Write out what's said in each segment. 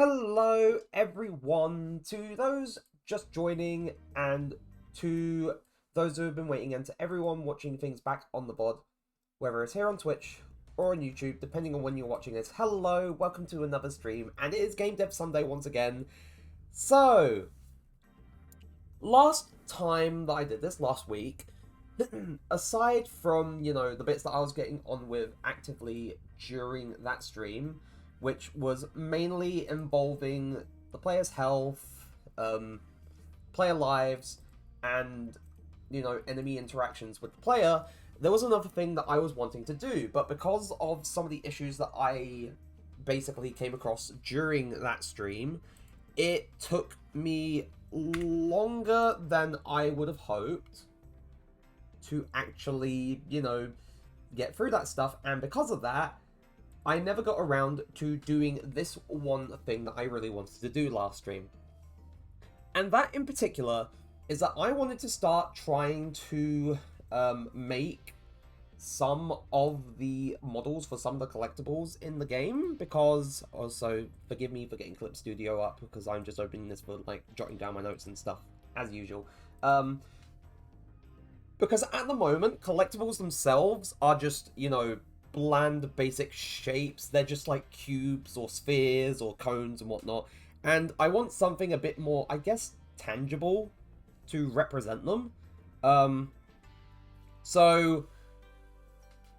Hello, everyone, to those just joining and to those who have been waiting, and to everyone watching things back on the VOD, whether it's here on Twitch or on YouTube, depending on when you're watching this. Hello, welcome to another stream, and it is Game Dev Sunday once again. So, last time that I did this, last week, aside from, the bits that I was getting on with actively during that stream, which was mainly involving the player's health, player lives, and, enemy interactions with the player, there was another thing that I was wanting to do, but because of some of the issues that I basically came across during that stream, it took me longer than I would have hoped to actually, get through that stuff, and because of that, I never got around to doing this one thing that I really wanted to do last stream. And that in particular is that I wanted to start trying to make some of the models for some of the collectibles in the game, because also forgive me for getting Clip Studio up because I'm just opening this for like jotting down my notes and stuff as usual. Because at the moment collectibles themselves are just, bland basic shapes. They're just like cubes or spheres or cones and whatnot, and I want something a bit more, I guess, tangible to represent them. So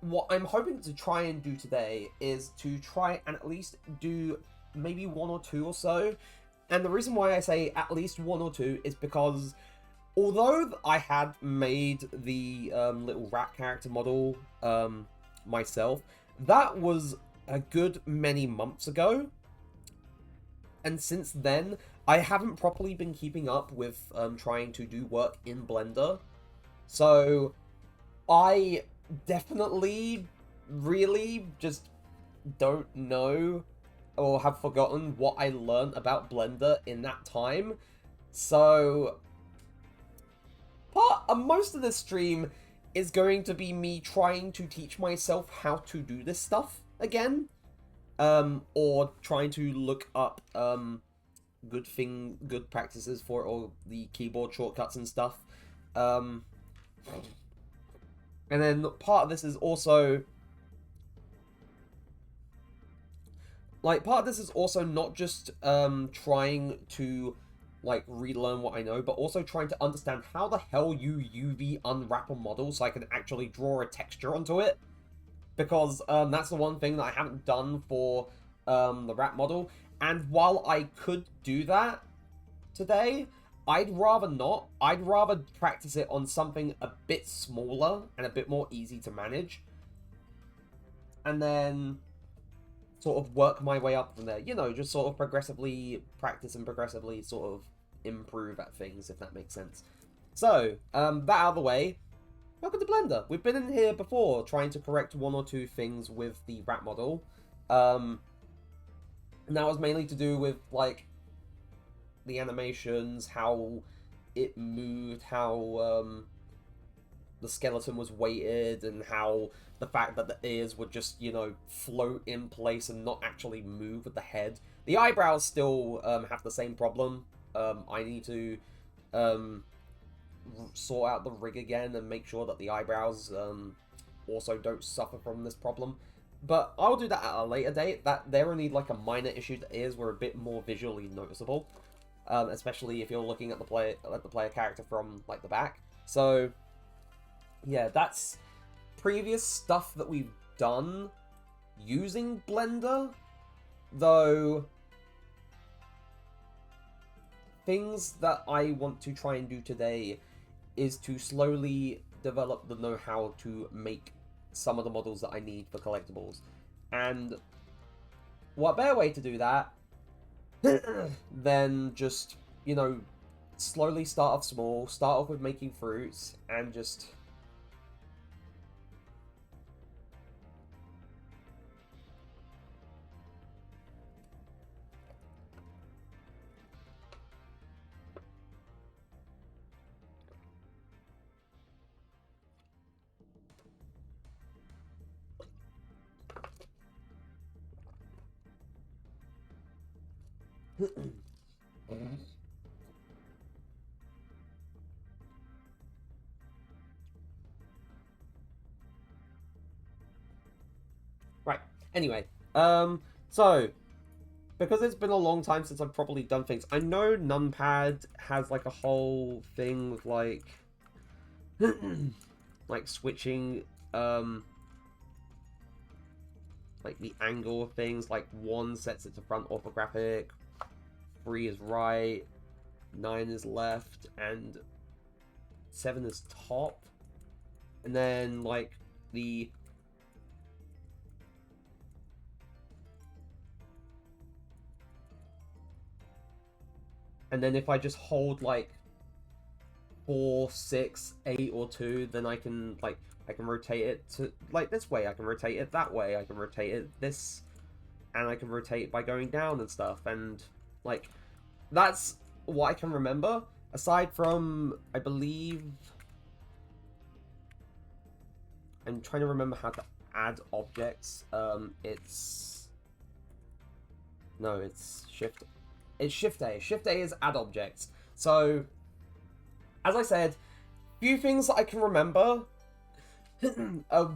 what I'm hoping to try and do today is to try and at least do maybe one or two or so. And the reason why I say at least one or two is because although I had made the little rat character model myself, that was a good many months ago. And since then, I haven't properly been keeping up with trying to do work in Blender. So I definitely really just don't know or have forgotten what I learned about Blender in that time. So most of this stream is going to be me trying to teach myself how to do this stuff again, or trying to look up good practices for all the keyboard shortcuts and stuff. And then part of this is also not just trying to like relearn what I know, but also trying to understand how the hell you UV unwrap a model so I can actually draw a texture onto it. Because that's the one thing that I haven't done for the rat model. And while I could do that today, I'd rather not. I'd rather practice it on something a bit smaller and a bit more easy to manage. And then sort of work my way up from there. Just sort of progressively practice and progressively sort of improve at things, if that makes sense. So, that out of the way, welcome to Blender. We've been in here before trying to correct one or two things with the rat model. And that was mainly to do with, like, the animations, how it moved, how the skeleton was weighted, and how the fact that the ears would just, float in place and not actually move with the head. The eyebrows still have the same problem. I need to sort out the rig again and make sure that the eyebrows also don't suffer from this problem. But I'll do that at a later date. They're only like a minor issue. The ears were a bit more visually noticeable, especially if you're looking at the player character from like the back. So yeah, that's previous stuff that we've done using Blender, though things that I want to try and do today is to slowly develop the know-how to make some of the models that I need for collectibles. And what better way to do that than just, slowly start off small, start off with making fruits, and just Right. Anyway, so because it's been a long time since I've properly done things, I know Numpad has like a whole thing with like like switching like the angle of things. Like 1 sets it to front orthographic, 3 is right, 9 is left, and 7 is top. And then like the if I just hold like 4, 6, 8, or 2, then I can rotate it to like this way, I can rotate it that way, I can rotate it this, and I can rotate it by going down and stuff, and like that's what I can remember. Aside from, I believe, I'm trying to remember how to add objects. It's Shift. It's Shift A. Shift A is add objects. So, as I said, few things that I can remember. A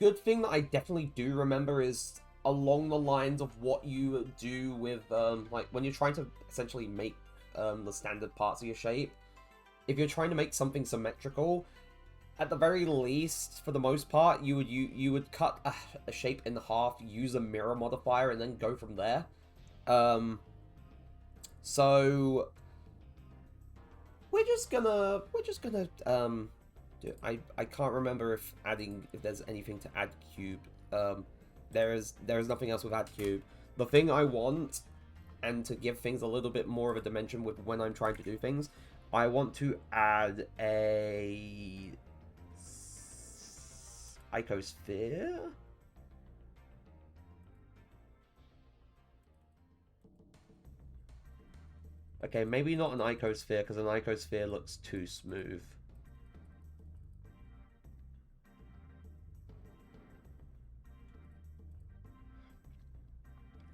good thing that I definitely do remember is along the lines of what you do with like when you're trying to essentially make the standard parts of your shape. If you're trying to make something symmetrical, at the very least, for the most part, you would cut a shape in half, use a mirror modifier, and then go from there. So we're just gonna I can't remember if there's anything to add cube. There is nothing else with add cube. The thing I want, and to give things a little bit more of a dimension with when I'm trying to do things, I want to add a icosphere. Okay, maybe not an icosphere, because an icosphere looks too smooth.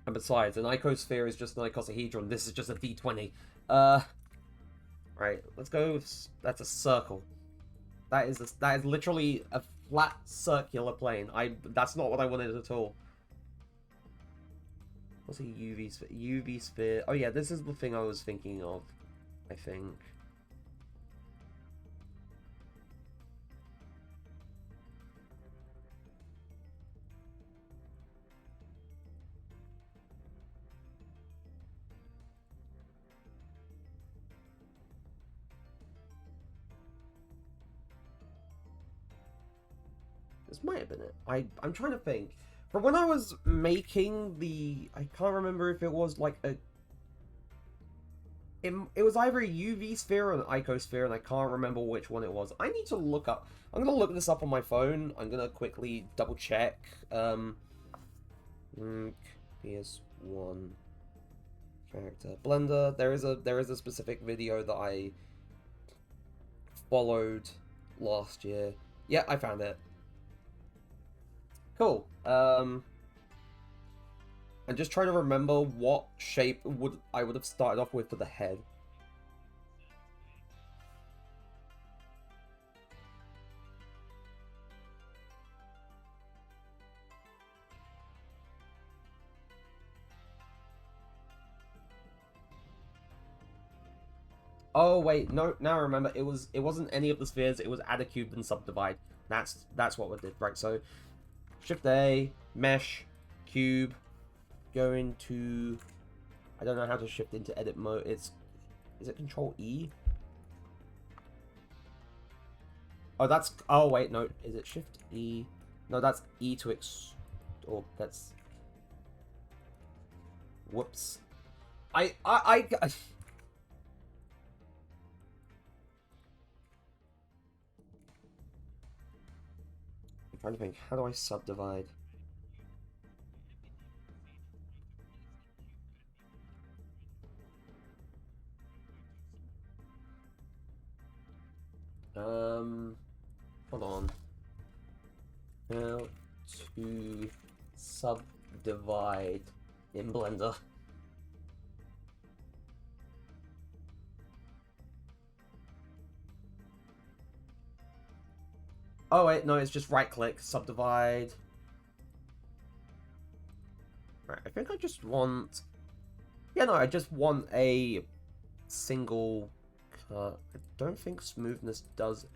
And besides, an icosphere is just an icosahedron. This is just a D20. Right, let's go with, that's a circle. That is literally a flat circular plane. That's not what I wanted at all. What's a UV sphere? UV sphere. Oh yeah, this is the thing I was thinking of, I think. This might have been it. I'm trying to think. From when I was making the... I can't remember if it was like a... It was either a UV sphere or an icosphere, and I can't remember which one it was. I need to look up... I'm going to look this up on my phone. I'm going to quickly double check. PS1 character Blender. There is a specific video that I followed last year. Yeah, I found it. Cool. I'm just trying to remember what shape I would have started off with for the head. Oh wait, no, now I remember. It wasn't any of the spheres. It was add a cube and subdivide. That's what we did, right? So Shift A, mesh, cube, go into... I don't know how to shift into edit mode. Is it Control E? Oh, that's... Oh, wait, no. Is it Shift E? No, that's E to or that's... Whoops. I'm trying to think. How do I subdivide? Hold on. How to subdivide in Blender. Oh wait, no, it's just right click, subdivide. Right, I think I just want... Yeah, no, I just want a single cut. I don't think smoothness does...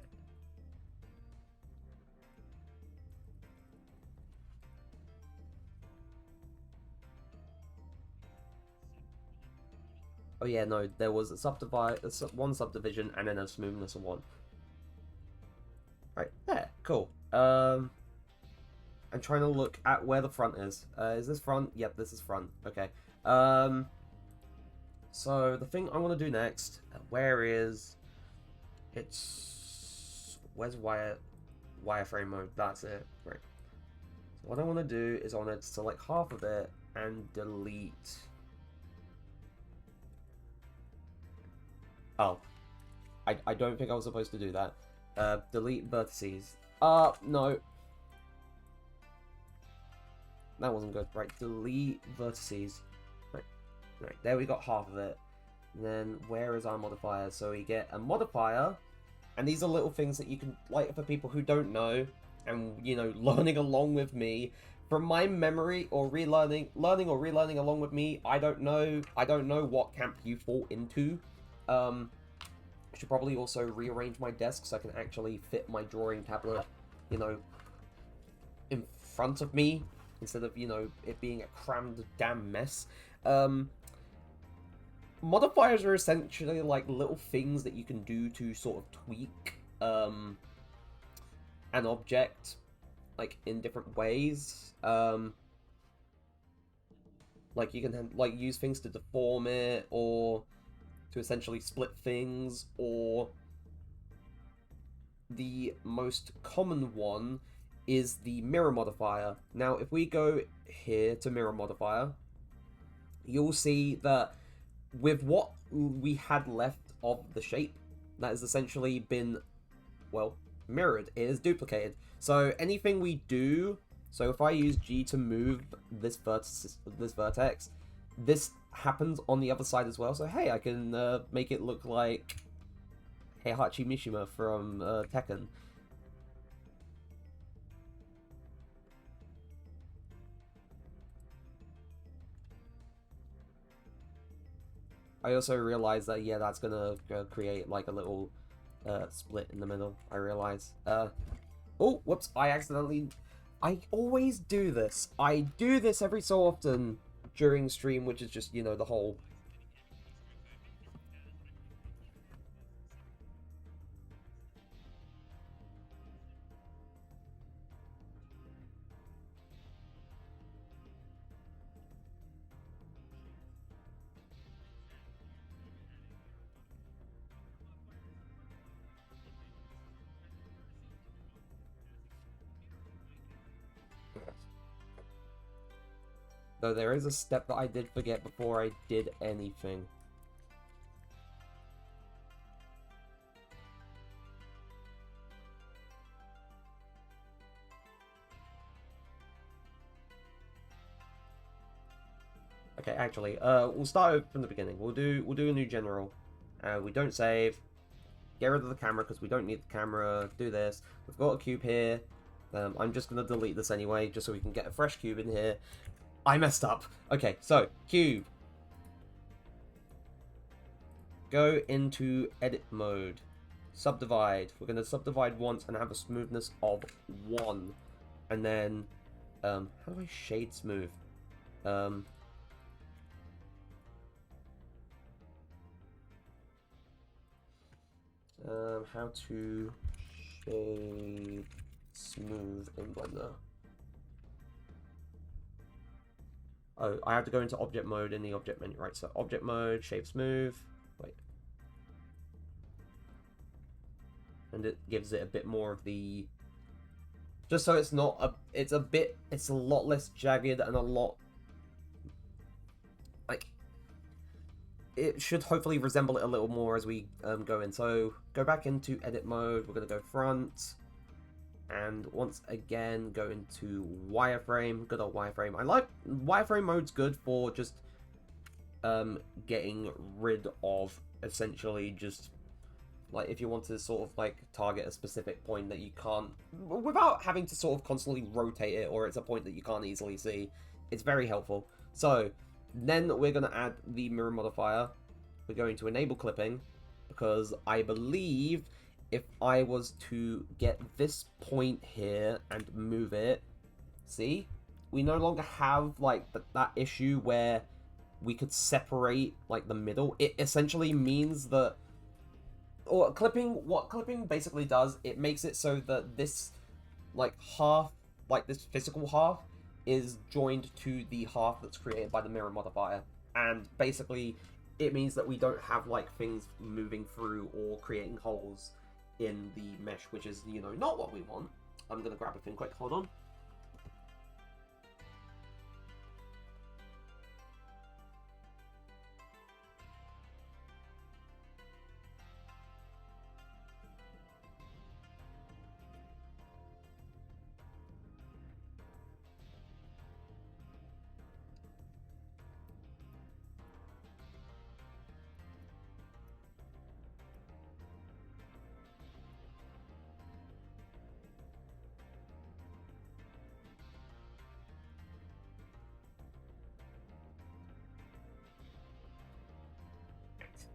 Oh yeah, no, there was one subdivision and then a smoothness of 1. Right, there, cool. I'm trying to look at where the front is. Is this front? Yep, this is front. Okay. So the thing I want to do next, where is... Where's wireframe mode? That's it. Right. So what I want to do is I want to select half of it and delete... Oh. I don't think I was supposed to do that. Delete vertices. No. That wasn't good. Right, delete vertices. Right, there we got half of it. And then where is our modifier? So we get a modifier, and these are little things that you can, like, for people who don't know, and, you know, learning along with me. From my memory, or learning or relearning along with me, I don't know what camp you fall into. I should probably also rearrange my desk so I can actually fit my drawing tablet, you know, in front of me, instead of, you know, it being a crammed damn mess. Modifiers are essentially like little things that you can do to sort of tweak an object, like, in different ways. Like, you can like use things to deform it, or to essentially split things, or the most common one is the mirror modifier. Now, if we go here to mirror modifier, you'll see that with what we had left of the shape, that has essentially been, well, mirrored. It is duplicated. So anything we do, so if I use G to move this vertex, this happens on the other side as well. So hey, I can make it look like Heihachi Mishima from Tekken. I also realized that, yeah, that's gonna create like a little split in the middle. I realize. Oh, whoops! I always do this. I do this every so often during stream, which is just, you know, the whole... Though there is a step that I did forget before I did anything. Okay, actually, we'll start from the beginning. We'll do a new general. We don't save. Get rid of the camera because we don't need the camera. Do this. We've got a cube here. I'm just gonna delete this anyway, just so we can get a fresh cube in here. I messed up. Okay, so cube. Go into edit mode. Subdivide. We're gonna subdivide once and have a smoothness of 1. And then, how do I shade smooth? How to shade smooth in Blender. Oh, I have to go into object mode in the object menu, right? So object mode, shape smooth. Wait. And it gives it a bit more of the... Just so it's not a... It's a lot less jagged and a lot... Like... It should hopefully resemble it a little more as we go in. So go back into edit mode. We're going to go front. And once again, go into wireframe. Good old wireframe. I like wireframe mode's good for just getting rid of essentially just Like, if you want to sort of, like, target a specific point that you can't, without having to sort of constantly rotate it, or it's a point that you can't easily see, it's very helpful. So, then we're going to add the mirror modifier. We're going to enable clipping, because I believe if I was to get this point here and move it, see? We no longer have, like, that issue where we could separate, like, the middle. It essentially means that, or what clipping basically does, it makes it so that this, like, half, like, this physical half is joined to the half that's created by the mirror modifier. And basically, it means that we don't have, like, things moving through or creating holes in the mesh, which is, you know, not what we want. I'm gonna grab a thing quick, hold on.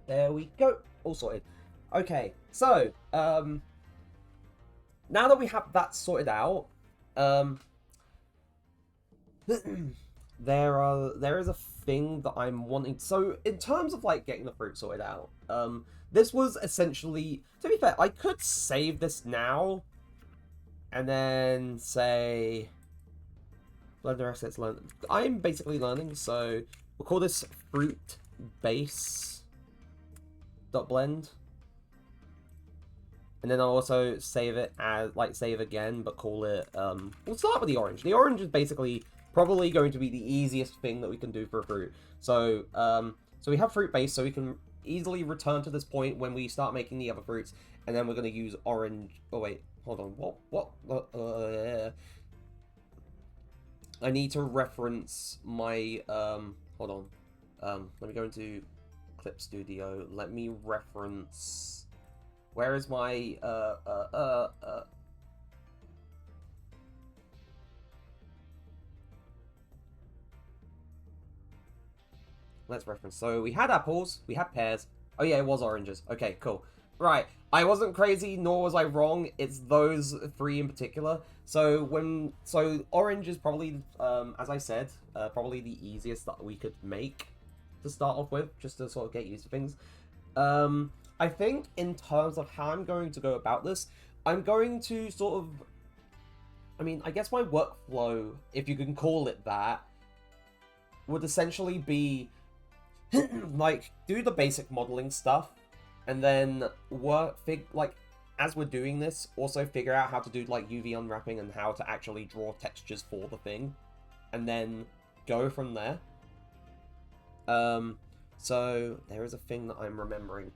There we go. All sorted. Okay, so, now that we have that sorted out, there is a thing that I'm wanting. So, in terms of, like, getting the fruit sorted out, this was essentially, to be fair, I could save this now, and then say, Blender assets learn. I'm basically learning, so we'll call this fruit base .blend, and then I'll also save it as, like, save again, but call it, we'll start with the orange. The orange is basically probably going to be the easiest thing that we can do for a fruit. So, so we have fruit base, so we can easily return to this point when we start making the other fruits, and then we're going to use orange. Oh wait, hold on, what, I need to reference my, hold on, let me go into Clip Studio. Let me reference. Where is my Let's reference. So we had apples, we had pears. Oh yeah, it was oranges. Okay, cool. Right. I wasn't crazy, nor was I wrong. It's those three in particular. So orange is probably, as I said, probably the easiest that we could make to start off with, just to sort of get used to things. I think in terms of how I'm going to go about this, I'm going to sort of, I mean, I guess my workflow, if you can call it that, would essentially be, like, do the basic modeling stuff, and then as we're doing this, also figure out how to do, like, UV unwrapping and how to actually draw textures for the thing, and then go from there. So there is a thing that I'm remembering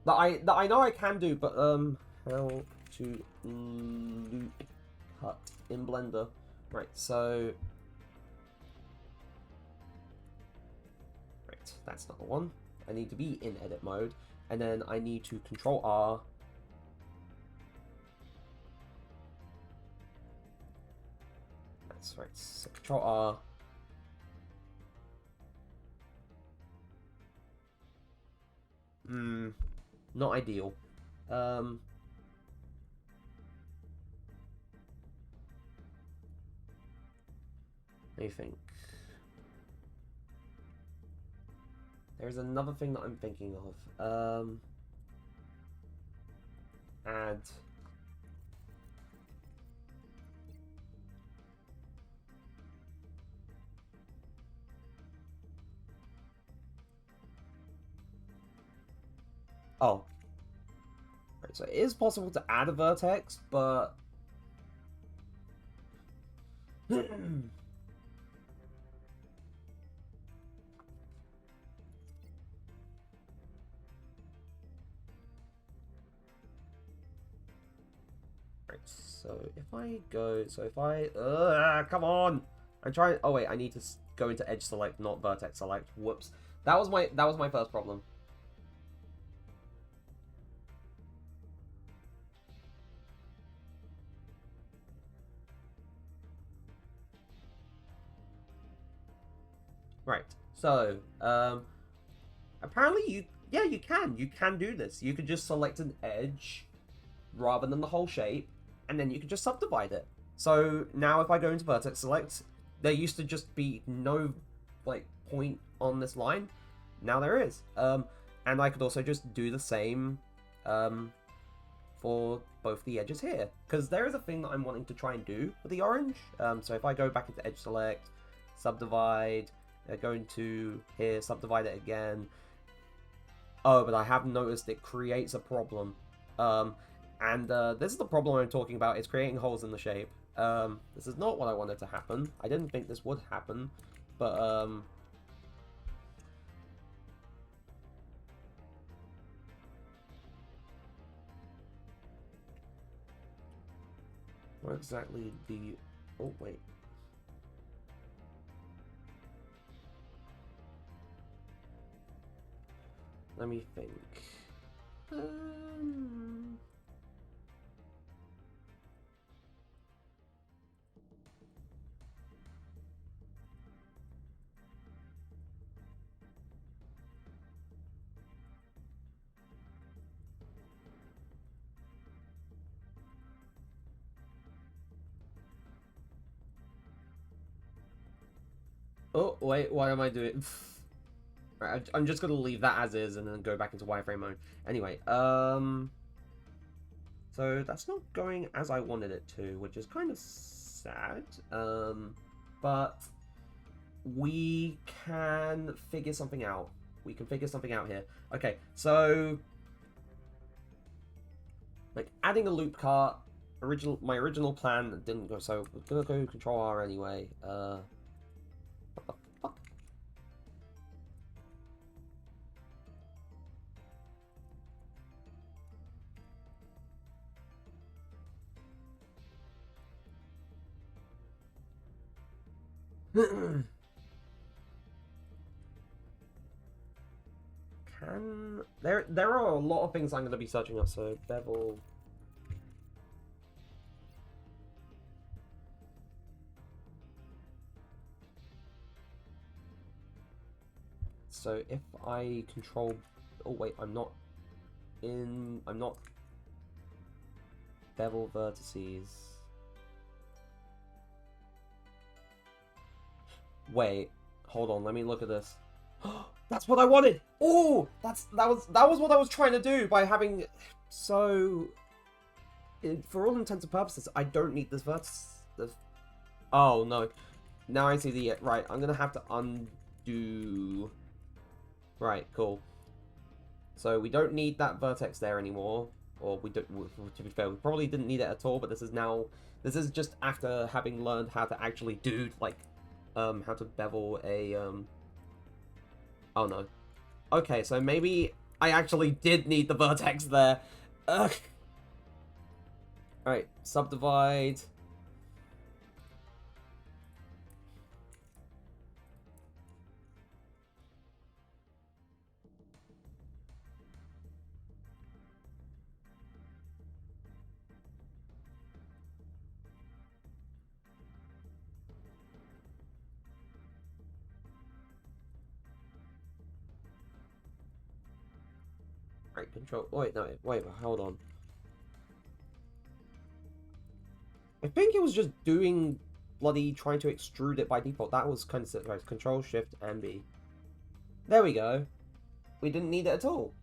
that I know I can do, but how to loop cut in Blender. Right, so that's not the one. I need to be in edit mode, and then I need to Control R. That's right. So Control R. Not ideal. Let me think. There's another thing that I'm thinking of. Add. Oh. Right, so it is possible to add a vertex, but so if I go, come on, I'm trying. Oh wait, I need to go into edge select, not vertex select. Whoops, that was my first problem. Right. So, apparently you can do this. You could just select an edge rather than the whole shape, and then you can just subdivide it. So now if I go into vertex select, there used to just be no like point on this line. Now there is. And I could also just do the same for both the edges here, because there is a thing that I'm wanting to try and do with the orange. So if I go back into edge select, subdivide, go into here, subdivide it again. Oh, but I have noticed it creates a problem. And this is the problem I'm talking about. It's creating holes in the shape. This is not what I wanted to happen. I didn't think this would happen, but what exactly do you... Oh, wait. Let me think. Oh, wait, what am I doing? Right, I'm just gonna leave that as is and then go back into wireframe mode. Anyway, so that's not going as I wanted it to, which is kind of sad. But we can figure something out. We can figure something out here. Okay, so like adding a loop cart, my original plan didn't go, so we're gonna go Control R anyway. What the fuck? Can there are a lot of things I'm going to be searching up. So bevel. So if I control, oh wait, I'm not bevel vertices. Wait, hold on, let me look at this. That's what I wanted. Oh, that was what I was trying to do by having. So, for all intents and purposes, I don't need this vertex. Oh no, now I see the right. I'm gonna have to undo. Right, cool. So we don't need that vertex there anymore, or we don't. To be fair, we probably didn't need it at all. But this is now. This is just after having learned how to actually do like, how to bevel a Oh no. Okay, so maybe I actually did need the vertex there. Ugh. Alright, subdivide. Right, control. Wait, no, wait, hold on. I think it was just doing bloody trying to extrude it by default. That was kind of right. Control Shift and B. There we go. We didn't need it at all.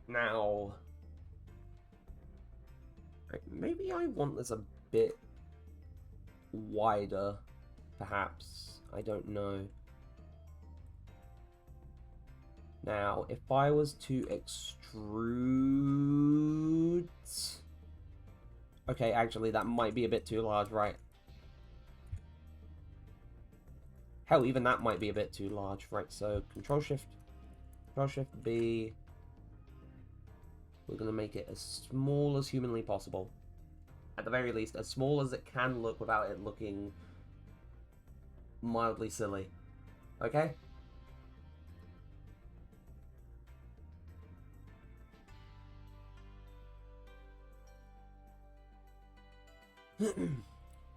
Now, maybe I want this a bit wider, perhaps. I don't know. Now, if I was to extrude... Okay, actually, that might be a bit too large, right? Hell, even that might be a bit too large, right? So, Control Shift B. We're going to make it as small as humanly possible. At the very least, as small as it can look without it looking mildly silly. Okay?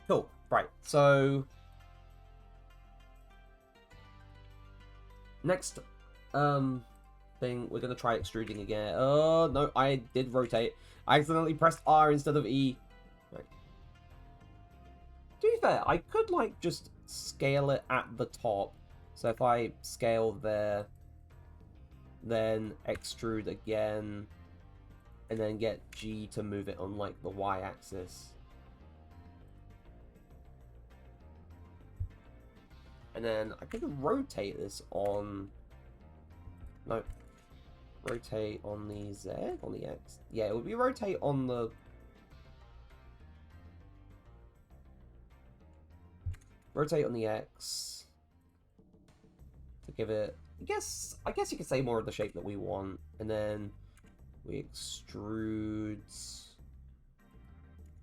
Cool. Right. So next thing, we're gonna try extruding again. Oh no, I did rotate. I accidentally pressed R instead of E. Right. To be fair, I could like just scale it at the top. So if I scale there, then extrude again, and then get G to move it on like the Y-axis. And then I could rotate this on... No. Rotate on the Z? On the X? Yeah, it would be rotate on the... Rotate on the X. To give it... I guess you could say more of the shape that we want. And then we extrude...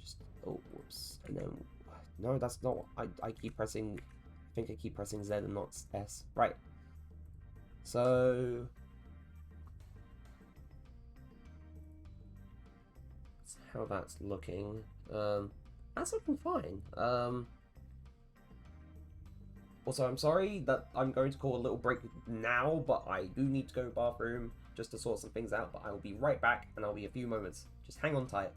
Just... Oh, whoops. And then... No, that's not... I keep pressing... I think I keep pressing Z and not S. Right. So... That's how that's looking. That's looking fine. Also, I'm sorry that I'm going to call a little break now, but I do need to go to the bathroom just to sort some things out, but I will be right back, and I'll be a few moments. Just hang on tight.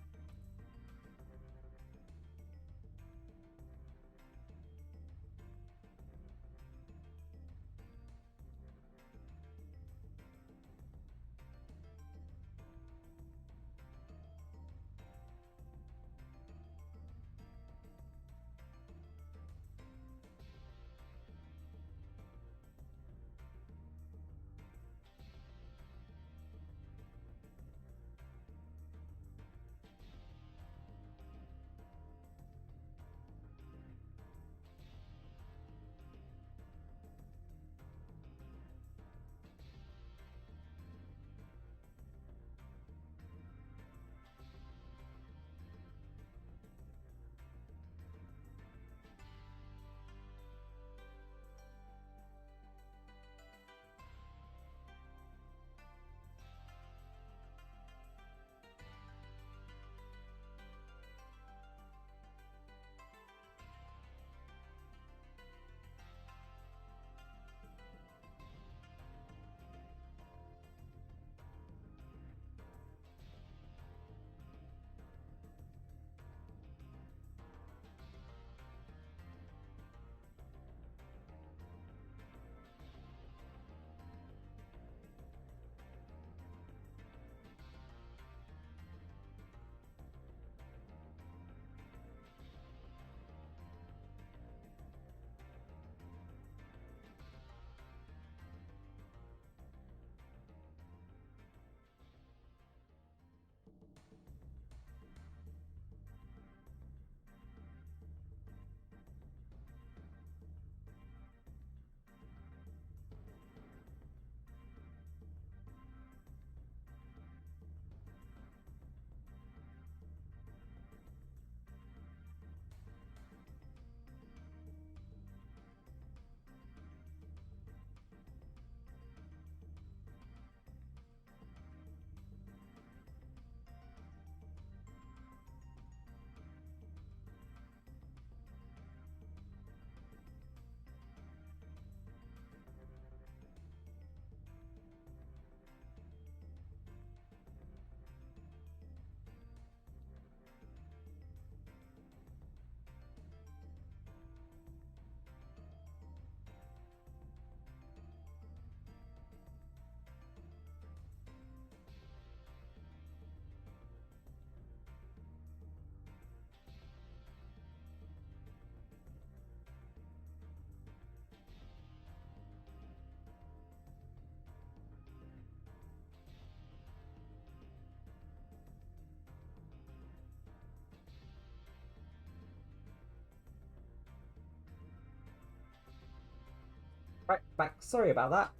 Right, back. Sorry about that.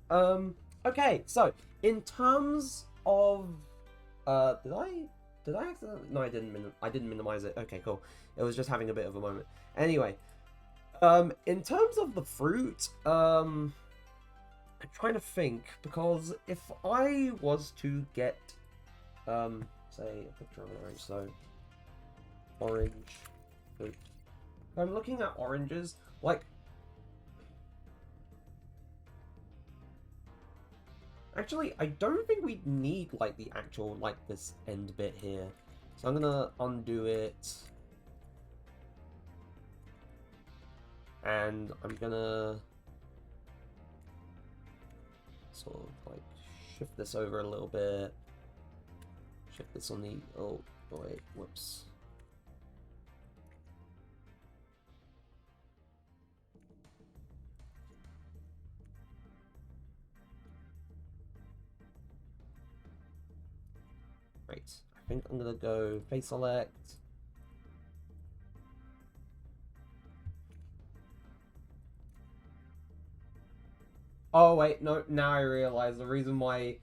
Okay, so in terms of did I accidentally? No, I didn't. I didn't minimize it. Okay, cool. It was just having a bit of a moment. Anyway, in terms of the fruit, I'm trying to think, because if I was to get say a picture of an orange, so orange, So I'm looking at oranges, like... Actually, I don't think we need, like, the actual, like, this end bit here. So I'm gonna undo it. And I'm gonna... sort of, like, shift this over a little bit. Shift this on the... Oh, wait, whoops. Right, I think I'm gonna go face select. Oh wait, no, now I realize the reason why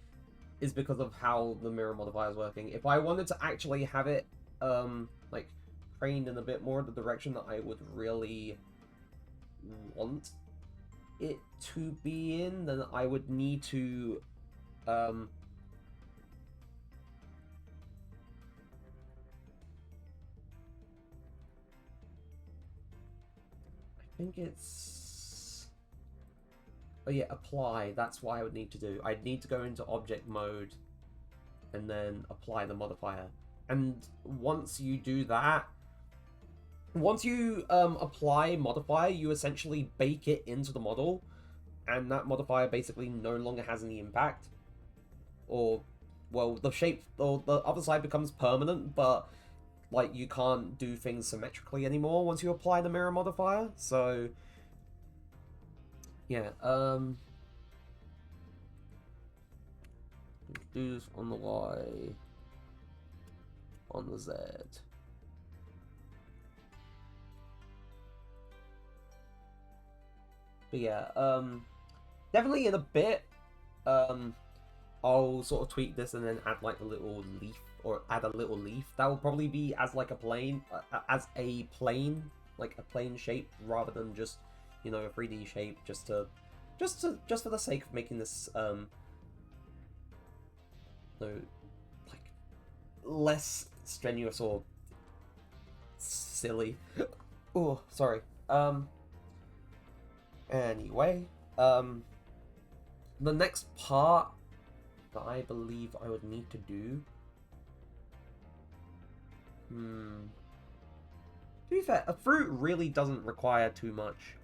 is because of how the mirror modifier is working. If I wanted to actually have it, like, trained in a bit more the direction that I would really want it to be in, then I would need to, I think it's... Oh yeah, apply. That's what I would need to do. I'd need to go into object mode and then apply the modifier. And once you do that, once you apply modifier, you essentially bake it into the model, and that modifier basically no longer has any impact. Or, well, the shape, or the other side becomes permanent, but like you can't do things symmetrically anymore once you apply the mirror modifier. So yeah, do this on the Y, on the Z. But yeah, definitely in a bit, I'll sort of tweak this and then add like a little leaf, or add a little leaf. That will probably be as like a plane, like a plane shape, rather than just, you know, a 3D shape, just for the sake of making this, no, like, less strenuous or silly. Oh, sorry. Anyway, the next part that I believe I would need to do... To be fair, a fruit really doesn't require too much.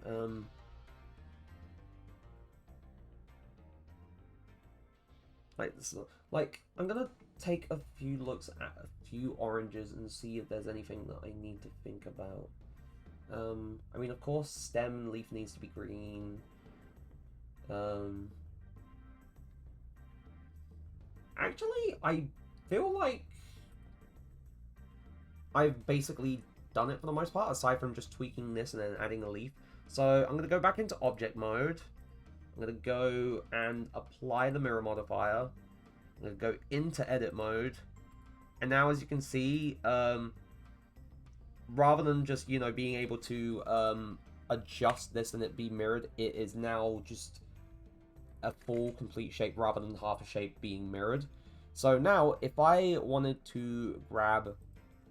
Like, I'm gonna take a few looks at a few oranges and see if there's anything that I need to think about. I mean, of course, stem and leaf needs to be green. Actually, I feel like I've basically done it for the most part, aside from just tweaking this and then adding a leaf. So I'm going to go back into object mode. I'm going to go and apply the mirror modifier. I'm going to go into edit mode. And now, as you can see, rather than just, you know, being able to adjust this and it be mirrored, it is now just a full complete shape rather than half a shape being mirrored. So now, if I wanted to grab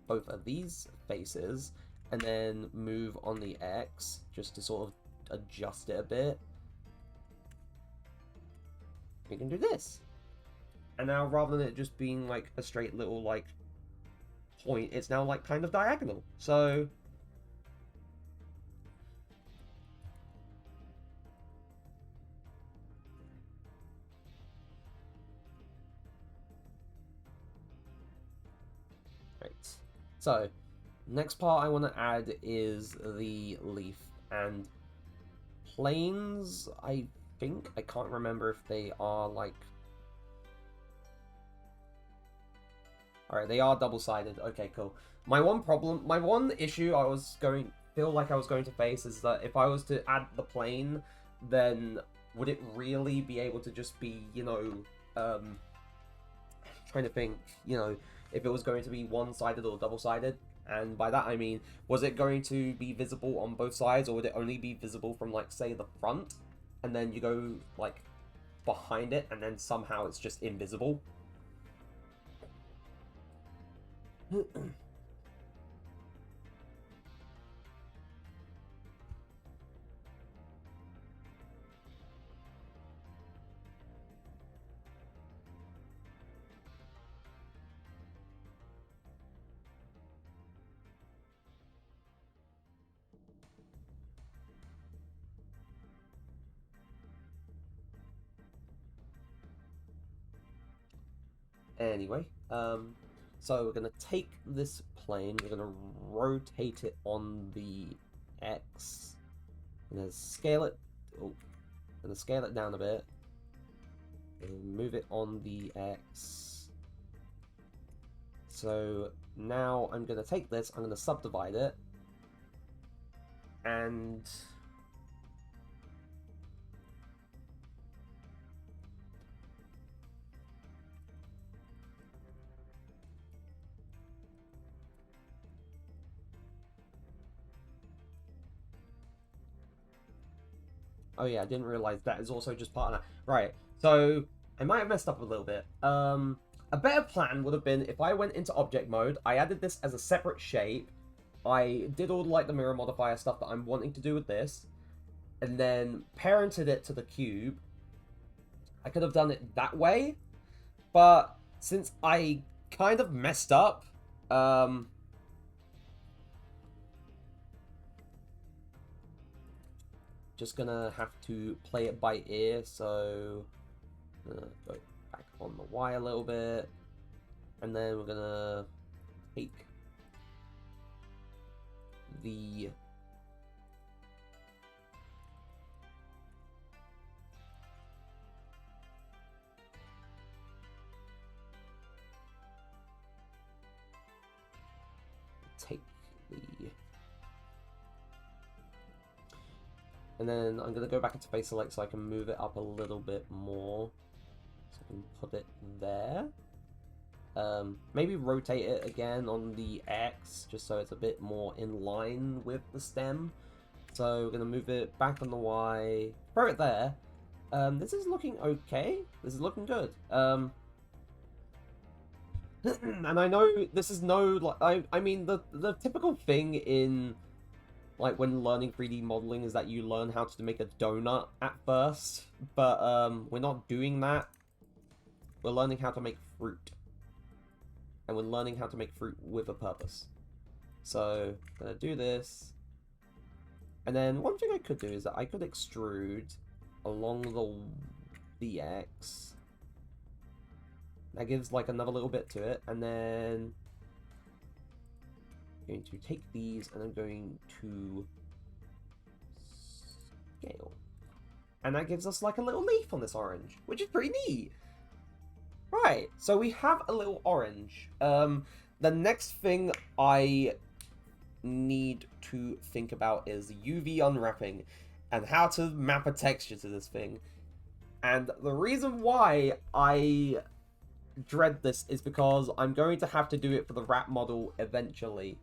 both of these faces and then move on the X just to sort of adjust it a bit, we can do this. And now, rather than it just being like a straight little like point, it's now like kind of diagonal. So right. So next part I want to add is the leaf and planes. I think, I can't remember if they are like... Alright, they are double-sided. Okay, cool. My one issue I was feel like I was going to face is that if I was to add the plane, then would it really be able to just be, you know, trying to think, you know, if it was going to be one-sided or double-sided? And by that I mean, was it going to be visible on both sides, or would it only be visible from, like, say, the front, and then you go, like, behind it, and then somehow it's just invisible? Anyway, so we're gonna take this plane, we're gonna rotate it on the X, and then scale it. Oh, gonna scale it down a bit, and move it on the X. So now I'm gonna take this, I'm gonna subdivide it, and oh yeah, I didn't realize that is also just part of that. Right, so I might have messed up a little bit. A better plan would have been if I went into object mode, I added this as a separate shape, I did all like the mirror modifier stuff that I'm wanting to do with this, and then parented it to the cube. I could have done it that way, but since I kind of messed up, just gonna have to play it by ear, so go back on the Y a little bit, and then we're gonna take the and then I'm gonna go back into face select so I can move it up a little bit more, so I can put it there. Maybe rotate it again on the X, just so it's a bit more in line with the stem. So we're going to move it back on the Y, throw it there. This is looking okay. This is looking good. And I know this is no, like, I mean, the typical thing in, like, when learning 3D modeling is that you learn how to make a donut at first. But, we're not doing that. We're learning how to make fruit. And we're learning how to make fruit with a purpose. So, I'm gonna do this. And then one thing I could do is that I could extrude along the X. That gives like another little bit to it. And then I'm going to take these and I'm going to scale. And that gives us like a little leaf on this orange, which is pretty neat. Right, so we have a little orange. The next thing I need to think about is UV unwrapping and how to map a texture to this thing. And the reason why I dread this is because I'm going to have to do it for the wrap model eventually.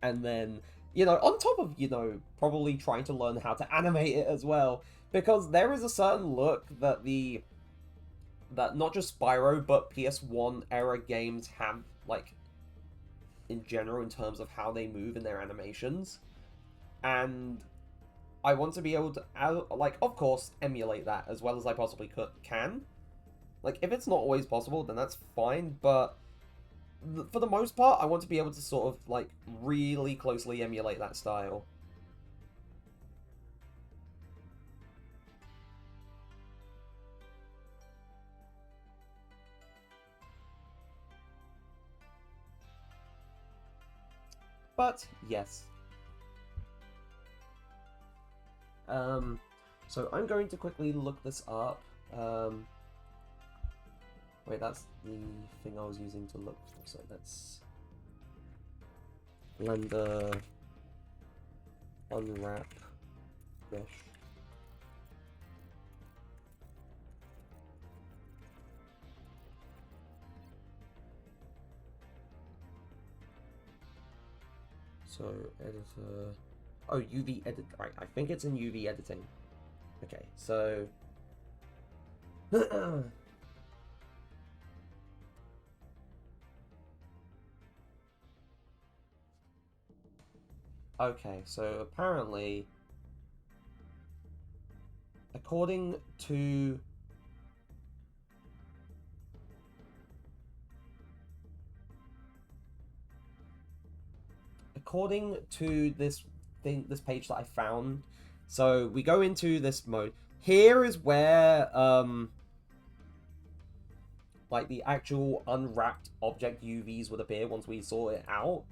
And then, you know, on top of, you know, probably trying to learn how to animate it as well. Because there is a certain look that that not just Spyro, but PS1 era games have, like, in general, in terms of how they move in their animations. And I want to be able to, like, of course, emulate that as well as I possibly can. Like, if it's not always possible, then that's fine, but for the most part, I want to be able to sort of, like, really closely emulate that style. But, yes. So I'm going to quickly look this up. Wait, that's the thing I was using to look for, so that's Blender unwrap mesh. So, editor... Oh, UV edit. Right, I think it's in UV editing. Okay, so... Okay, so apparently... According to... According to this page that I found, so we go into this mode. Here is where like the actual unwrapped object UVs would appear once we sort it out.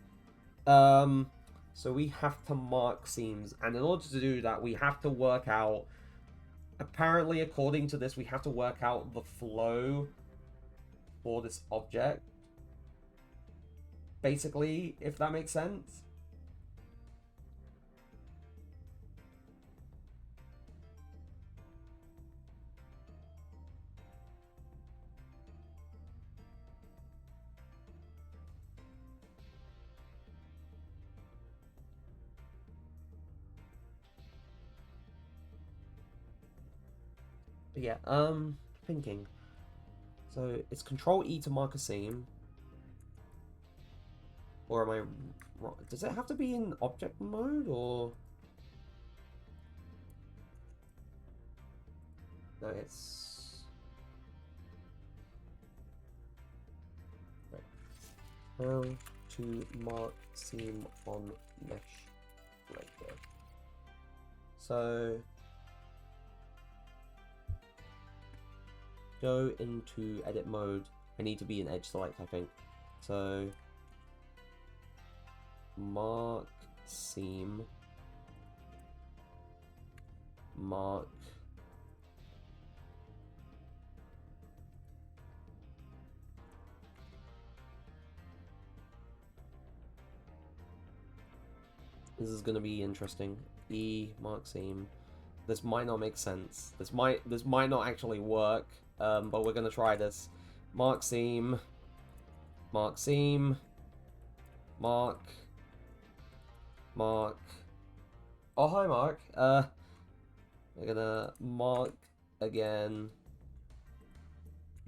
So we have to mark seams, and in order to do that, we have to work out. Apparently, according to this, we have to work out the flow for this object. Basically, if that makes sense. But yeah, thinking. So it's Control E to mark a seam. Or am I wrong? Does it have to be in object mode, or... No, it's... Right. How to mark seam on mesh breaker. So... Go into edit mode. I need to be in edge select, I think. So... Mark seam. Mark. This is gonna be interesting. E mark seam. This might not make sense. This might not actually work. But we're gonna try this. Mark seam. Mark seam. Mark. Mark. Oh, hi, Mark. We're gonna mark again.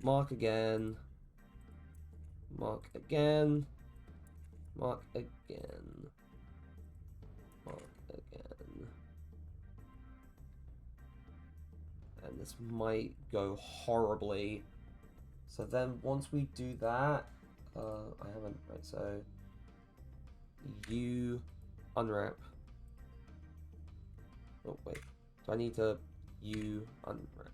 Mark again. Mark again. Mark again. Mark again. And this might go horribly. So then once we do that, I haven't, right, so you unwrap. Oh, wait. Do I need to you unwrap?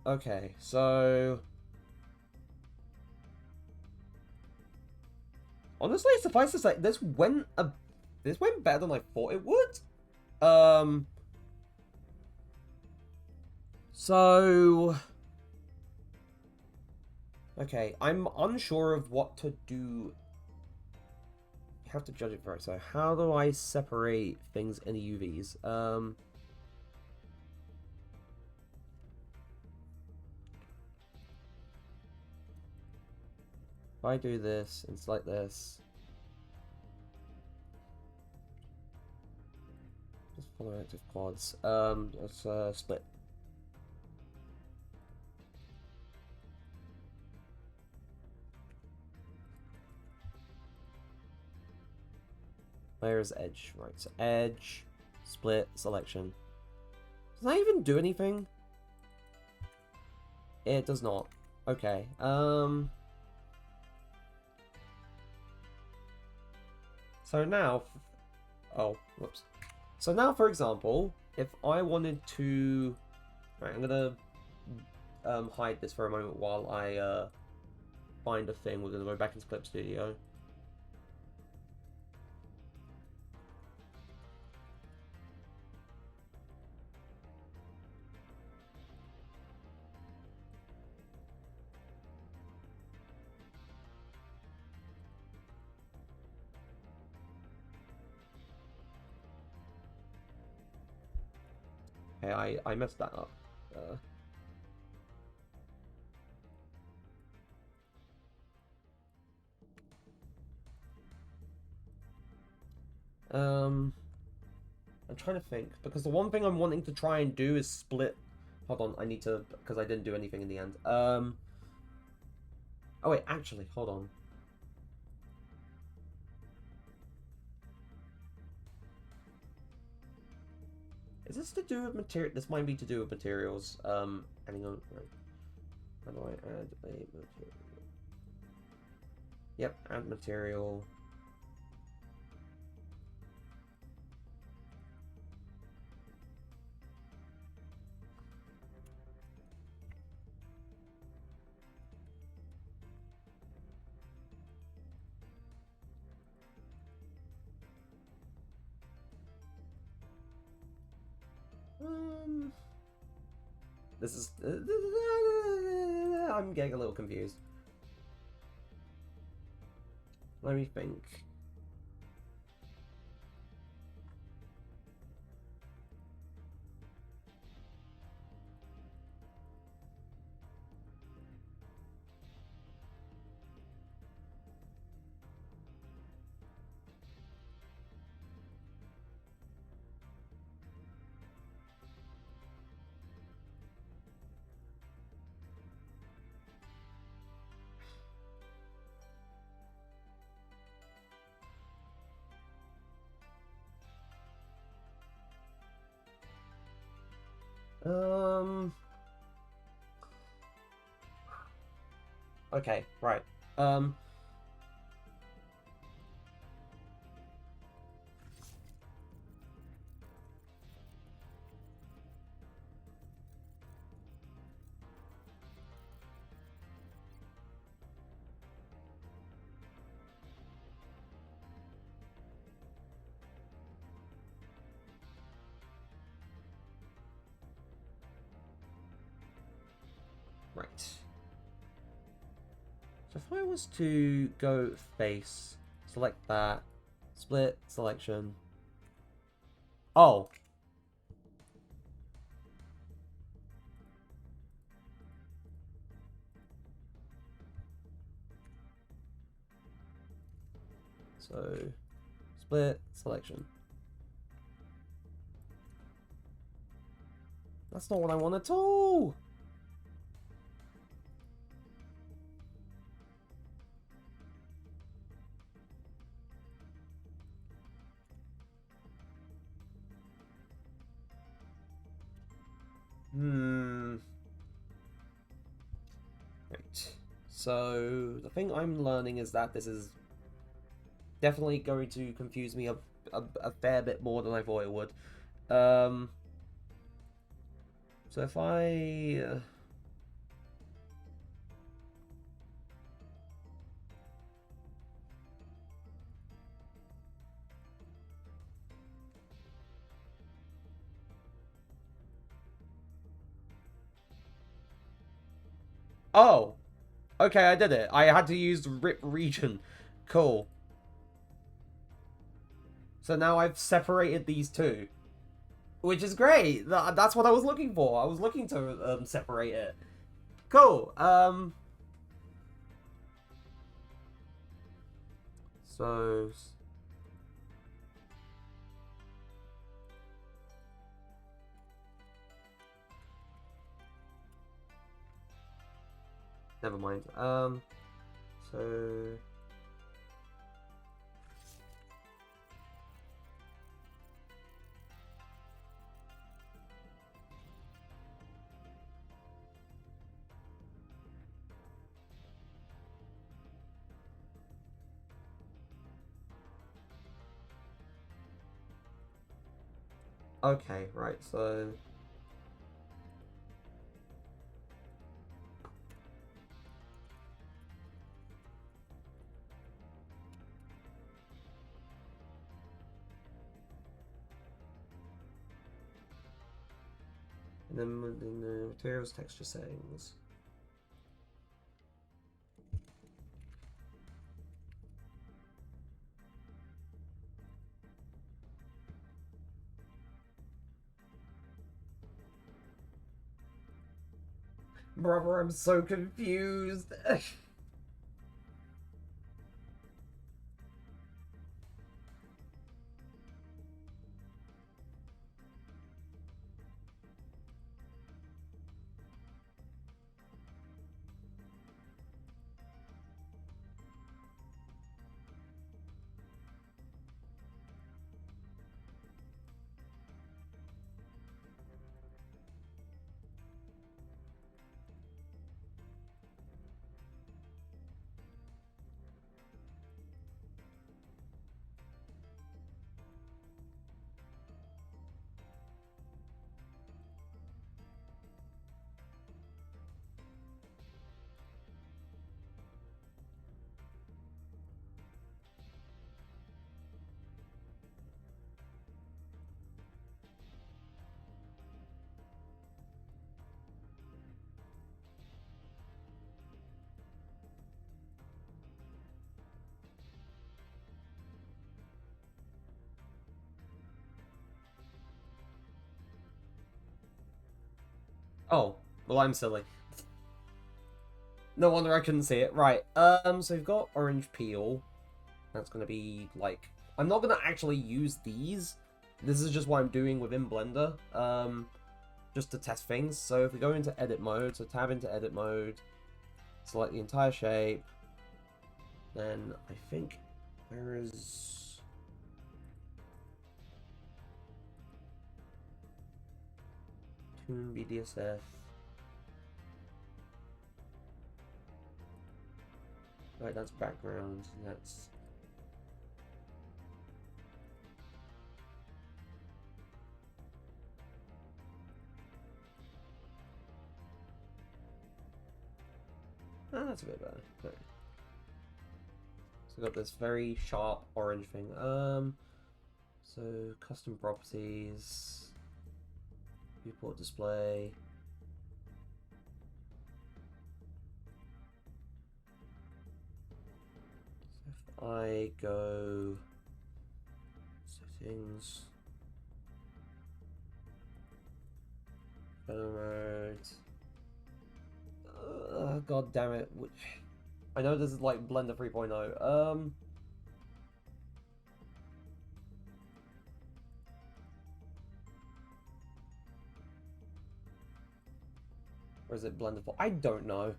Okay, so... Honestly, suffice to say, this went better than I thought it would. So... Okay, I'm unsure of what to do. You have to judge it first. So how do I separate things in the UVs? If I do this and select this, just follow active quads. Let's split. Where's edge? Right, so edge, split, selection. Does that even do anything? It does not. Okay. So now, oh, whoops. So now, for example, if I wanted to, right, I'm gonna hide this for a moment while I find a thing. We're gonna go back into Clip Studio. Okay, I messed that up. I'm trying to think, because the one thing I'm wanting to try and do is split. Hold on, I need to, because I didn't do anything in the end. Oh wait, actually, hold on. Is this to do with material? This might be to do with materials. Adding on, right. How do I add a material? Yep, add material. This is... I'm getting a little confused. Let me think. Okay, right. Right. So if I was to go face, select that, split, selection. Oh. So, split, selection. That's not what I want at all! Right. So, the thing I'm learning is that this is definitely going to confuse me a fair bit more than I thought it would. So if I... Oh! Okay, I did it. I had to use rip region. Cool. So now I've separated these two. Which is great. That's what I was looking for. I was looking to separate it. Cool. So... Never mind. So... Okay, right, so... And then within the materials texture settings. Brother, I'm so confused. Oh, well, I'm silly. No wonder I couldn't see it. Right, so we've got orange peel. That's gonna be, like... I'm not gonna actually use these. This is just what I'm doing within Blender, just to test things. So if we go into edit mode, so tab into edit mode, select the entire shape, then I think there is... Toon BDSF. Right, that's background, that's... Ah, that's a bit better. Okay. So we've got this very sharp orange thing. So custom properties, viewport display. So if I go settings, photo mode. God damn it! I know this is like Blender 3.0. Or is it Blender 4? I don't know.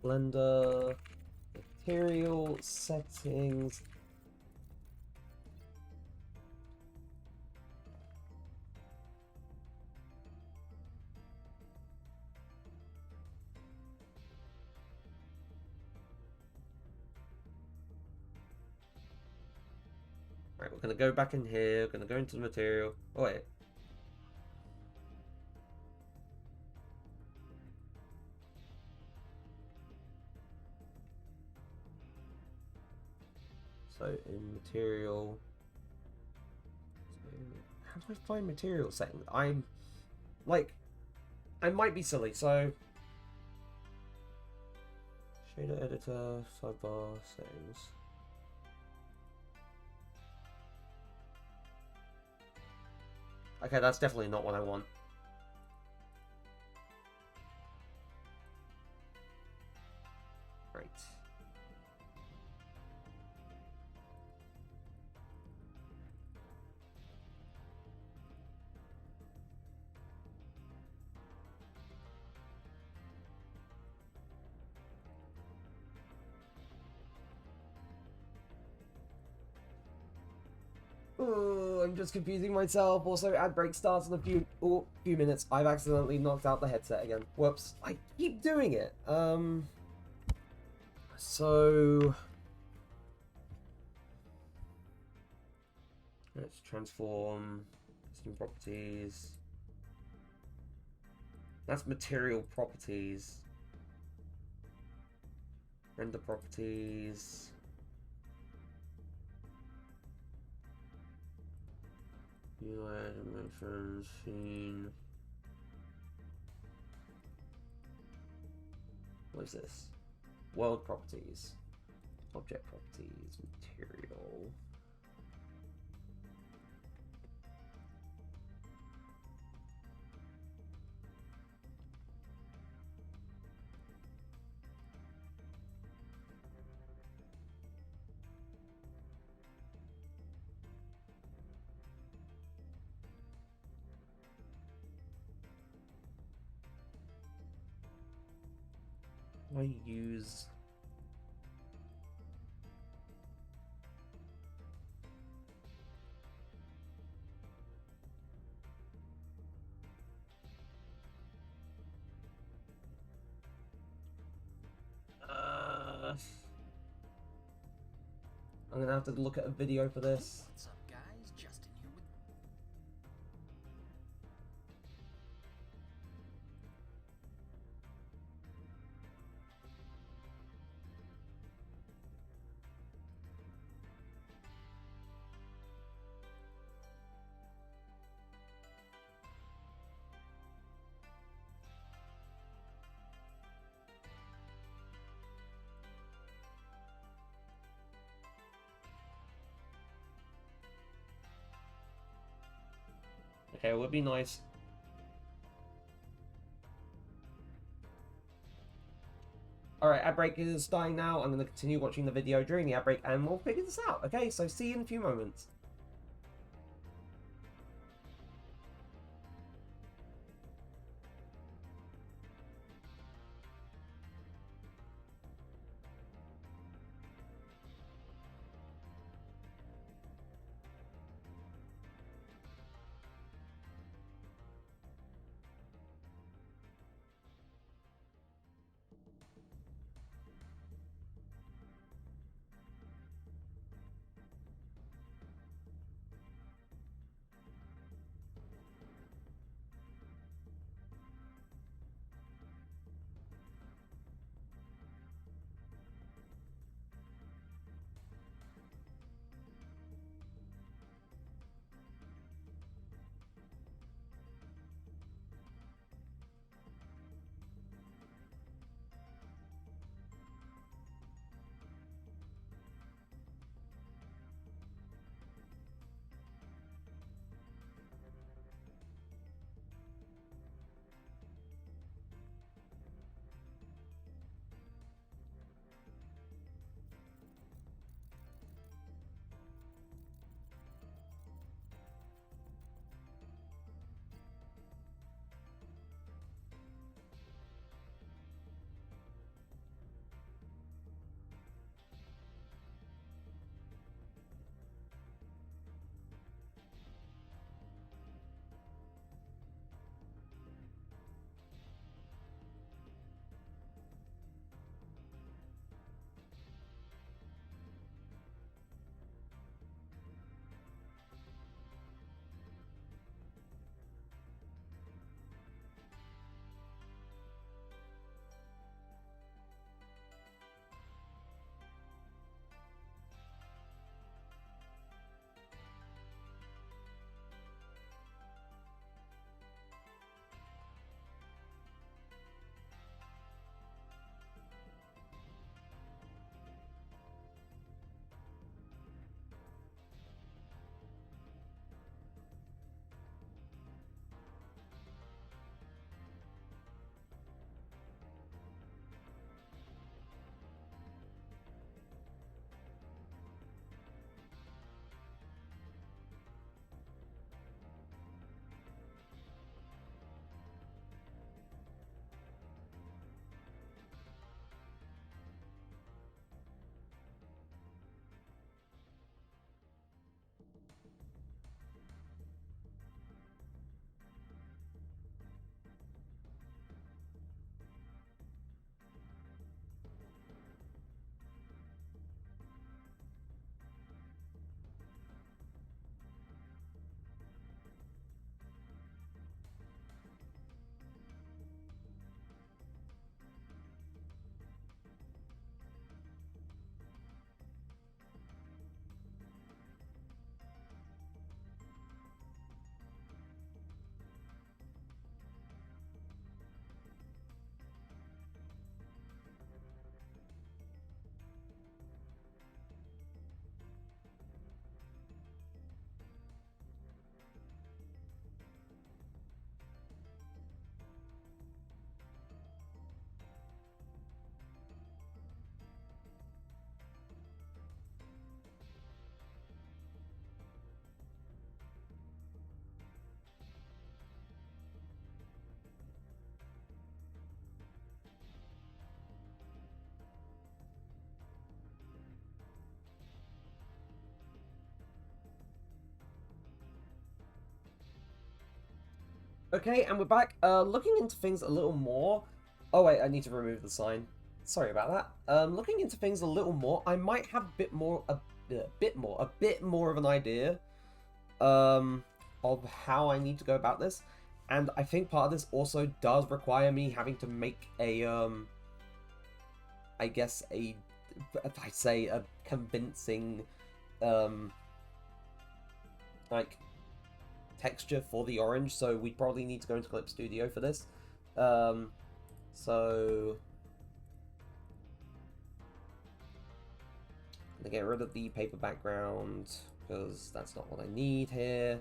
Blender material settings. Right, we're gonna go back in here. We're gonna go into the material. Oh wait. So in material, how do I find material settings? I'm like, I might be silly. So shader editor, sidebar settings. Okay, that's definitely not what I want. Right. Oh, I'm just confusing myself. Also, ad break starts in a few minutes. I've accidentally knocked out the headset again. Whoops. I keep doing it. So let's transform custom properties. That's material properties. Render properties. UI animation scene. What is this? World properties. Object properties. Material. I use I'm gonna have to look at a video for this. What's up, guys? Justin here with... Okay, it would be nice. Alright, ad break is dying now. I'm going to continue watching the video during the ad break and we'll figure this out. Okay, so see you in a few moments. Okay, and we're back. Looking into things a little more. Oh wait, I need to remove the sign. Sorry about that. Looking into things a little more, I might have a bit more of an idea, of how I need to go about this. And I think part of this also does require me having to make a, I guess I'd say a convincing, like, texture for the orange, so we'd probably need to go into Clip Studio for this. So I'm gonna get rid of the paper background because that's not what I need here.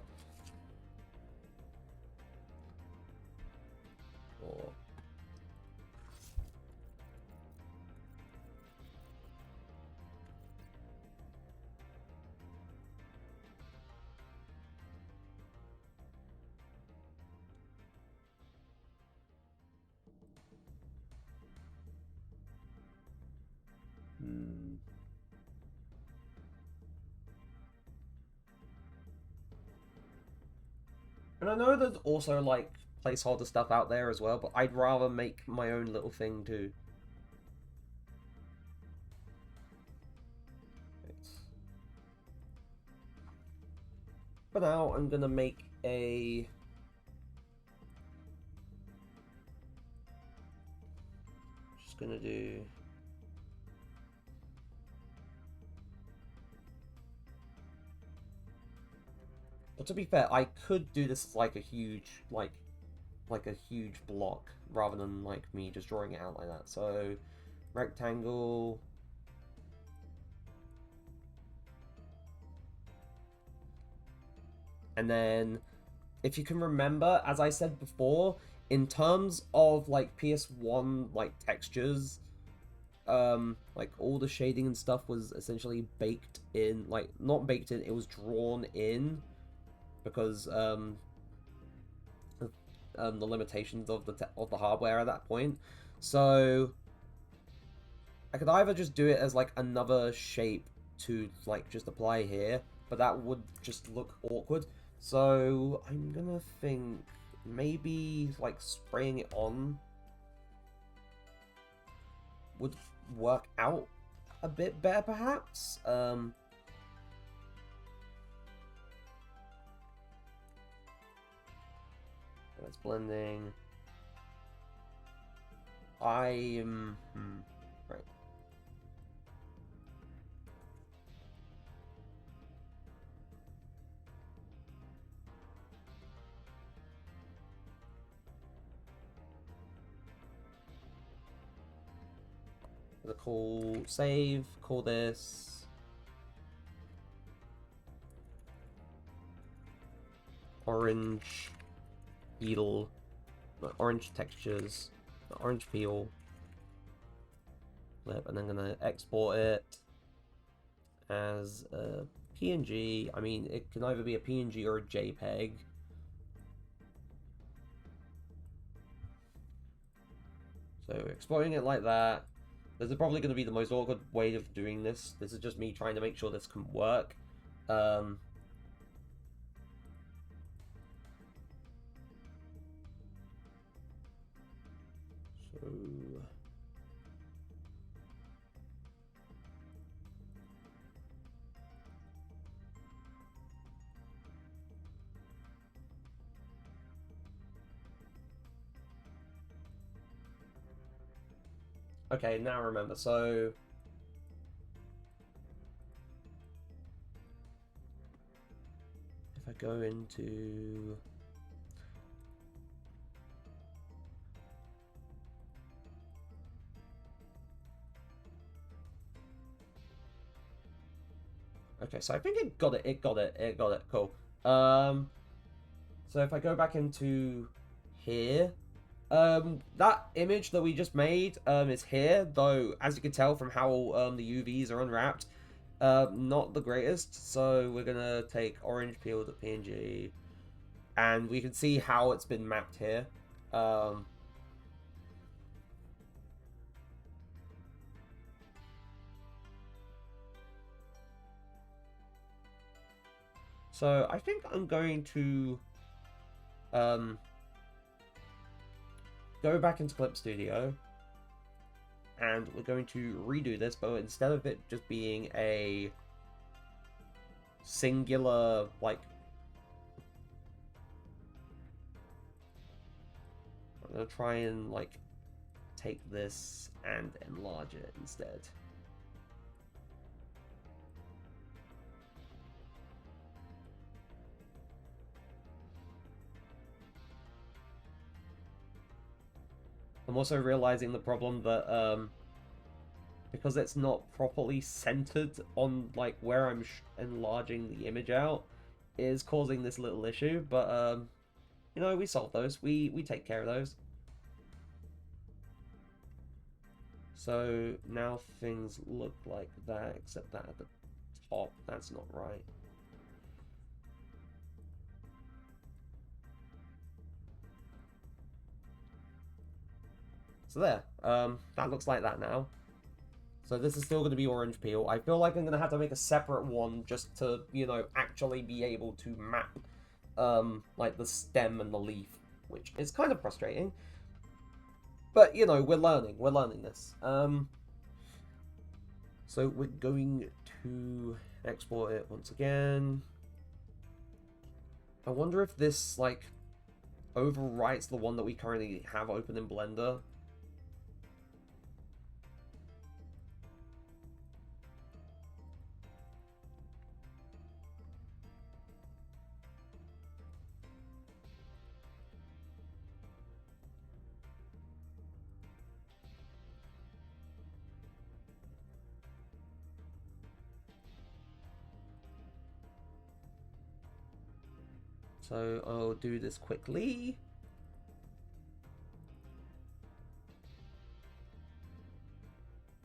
And I know there's also, like, placeholder stuff out there as well, but I'd rather make my own little thing too. For now, I'm gonna make a... Just gonna do... But to be fair, I could do this as like a huge, like a huge block, rather than like me just drawing it out like that. So, rectangle. And then, if you can remember, as I said before, in terms of like PS1 like textures, like all the shading and stuff was essentially baked in, like not baked in, it was drawn in, because the limitations of the hardware at that point. So I could either just do it as like another shape to like just apply here, but that would just look awkward. So I'm gonna think maybe like spraying it on would work out a bit better, perhaps. That's blending. Right. The call save, call this orange peel, orange textures, orange peel, and I'm gonna export it as a PNG. I mean, it can either be a PNG or a JPEG. So exporting it like that. This is probably going to be the most awkward way of doing this. This is just me trying to make sure this can work. So... Okay, now I remember. So if I go into okay, so I think it got it, cool. So if I go back into here, that image that we just made is here, though as you can tell from how the UVs are unwrapped, not the greatest. So we're gonna take orange peel to PNG, and we can see how it's been mapped here. So I think I'm going to go back into Clip Studio, and we're going to redo this, but instead of it just being a singular, like, I'm gonna try and like take this and enlarge it instead. I'm also realizing the problem that because it's not properly centered on like where I'm enlarging the image out, is causing this little issue. But you know, we solve those. We take care of those. So now things look like that, except that at the top, that's not right. So there, that looks like that now. So this is still going to be orange peel. I feel like I'm going to have to make a separate one just to, you know, actually be able to map like the stem and the leaf, which is kind of frustrating. But, you know, we're learning this. So we're going to export it once again. I wonder if this, like, overwrites the one that we currently have open in Blender. So I'll do this quickly.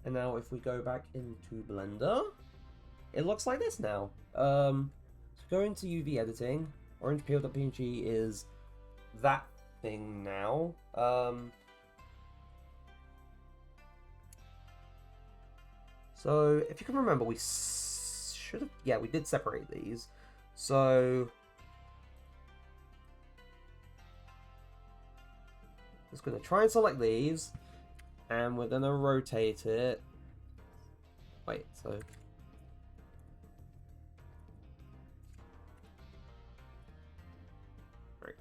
And now if we go back into Blender, it looks like this now. So go into UV editing. Orange peel.png is that thing now. So if you can remember, we should have, yeah, we did separate these. So just gonna try and select these, and we're gonna rotate it. Wait, so right.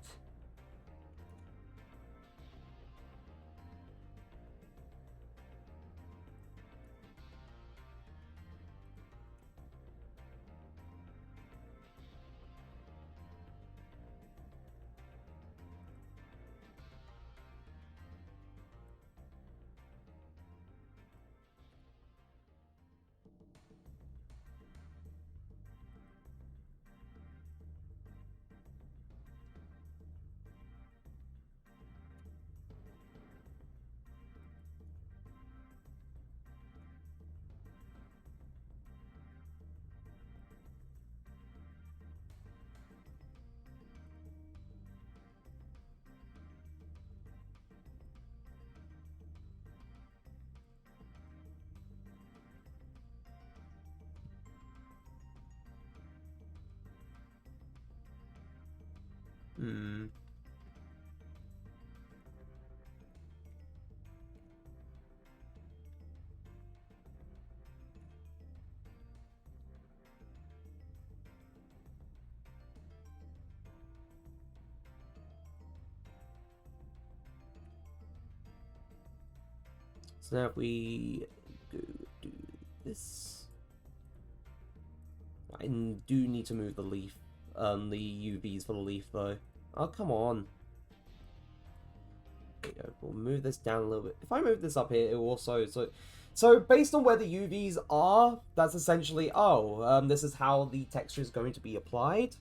Hmm. So now if we go do this, I do need to move the leaf, the UVs for the leaf though. Oh, come on. There you go. We'll move this down a little bit. If I move this up here, it will also, so based on where the UVs are, that's essentially, oh, this is how the texture is going to be applied.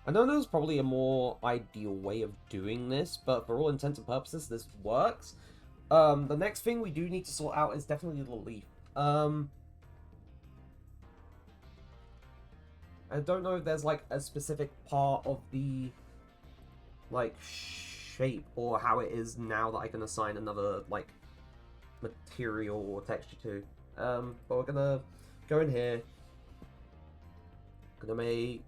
I know there's probably a more ideal way of doing this, but for all intents and purposes, this works. The next thing we do need to sort out is definitely the leaf. I don't know if there's, like, a specific part of the, like, shape or how it is now that I can assign another, like, material or texture to. But we're gonna go in here. Gonna make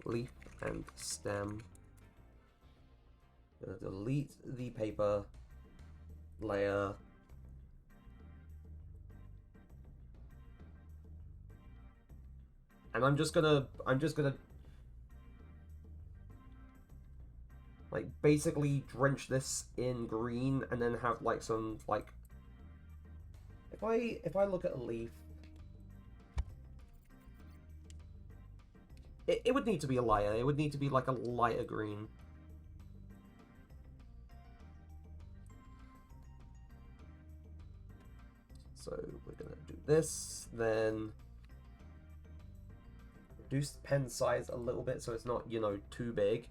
leaf and stem. Gonna delete the paper layer. And I'm just gonna like basically drench this in green and then have like some like if I look at a leaf, it would need to be a layer. It would need to be like a lighter green. So we're gonna do this, then reduce the pen size a little bit so it's not, you know, too big.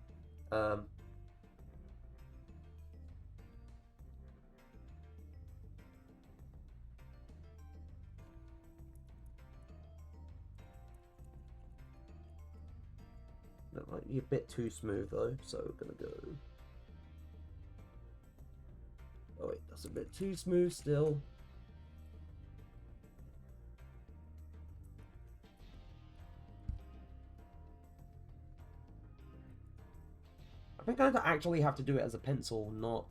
That might be a bit too smooth though, so we're gonna go. Oh wait, that's a bit too smooth still. I think I'd actually have to do it as a pencil, not...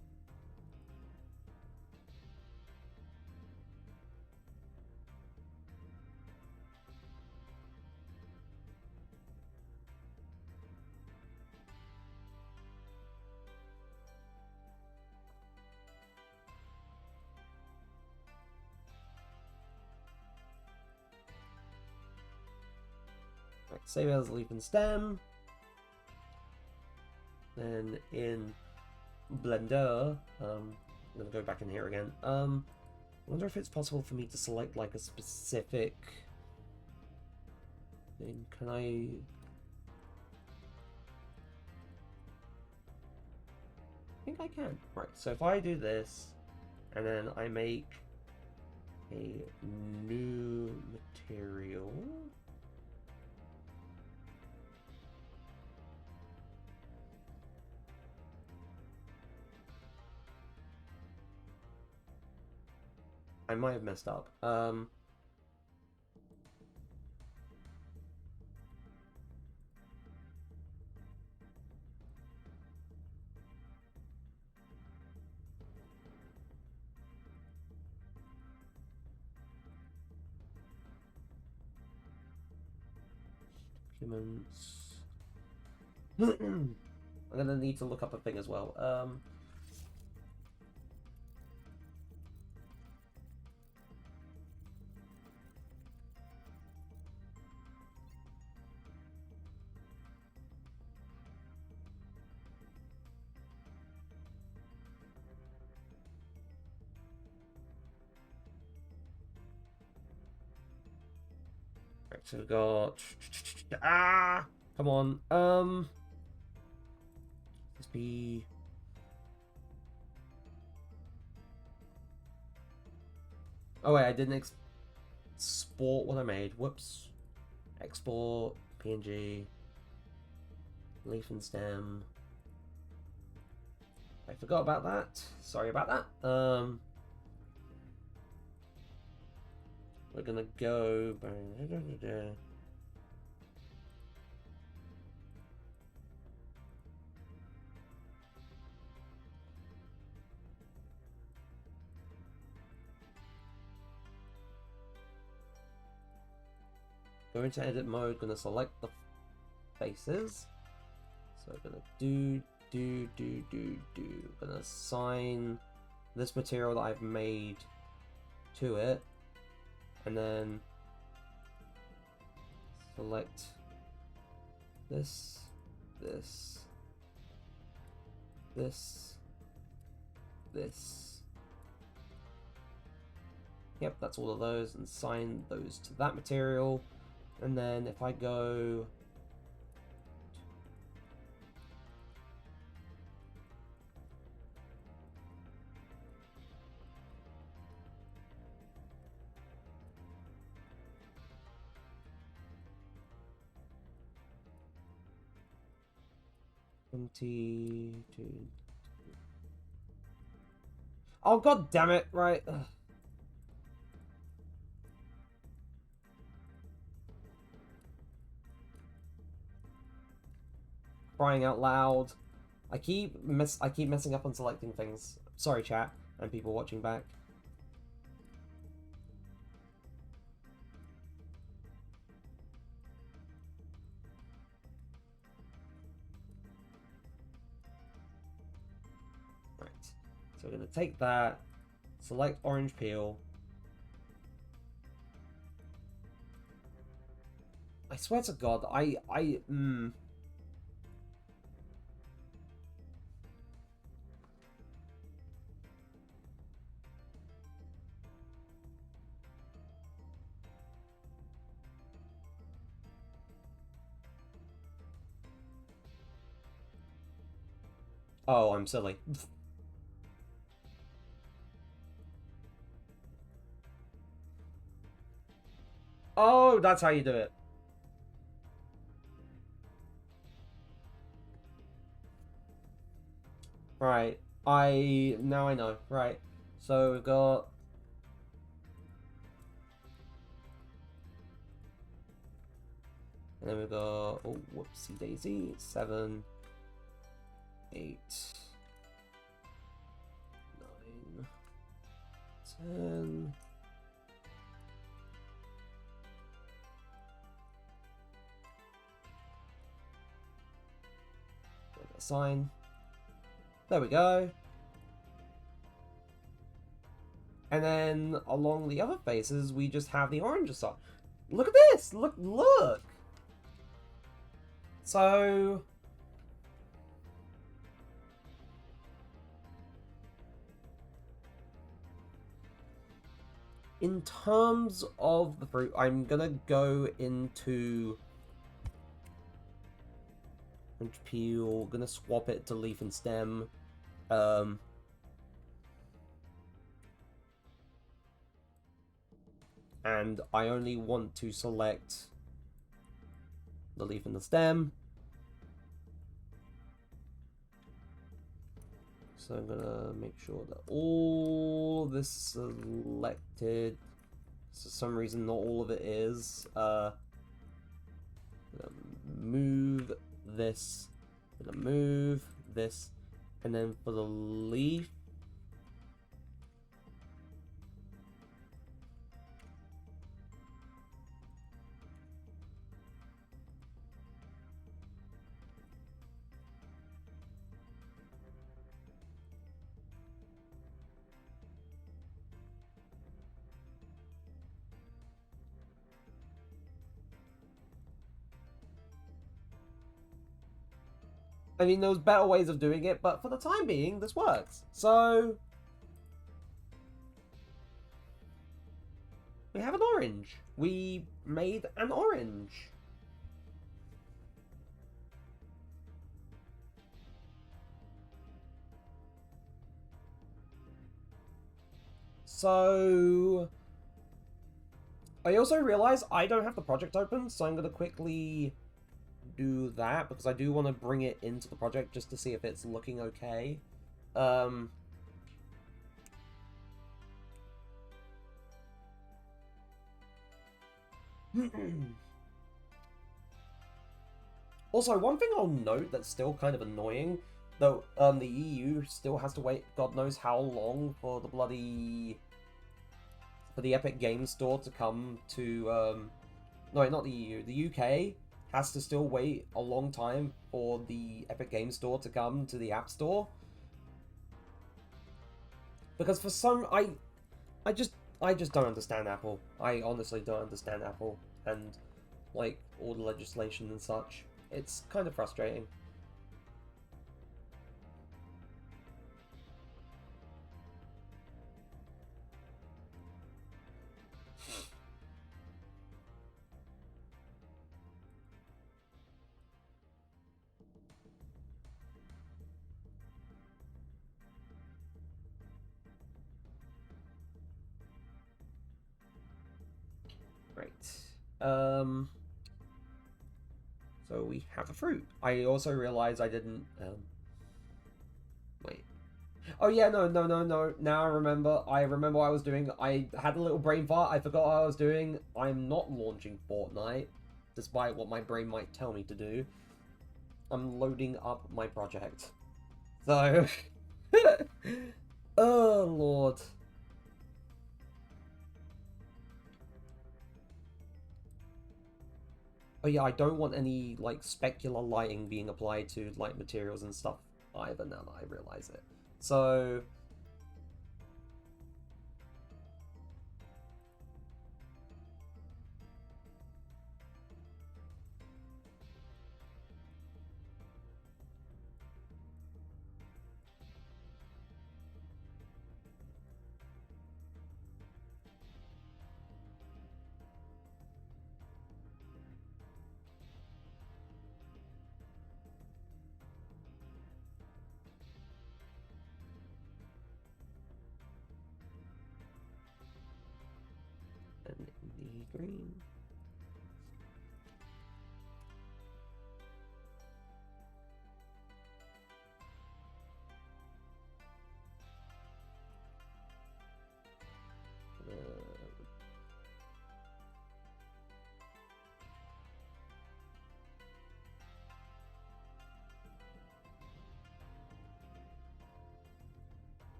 Right, save as leaf and stem. Then in Blender, I'm gonna go back in here again. I wonder if it's possible for me to select like a specific thing. Can I think I can. Right, so if I do this, and then I make a new material. I might have messed up. Documents. I'm gonna need to look up a thing as well. Right, so we've got come on. This be oh wait, I didn't export what I made. Whoops. Export PNG leaf and stem. I forgot about that. Sorry about that. We're gonna go. Go into edit mode. Gonna select the faces. So gonna do. Gonna assign this material that I've made to it, and then select this. Yep, that's all of those, and assign those to that material. And then if I go two. Oh god damn it! Right. Ugh. Crying out loud. I keep messing up on selecting things. Sorry, chat and people watching back. Right. So we're gonna take that, select orange peel. I swear to God, Oh, I'm silly. Oh, that's how you do it. Right. Now I know. Right. So we've got... And then we've got... Oh, whoopsie daisy. 7, 8, 9, 10... Sign. There we go. And then along the other faces, we just have the orange side. Look at this! Look! So... in terms of the fruit, I'm gonna go into... peel, gonna swap it to leaf and stem. And I only want to select the leaf and the stem. So I'm gonna make sure that all this selected. For some reason, not all of it is. Move this. I'm gonna move this, and then for the leaf. I mean, there was better ways of doing it, but for the time being, this works. So... we have an orange. We made an orange. So... I also realize I don't have the project open, so I'm going to quickly do that, because I do want to bring it into the project just to see if it's looking okay. Also, one thing I'll note that's still kind of annoying, though, the EU still has to wait God knows how long for the bloody... for the Epic Games Store to come to, no, not the EU, the UK has to still wait a long time for the Epic Games Store to come to the App Store. Because for some, I just don't understand Apple. I honestly don't understand Apple and, like, all the legislation and such. It's kind of frustrating. Right. So we have a fruit. I also realized I didn't, wait. Oh yeah, no. Now I remember what I was doing. I had a little brain fart. I forgot what I was doing. I'm not launching Fortnite, despite what my brain might tell me to do. I'm loading up my project. So... oh, Lord. Oh yeah, I don't want any, like, specular lighting being applied to, like, materials and stuff either, now that I realize it. So... and the green.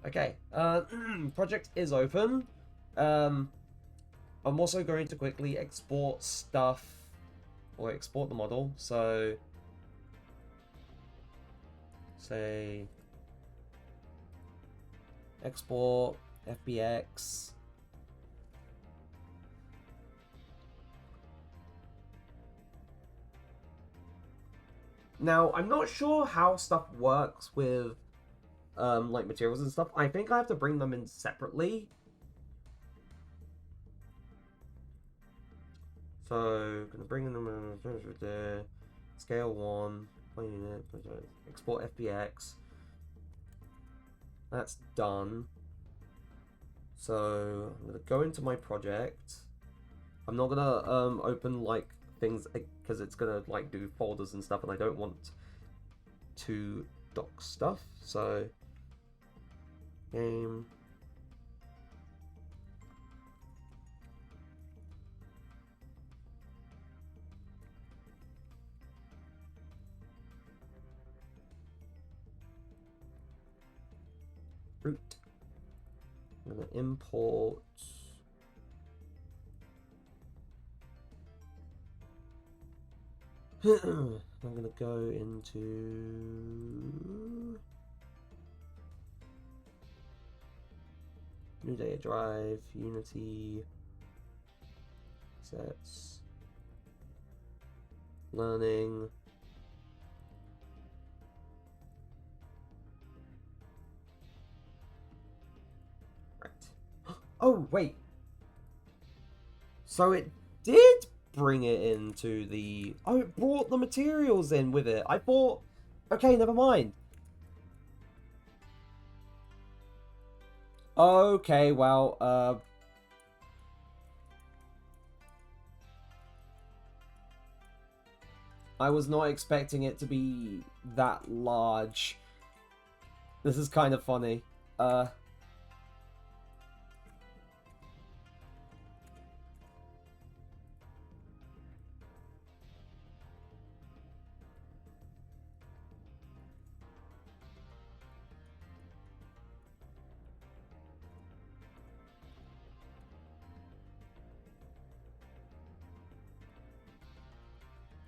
Okay, project is open. I'm also going to quickly export stuff, or export the model. So, say, export FBX. Now, I'm not sure how stuff works with like materials and stuff. I think I have to bring them in separately. So, gonna bring them in there. Scale 1, plane unit, export FBX. That's done. So, I'm gonna go into my project. I'm not gonna open like things because it's gonna like do folders and stuff, and I don't want to dock stuff. So, game. Root. I'm gonna import. I'm gonna go into new data drive, Unity, sets, learning. Right. Oh, wait. So it did bring it into the... Oh, it brought the materials in with it. I thought... Okay, never mind. Okay, well, I was not expecting it to be that large. This is kind of funny.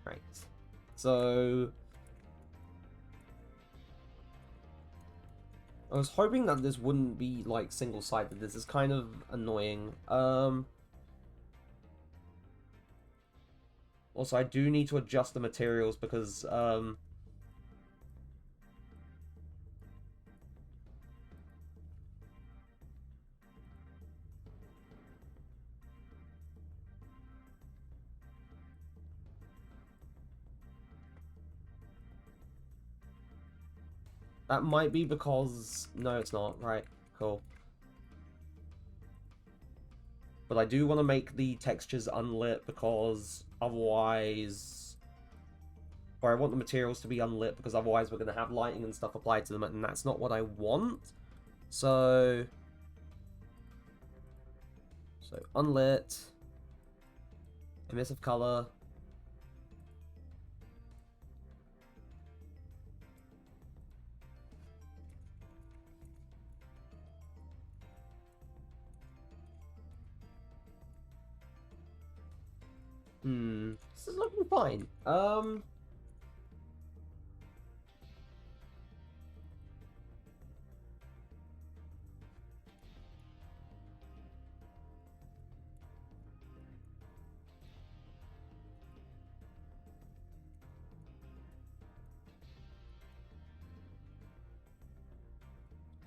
Right. So... I was hoping that this wouldn't be, like, single-sided. This is kind of annoying. Also, I do need to adjust the materials because, that might be because... No, it's not. Right, cool. But I do want to make the textures unlit because otherwise... Or I want the materials to be unlit because otherwise we're going to have lighting and stuff applied to them, and that's not what I want. So... So, unlit. Emissive color. This is looking fine.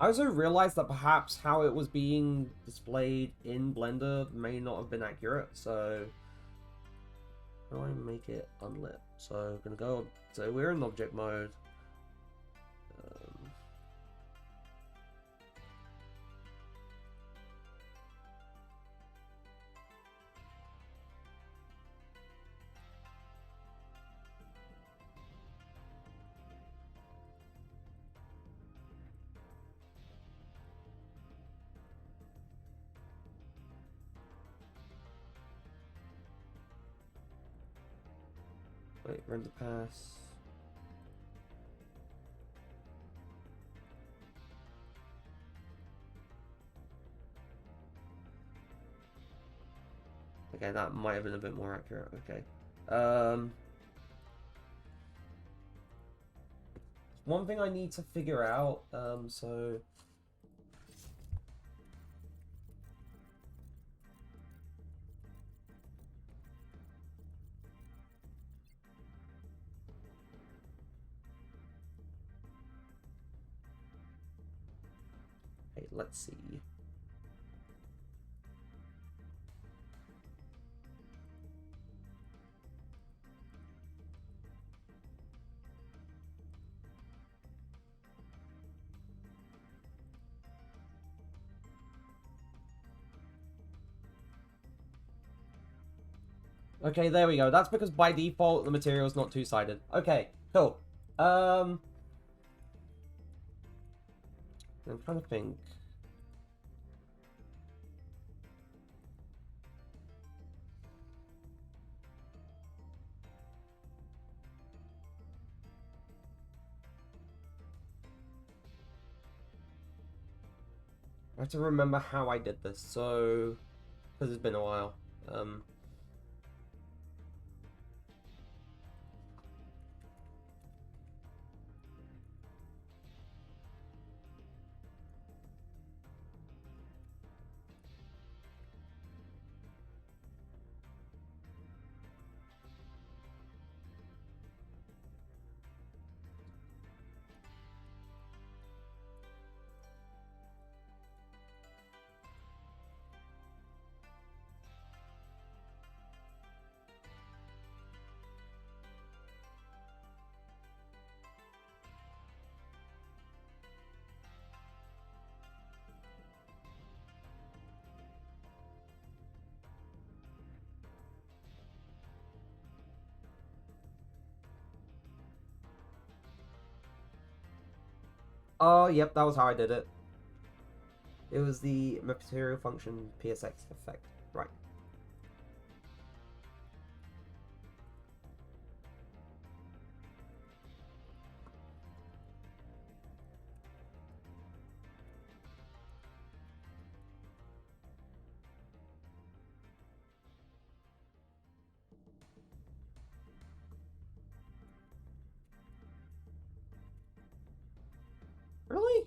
I also realized that perhaps how it was being displayed in Blender may not have been accurate, so... How do I make it unlit? So, gonna go... So, we're in object mode. Wait, render pass. Okay, that might have been a bit more accurate. Okay. One thing I need to figure out, so... Hey, let's see. Okay, there we go. That's because by default the material is not two-sided. Okay, cool. I'm trying to think. I have to remember how I did this, so... Because it's been a while. Oh, yep, that was how I did it. It was the material function PSX effect. Right. Really?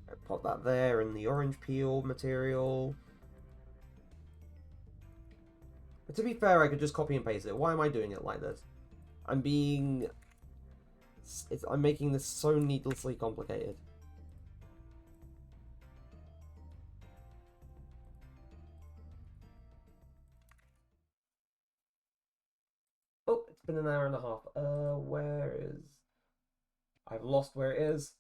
I put that there in the orange peel material. But to be fair, I could just copy and paste it. Why am I doing it like this? I'm making this so needlessly complicated. Oh, it's been an hour and a half. Where is... I've lost where it is.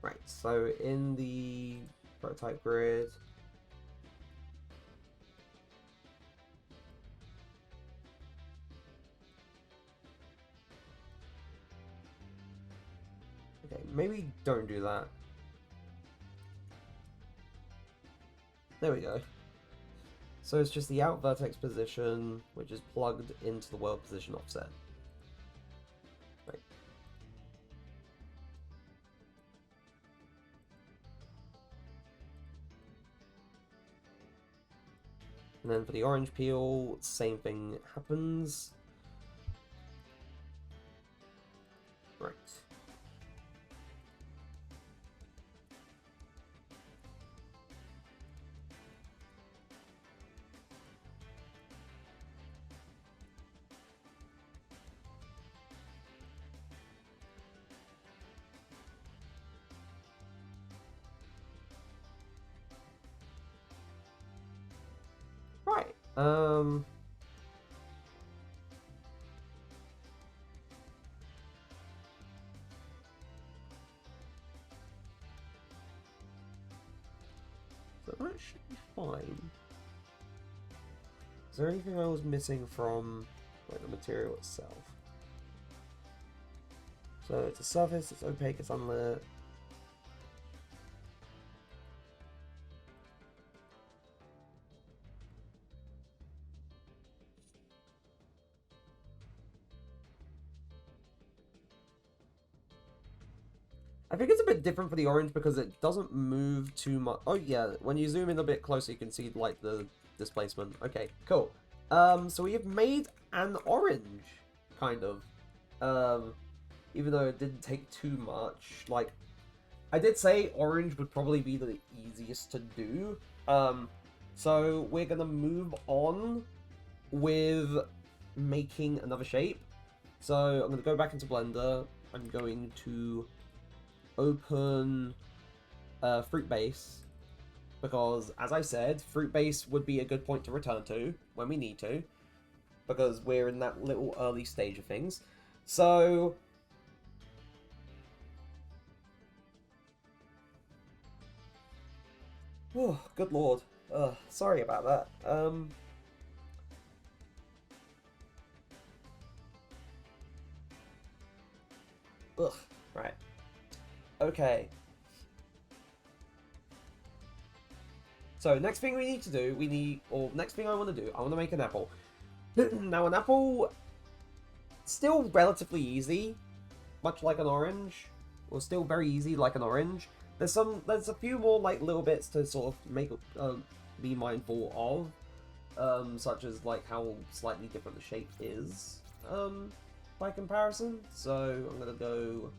Right, so in the prototype grid... Okay, maybe don't do that. There we go. So it's just the out vertex position, which is plugged into the world position offset. Right. And then for the orange peel, same thing happens. Right. Um. So that should be fine. Is there anything I was missing from like the material itself? So it's a surface, it's opaque, it's unlit. I think it's a bit different for the orange because it doesn't move too much. Oh yeah, when you zoom in a bit closer, you can see like the displacement. Okay, cool. So we have made an orange, kind of. Even though it didn't take too much. Like, I did say orange would probably be the easiest to do. So we're gonna move on with making another shape. So I'm gonna go back into Blender. I'm going to open fruit base because, as I said, fruit base would be a good point to return to when we need to, because we're in that little early stage of things. So oh, good lord. Sorry about that. Ugh. Right. Okay. So next thing we need to do, next thing I want to do, I want to make an apple. Now an apple, still relatively easy, much like an orange, or still very easy like an orange. There's a few more like little bits to sort of make, be mindful of, such as like how slightly different the shape is, by comparison. So I'm gonna go.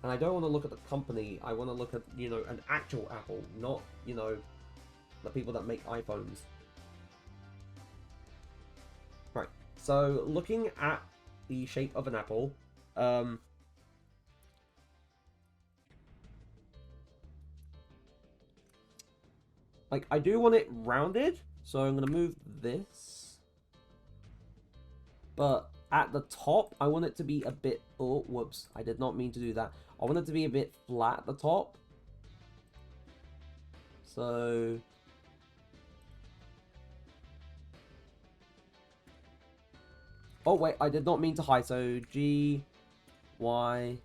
And I don't want to look at the company, I want to look at, you know, an actual Apple, not, you know, the people that make iPhones. Right, so looking at the shape of an apple, like, I do want it rounded, so I'm going to move this. But at the top, I want it to be a bit, oh, whoops, I did not mean to do that. I want it to be a bit flat at the top. So oh wait, I did not mean to hide. So G, Y,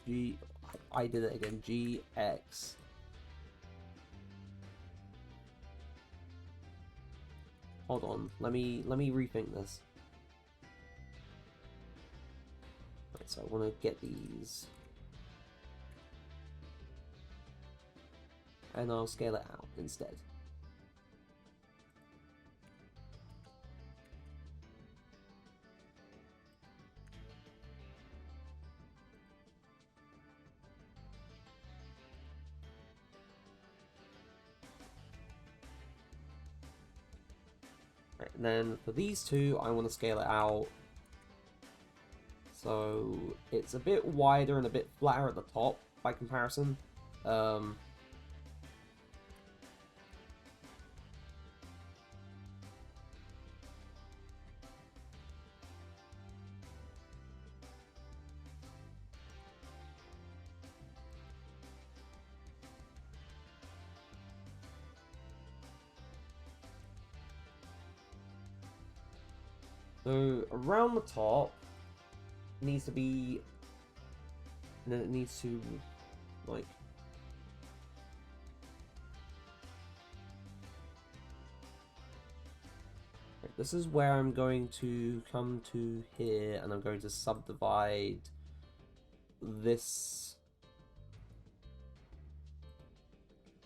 G. I did it again. G, X. Hold on. Let me rethink this. Right, so I want to get these, and I'll scale it out instead. Right, and then for these two, I want to scale it out so it's a bit wider and a bit flatter at the top by comparison. So around the top needs to be, and then it needs to like, this is where I'm going to come to here, and I'm going to subdivide this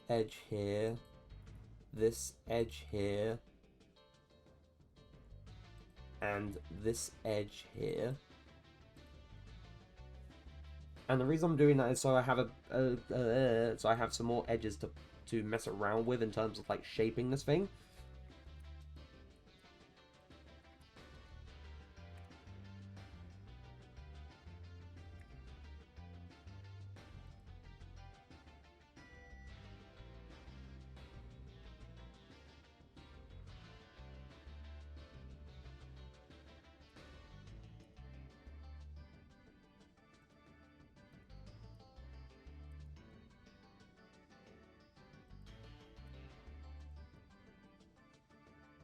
edge here, this edge here, and this edge here. And the reason I'm doing that is so I have so I have some more edges to mess around with in terms of like shaping this thing.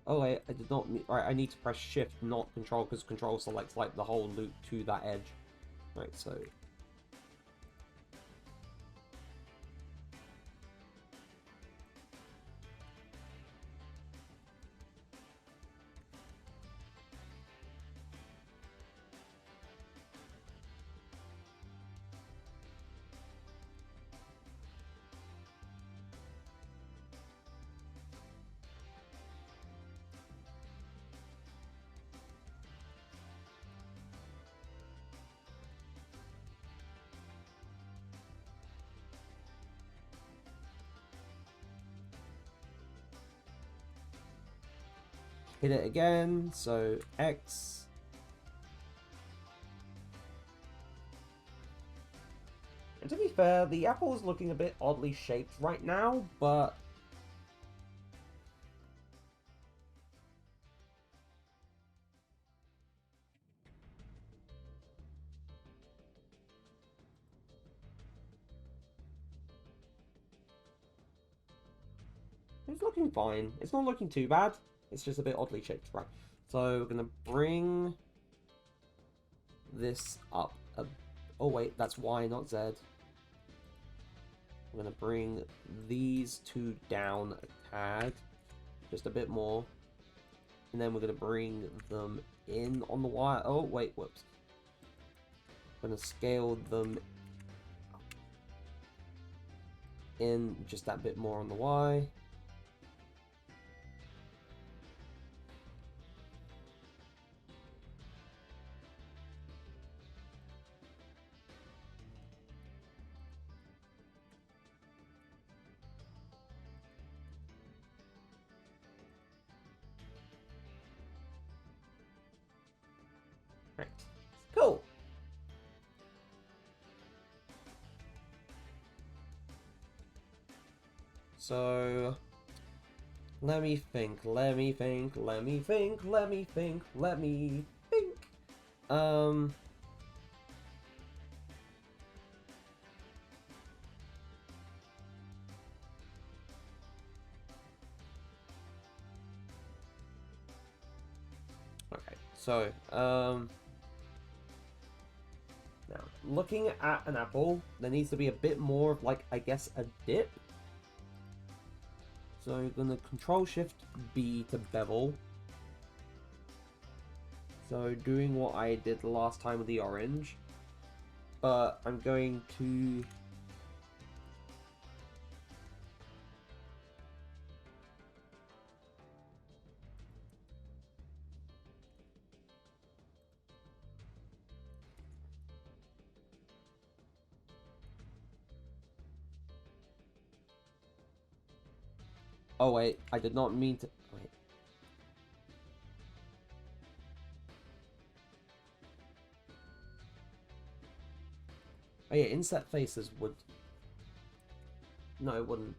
Oh wait, I did not. Right, I need to press shift, not control, because control selects like the whole loop to that edge. Right, so. Hit it again, so X. And to be fair, the apple is looking a bit oddly shaped right now, but it's looking fine. It's not looking too bad. It's just a bit oddly shaped, right? So we're gonna bring this up. Oh wait, that's Y, not Z. I'm gonna bring these two down a tad, just a bit more, and then we're gonna bring them in on the Y. Oh wait, whoops. I'm gonna scale them in just that bit more on the Y. Right. Cool. So let me think. Okay, so, now, looking at an apple, there needs to be a bit more of, like, I guess, a dip. So I'm gonna Control-Shift-B to bevel. So doing what I did last time with the orange. But I'm going to... Oh wait, I did not mean to... Wait. Oh yeah, inset faces would... No, it wouldn't.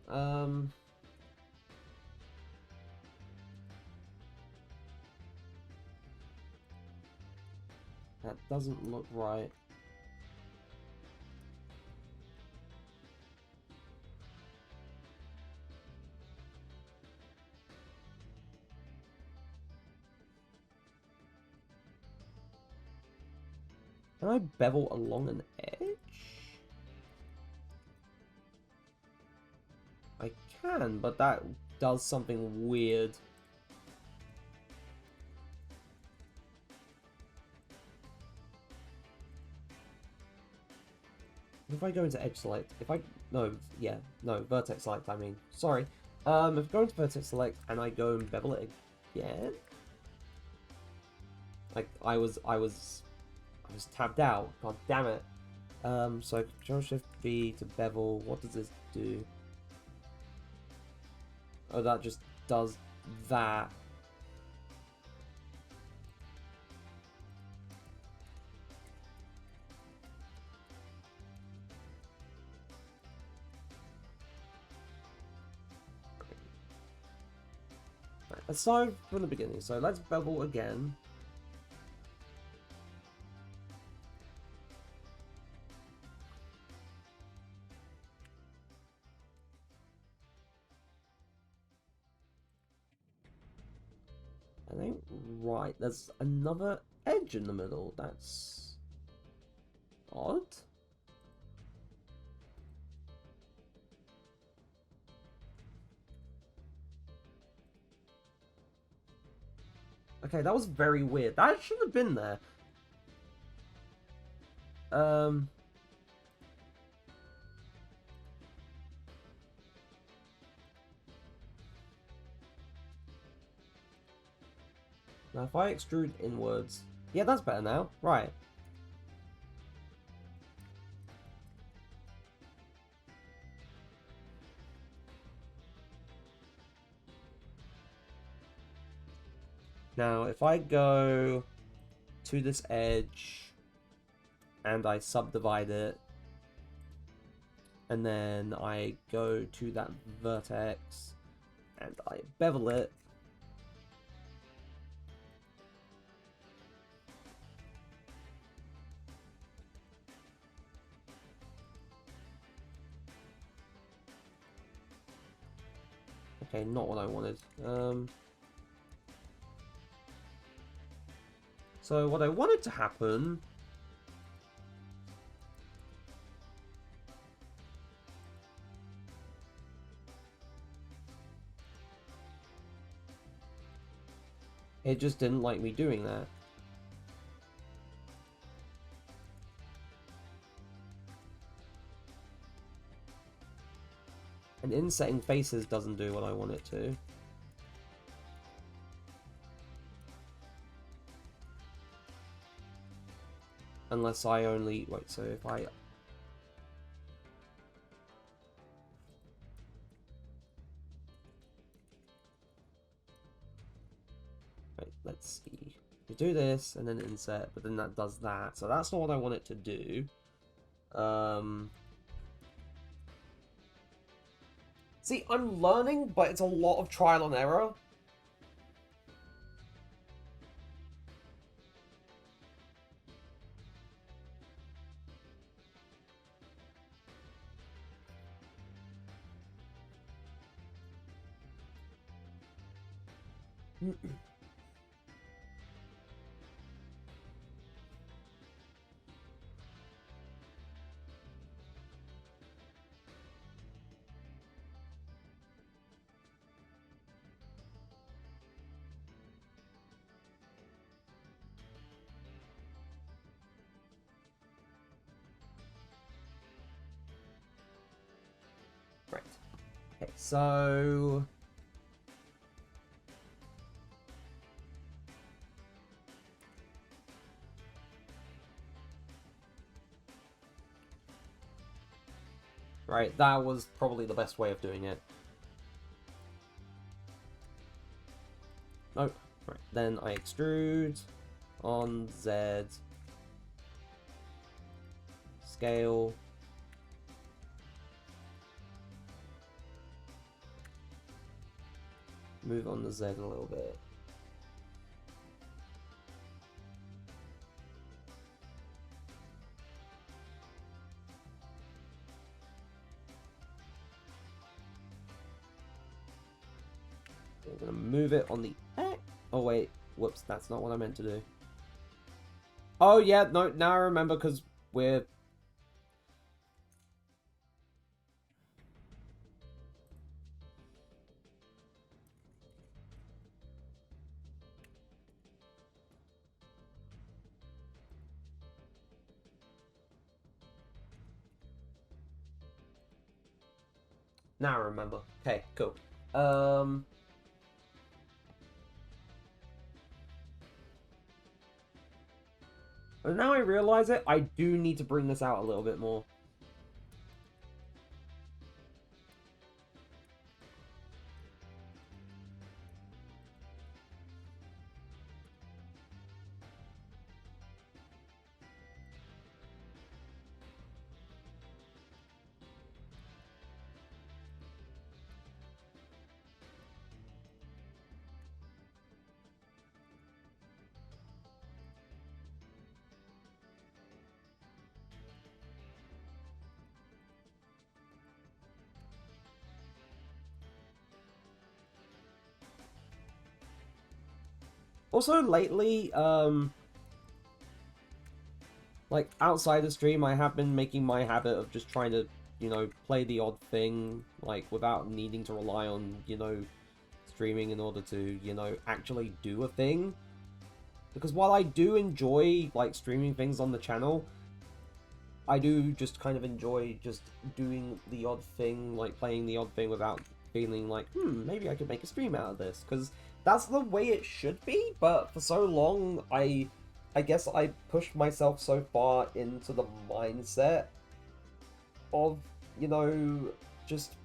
That doesn't look right. Can I bevel along an edge? I can, but that does something weird. If I go into edge select, no, vertex select, I mean, sorry. If I go into vertex select and I go and bevel it again, like, I was tabbed out, god damn it. So Control Shift V to bevel, what does this do? Oh, that just does that. Right, let's start from the beginning. So let's bevel again. That ain't right. There's another edge in the middle. That's odd. Okay, that was very weird. That shouldn't have been there. Now if I extrude inwards... Yeah, that's better now. Right. Now, if I go to this edge and I subdivide it, and then I go to that vertex and I bevel it, okay, not what I wanted. So what I wanted to happen it just didn't like me doing that. And insetting faces doesn't do what I want it to. Unless I only... Wait, so if I... Wait, let's see. You do this, and then insert, but then that does that. So that's not what I want it to do. See, I'm learning, but it's a lot of trial and error. Right. Okay, so... Right, that was probably the best way of doing it. Nope. Right, then I extrude on Z. Scale. Move on the Z a little bit. I'm gonna move it on the X. Oh wait, whoops, that's not what I meant to do. Oh yeah, no, now I remember because we're... Now I remember. Okay, cool. But now I realize it, I do need to bring this out a little bit more. Also, lately, like, outside the stream, I have been making my habit of just trying to, you know, play the odd thing, like, without needing to rely on, you know, streaming in order to, you know, actually do a thing. Because while I do enjoy, like, streaming things on the channel, I do just kind of enjoy just doing the odd thing, like, playing the odd thing without feeling like, maybe I could make a stream out of this. Because that's the way it should be, but for so long, I guess I pushed myself so far into the mindset of, you know, just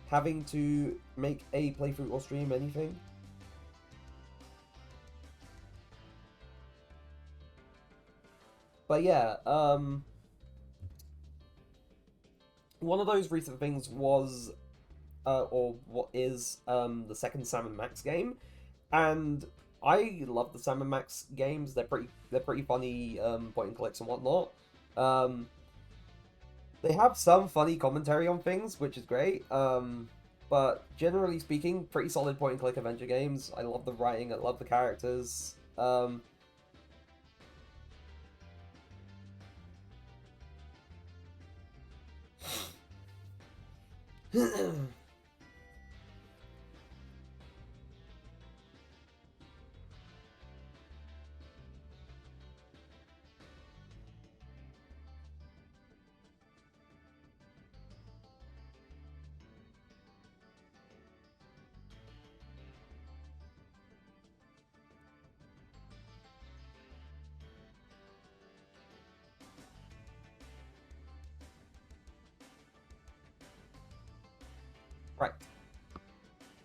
having to make a playthrough or stream anything. But yeah, one of those recent things was, or what is, the second Sam and Max game, and I love the Sam and Max games. They're pretty funny, point and clicks and whatnot. They have some funny commentary on things, which is great. But generally speaking, pretty solid point and click adventure games. I love the writing. I love the characters. Right.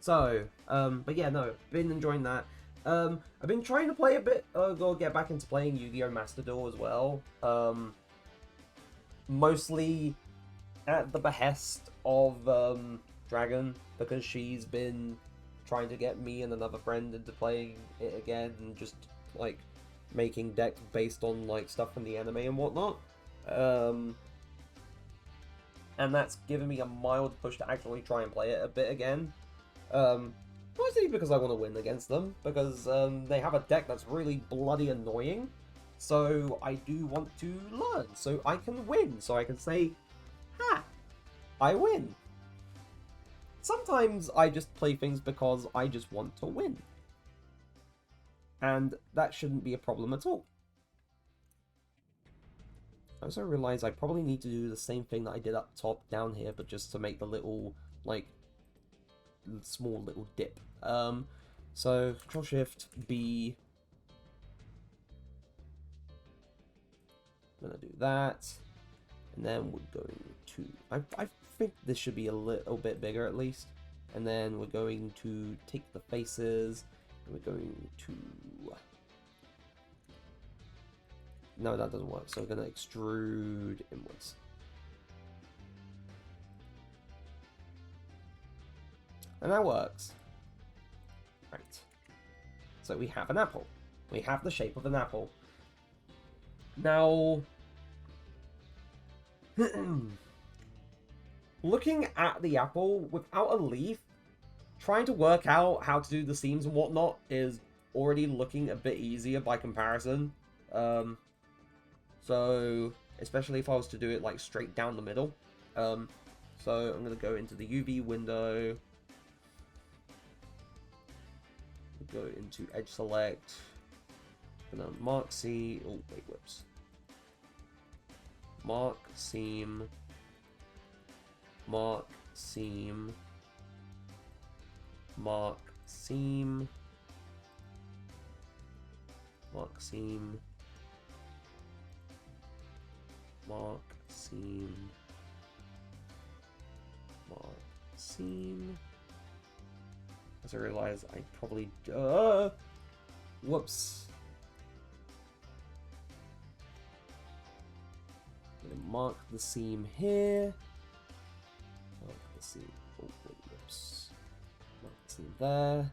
So, but yeah, no, been enjoying that. I've been trying to play a bit, or get back into playing Yu-Gi-Oh! Master Duel as well. Mostly at the behest of, Dragon, because she's been trying to get me and another friend into playing it again, and just, like, making decks based on, like, stuff from the anime and whatnot. And that's given me a mild push to actually try and play it a bit again. Mostly because I want to win against them, because they have a deck that's really bloody annoying. So I do want to learn, so I can win, so I can say, ha, I win. Sometimes I just play things because I just want to win. And that shouldn't be a problem at all. I also realize I probably need to do the same thing that I did up top down here, but just to make the little, like, small little dip. So Control Shift B. I'm gonna do that, and then we're going to. I think this should be a little bit bigger at least, and then we're going to take the faces, and we're going to. No, that doesn't work. So we're gonna extrude inwards. And that works. Right. So we have an apple. We have the shape of an apple. Now, looking at the apple without a leaf, trying to work out how to do the seams and whatnot is already looking a bit easier by comparison. So, especially if I was to do it like straight down the middle. So I'm going to go into the UV window. Go into edge select. Gonna mark seam. Oh wait, whoops. Mark seam. Mark seam. Mark seam. Mark seam. Mark seam. Mark seam. As I realize I probably whoops. I'm gonna mark the seam here. Mark the seam. Oh wait, whoops. Mark the seam there.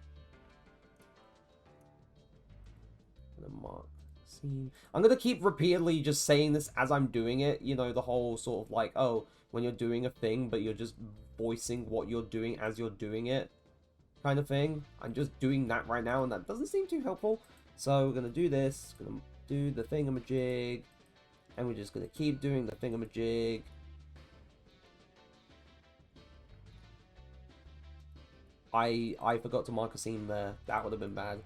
I'm gonna mark the seam. I'm gonna keep repeatedly just saying this as I'm doing it. You know, the whole sort of like, oh, when you're doing a thing, but you're just voicing what you're doing as you're doing it. kind of thing. I'm just doing that right now, and that doesn't seem too helpful. So we're gonna do this, gonna do the thingamajig, and we're just gonna keep doing the thingamajig. I forgot to mark a seam there. That would have been bad.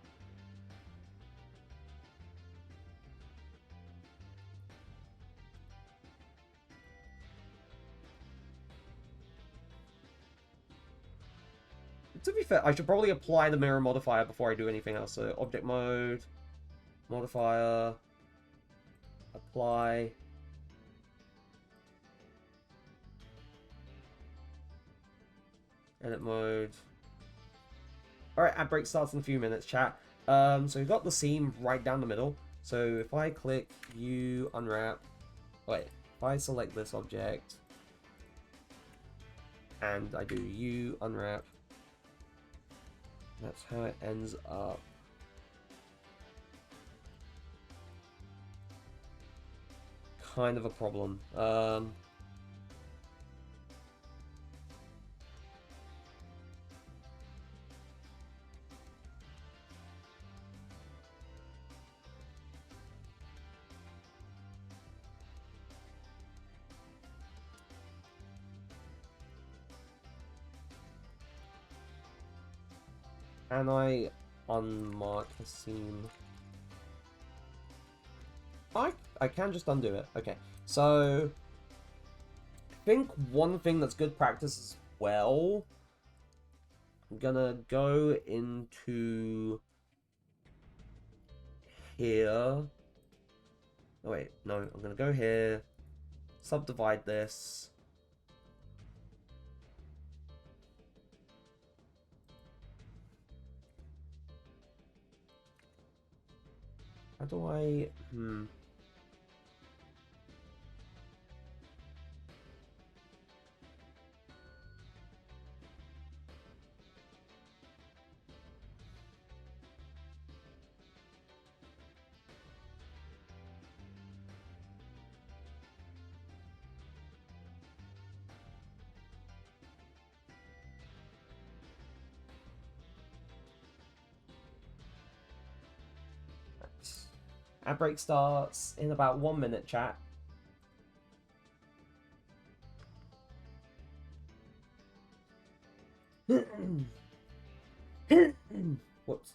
To be fair, I should probably apply the mirror modifier before I do anything else. So object mode, modifier, apply. Edit mode. Alright, ad break starts in a few minutes, chat. So we've got the seam right down the middle. So if I click U unwrap, wait, if I select this object and I do U unwrap, that's how it ends up. Kind of a problem. Can I unmark the seam? I can just undo it. Okay, so I think one thing that's good practice as well, I'm gonna go into here. Oh wait, no, I'm gonna go here, subdivide this. How do I, Ad break starts in about 1 minute, chat. Whoops.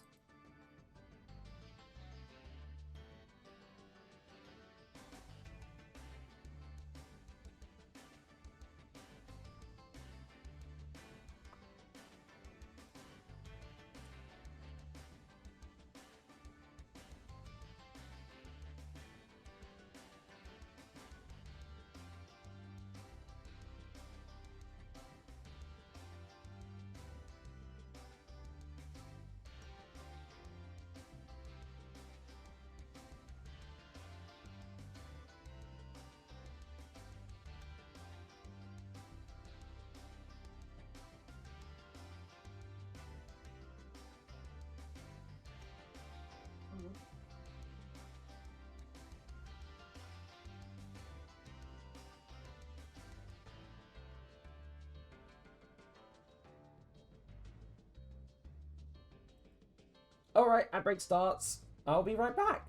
Alright, ad break starts. I'll be right back.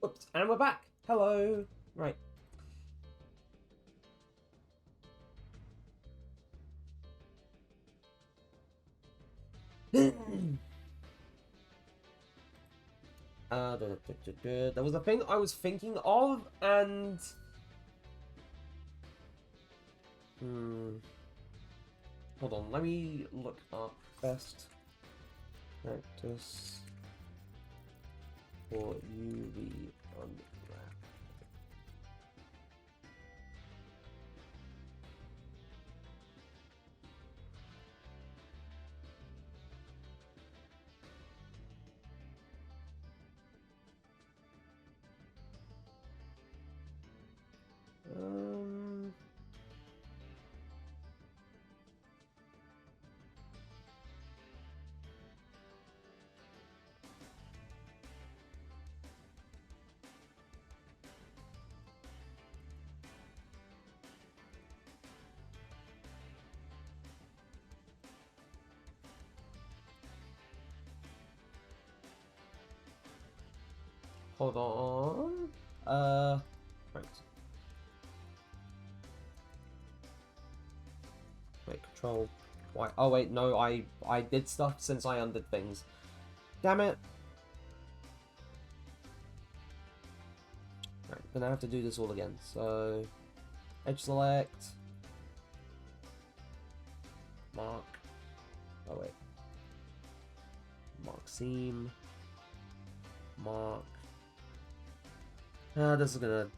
Oops, and we're back. Hello. Right. There was a thing I was thinking of, and hold on, let me look up best practice for UV unwrap. Hold on. Right. Wait, control. Why? Oh wait, no, I did stuff since I undid things. Damn it. Right, gonna have to do this all again. So, edge select. Mark. Oh wait. Mark seam. Mark. This is gonna...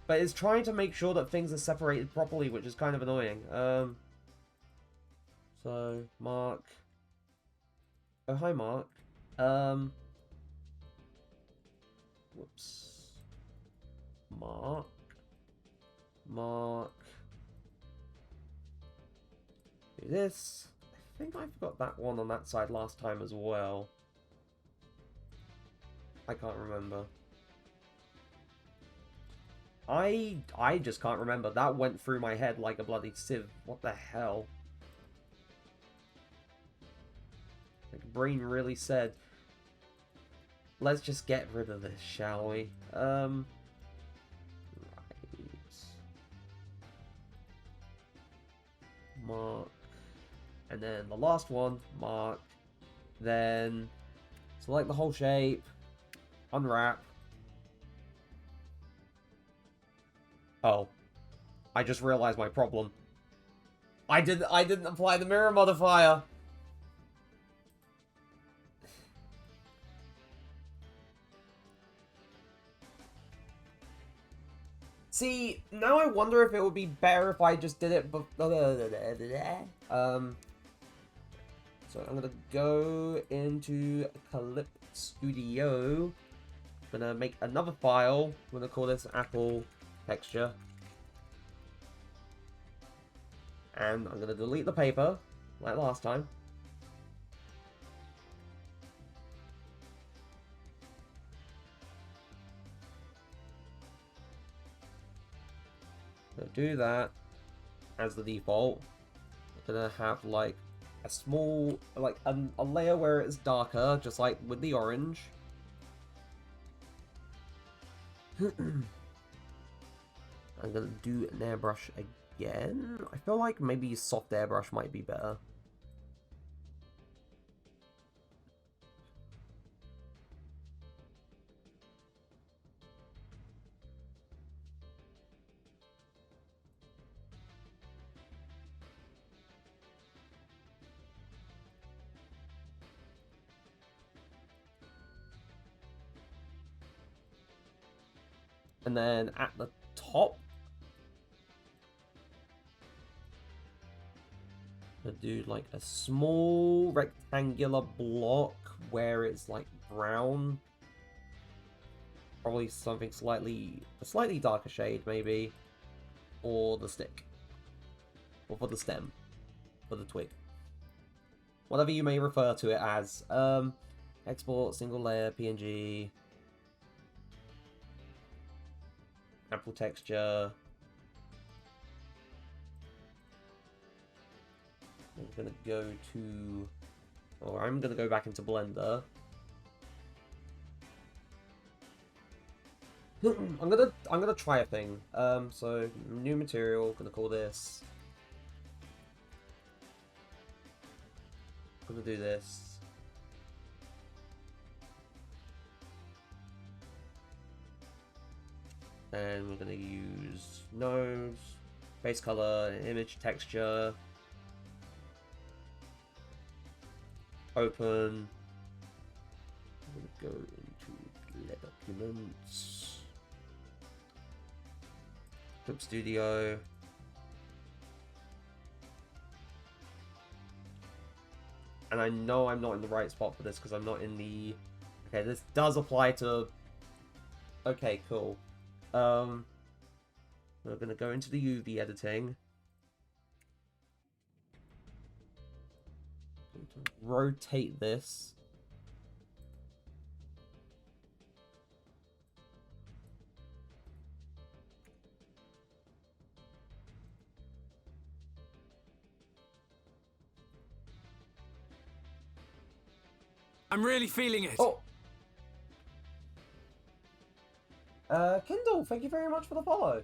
But it's trying to make sure that things are separated properly, which is kind of annoying. So, mark. Oh, hi, Mark. Whoops. Mark. Mark. Do this. I think I forgot that one on that side last time as well. I can't remember. I just can't remember. That went through my head like a bloody sieve. What the hell? Like, brain really said, let's just get rid of this, shall we? Right. Mark. And then the last one, mark. Then select the whole shape. Unwrap. Oh. I just realized my problem. I didn't apply the mirror modifier. See, now I wonder if it would be better if I just did it so I'm gonna go into Calypt Studio. I'm gonna make another file. I'm gonna call this Apple Texture. And I'm gonna delete the paper, like last time. So do that as the default. I'm gonna have like a small, like a layer where it's darker, just like with the orange. I'm gonna do an airbrush again. I feel like maybe soft airbrush might be better. And then at the top, I do like a small rectangular block where it's like brown. Probably something a slightly darker shade maybe. Or the stick. Or for the stem. For the twig. Whatever you may refer to it as. Export, single layer, PNG. Apple texture. I'm gonna go to... Or I'm gonna go back into Blender. I'm gonna try a thing. So new material. Gonna call this. Gonna do this. And we're gonna use nose, base color, image texture, open. I'm gonna go into let documents, Clip Studio. And I know I'm not in the right spot for this because I'm not in the... Okay, this does apply to... Okay, cool. We're gonna go into the UV editing. Rotate this. I'm really feeling it. Oh! Kindle, thank you very much for the follow.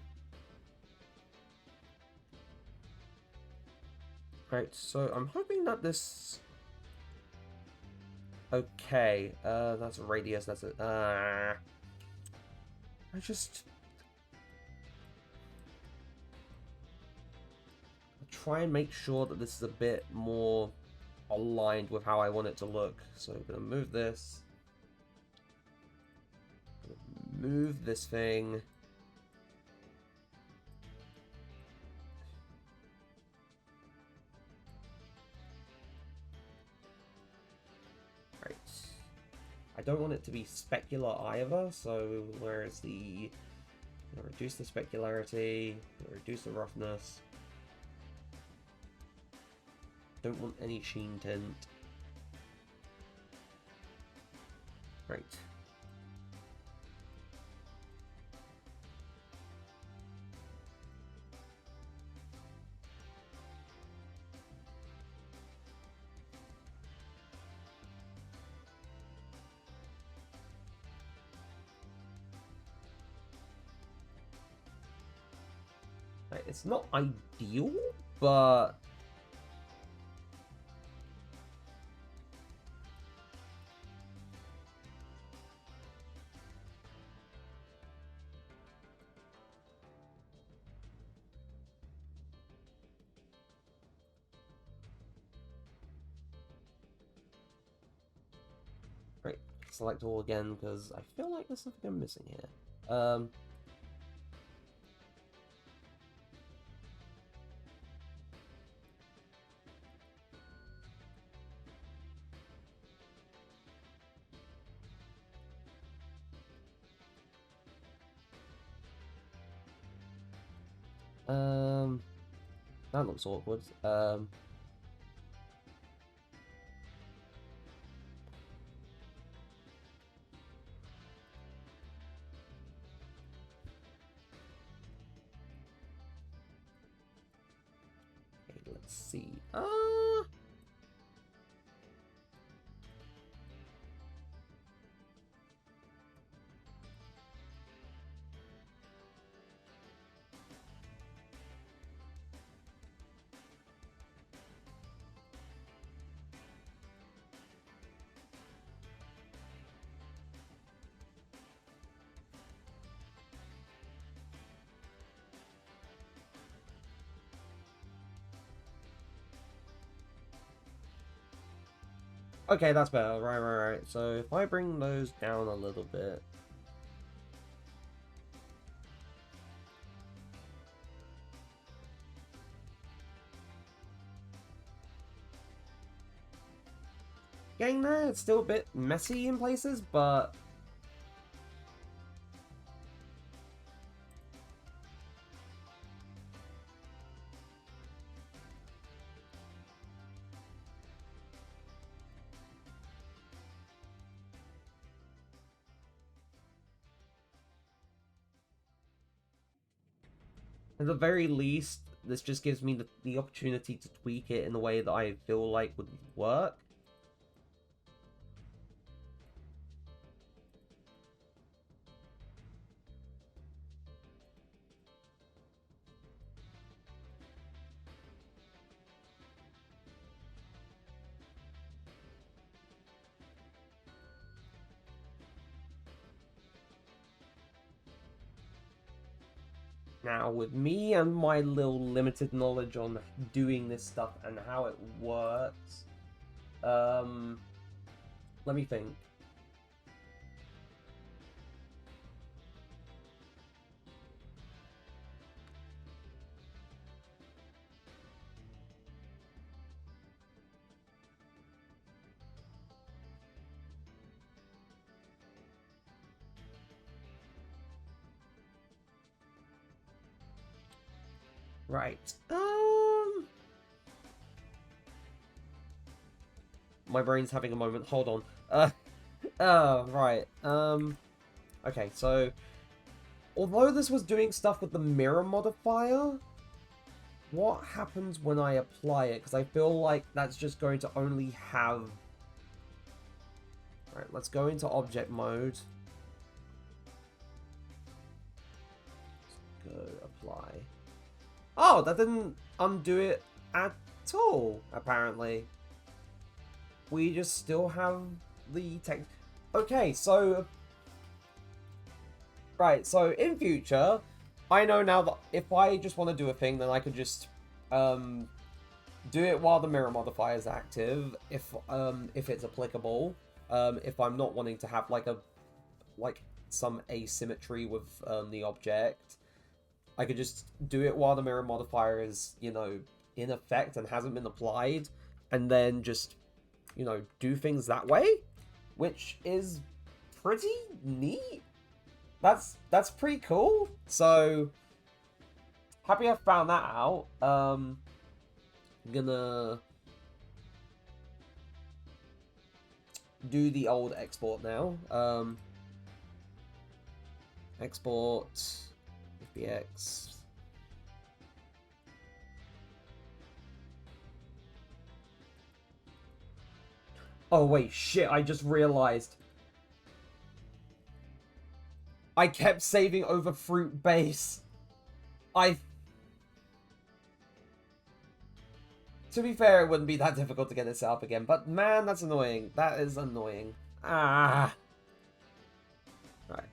Right, so I'm hoping that this... Okay, that's a radius, that's it. I just... try and make sure that this is a bit more aligned with how I want it to look. So I'm gonna move this. Move this thing. Right. I don't want it to be specular either, so whereas the... reduce the specularity, reduce the roughness. Don't want any sheen tint. Right. Right, it's not ideal, but... Right, select all again, because I feel like there's something I'm missing here. That looks awkward. Okay, let's see. Okay, that's better. Right. So if I bring those down a little bit... Getting there, it's still a bit messy in places, but... At the very least, this just gives me the opportunity to tweak it in a way that I feel like would work. Now, with me and my little limited knowledge on doing this stuff and how it works, let me think. Right. My brain's having a moment. Hold on. Right. Okay, so although this was doing stuff with the mirror modifier, what happens when I apply it? Because I feel like that's just going to only have... Alright, let's go into object mode. Let's go apply. Oh, that didn't undo it at all, apparently. We just still have the text. Okay, so... Right, so in future, I know now that if I just want to do a thing, then I could just do it while the mirror modifier is active, if it's applicable. If I'm not wanting to have like some asymmetry with the object, I could just do it while the mirror modifier is, you know, in effect and hasn't been applied, and then just, you know, do things that way, which is pretty neat. That's pretty cool. So happy I found that out. I'm gonna do the old export now. Export FBX. Oh wait, shit, I just realized. I kept saving over fruit base. To be fair, it wouldn't be that difficult to get this up again, but man, that's annoying. That is annoying. Ah. Right.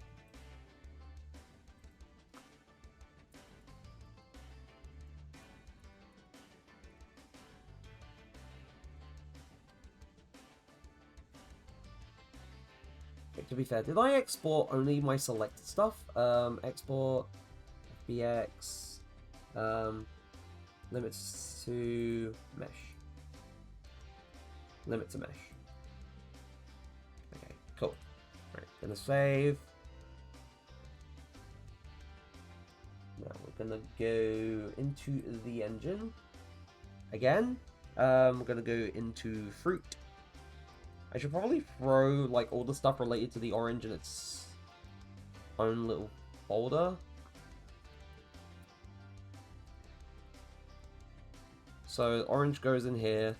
Okay, to be fair, did I export only my selected stuff? Export FBX. Limits to mesh. Limit to mesh. Okay, cool. Right, gonna save. Now we're gonna go into the engine. Again, we're gonna go into fruit. I should probably throw like all the stuff related to the orange in its own little folder. So orange goes in here.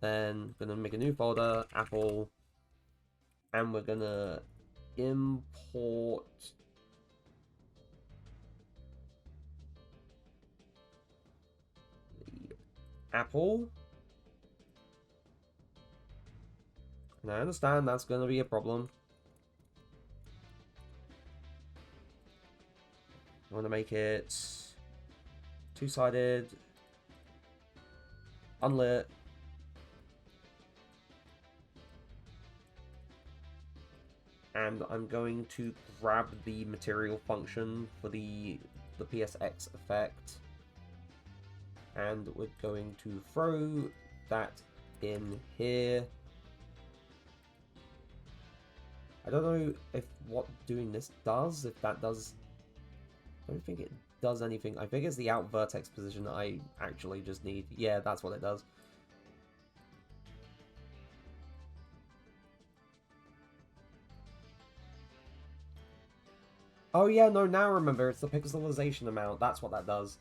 Then we're gonna make a new folder, apple, and we're gonna import the apple. And I understand that's gonna be a problem. I want to make it two-sided, unlit. And I'm going to grab the material function for the PSX effect. And we're going to throw that in here. I don't know if what doing this does, if that does... I don't think it does anything. I think it's the out vertex position that I actually just need. Yeah, that's what it does. Oh yeah, no, now I remember. It's the pixelization amount. That's what that does.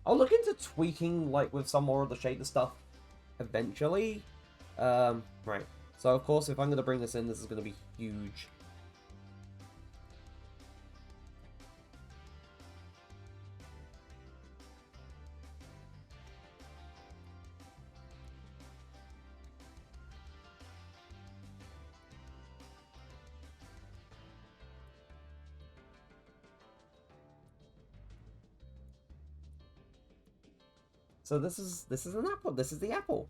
I'll look into tweaking, like, with some more of the shader stuff eventually. Right. So of course, if I'm going to bring this in, this is going to be huge. So this is an apple. This is the apple.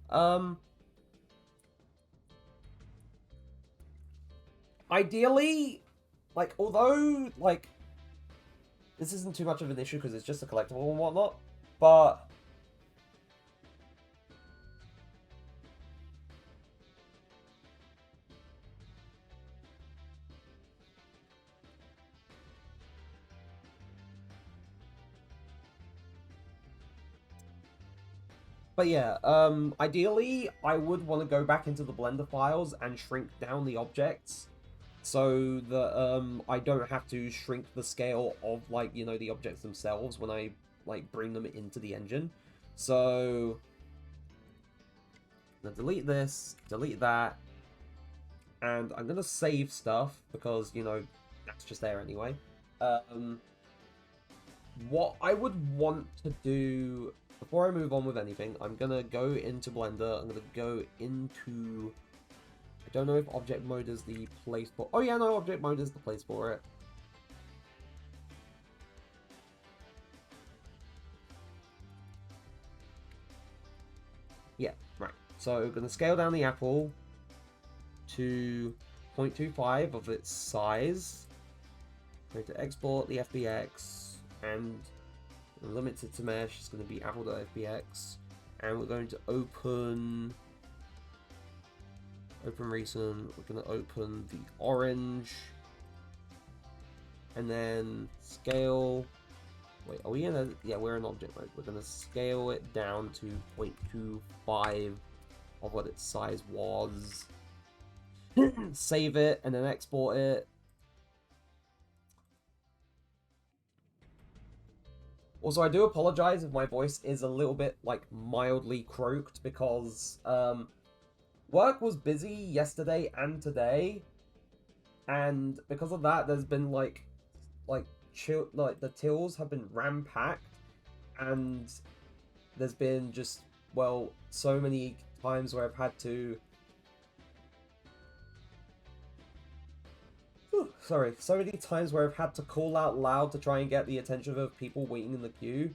Ideally, like, although, like, this isn't too much of an issue because it's just a collectible and whatnot, but yeah, ideally, I would want to go back into the Blender files and shrink down the objects so that, I don't have to shrink the scale of, like, you know, the objects themselves when I, like, bring them into the engine. So, I'm gonna delete this, delete that, and I'm gonna save stuff because, you know, that's just there anyway. What I would want to do before I move on with anything, I'm gonna go into Blender. I'm gonna go into, I don't know if object mode is the place for, oh yeah, no, object mode is the place for it. Yeah, right. So I'm gonna scale down the apple to 0.25 of its size. I'm going to export the FBX and limit it to mesh. It's going to be apple.fbx, and we're going to open recent. We're going to open the orange, and then scale. Wait, are we in a? Yeah, we're in object mode. We're going to scale it down to 0.25 of what its size was. Save it and then export it. Also, I do apologize if my voice is a little bit, like, mildly croaked, because, work was busy yesterday and today, and because of that, there's been, like, the tills have been ram-packed, and there's been just, well, so many times where I've had to... Sorry, so many times where I've had to call out loud to try and get the attention of people waiting in the queue.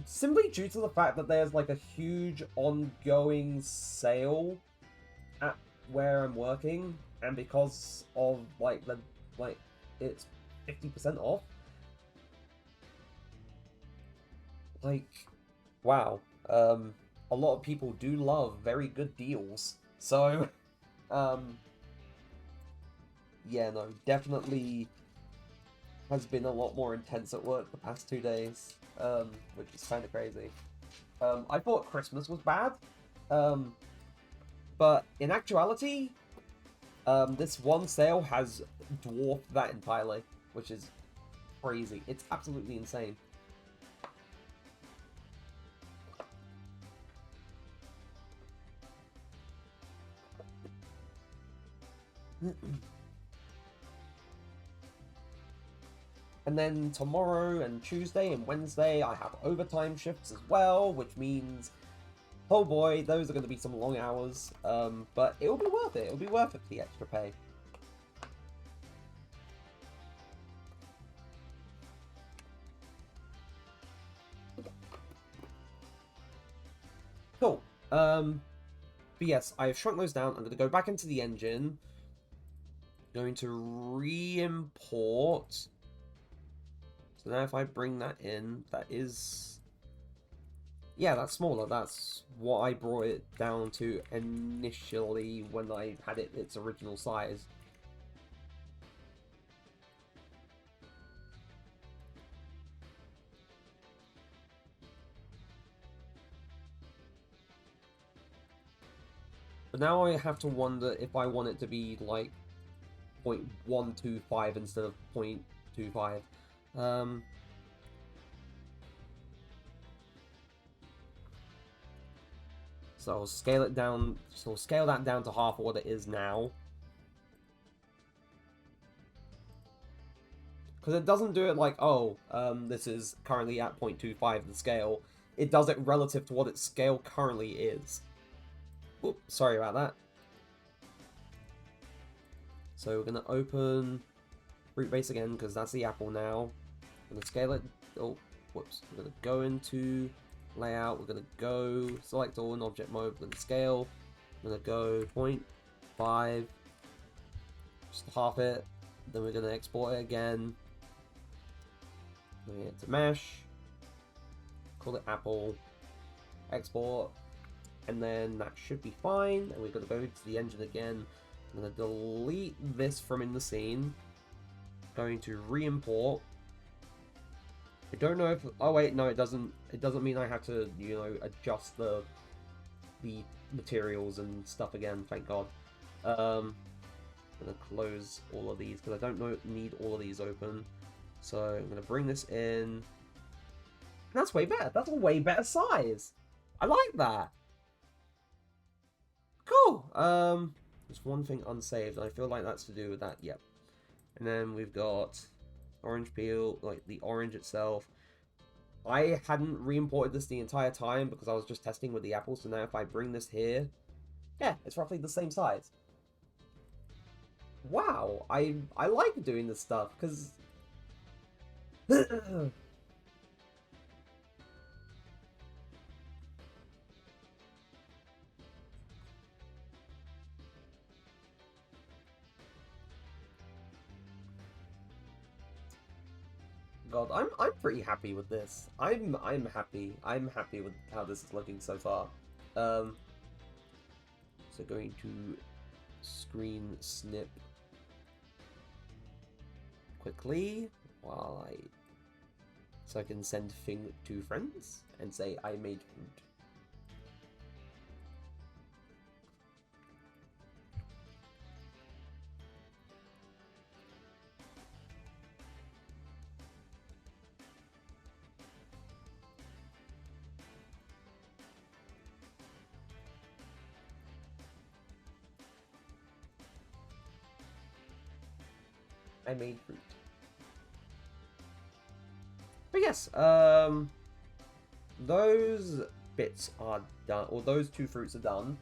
Simply due to the fact that there's like a huge ongoing sale at where I'm working, and because of it's 50% off. Like, wow. A lot of people do love very good deals. So, yeah, no, definitely has been a lot more intense at work the past 2 days, which is kind of crazy. I thought Christmas was bad, but in actuality, this one sale has dwarfed that entirely, which is crazy. It's absolutely insane. And then tomorrow and Tuesday and Wednesday, I have overtime shifts as well, which means, oh boy, those are going to be some long hours. But it'll be worth it. It'll be worth it for the extra pay. Cool. But yes, I have shrunk those down. I'm going to go back into the engine. Going to re-import. So now if I bring that in, that is... Yeah, that's smaller. That's what I brought it down to initially when I had it its original size. But now I have to wonder if I want it to be like 0.125 instead of 0.25. So I'll scale it down. So I'll scale that down to half of what it is now. Because it doesn't do it like, oh, this is currently at 0.25 the scale. It does it relative to what its scale currently is. Oops, sorry about that. So we're going to open fruit base again, because that's the apple now. I'm going to scale it. Oh, whoops. We're going to go into layout. We're going to go select all in object mode. We're going to scale. I'm going to go 0.5. Just half it. Then we're going to export it again. Bring it to mesh. Call it apple. Export. And then that should be fine. And we're going to go to the engine again. I'm going to delete this from in the scene. Going to re-import. I don't know if... Oh wait, no, it doesn't. It doesn't mean I have to, you know, adjust the materials and stuff again, thank God. I'm going to close all of these, because I don't need all of these open. So I'm going to bring this in. That's way better. That's a way better size. I like that. Cool. There's one thing unsaved, and I feel like that's to do with that. Yep. And then we've got orange peel, like the orange itself. I hadn't re-imported this the entire time because I was just testing with the apple. So now if I bring this here, yeah, it's roughly the same size. Wow, I like doing this stuff because. God, I'm pretty happy with this. I'm happy. I'm happy with how this is looking so far. So going to screen snip quickly while so I can send thing to friends and say I made food. I made fruit. But yes, those bits are done, or those two fruits are done.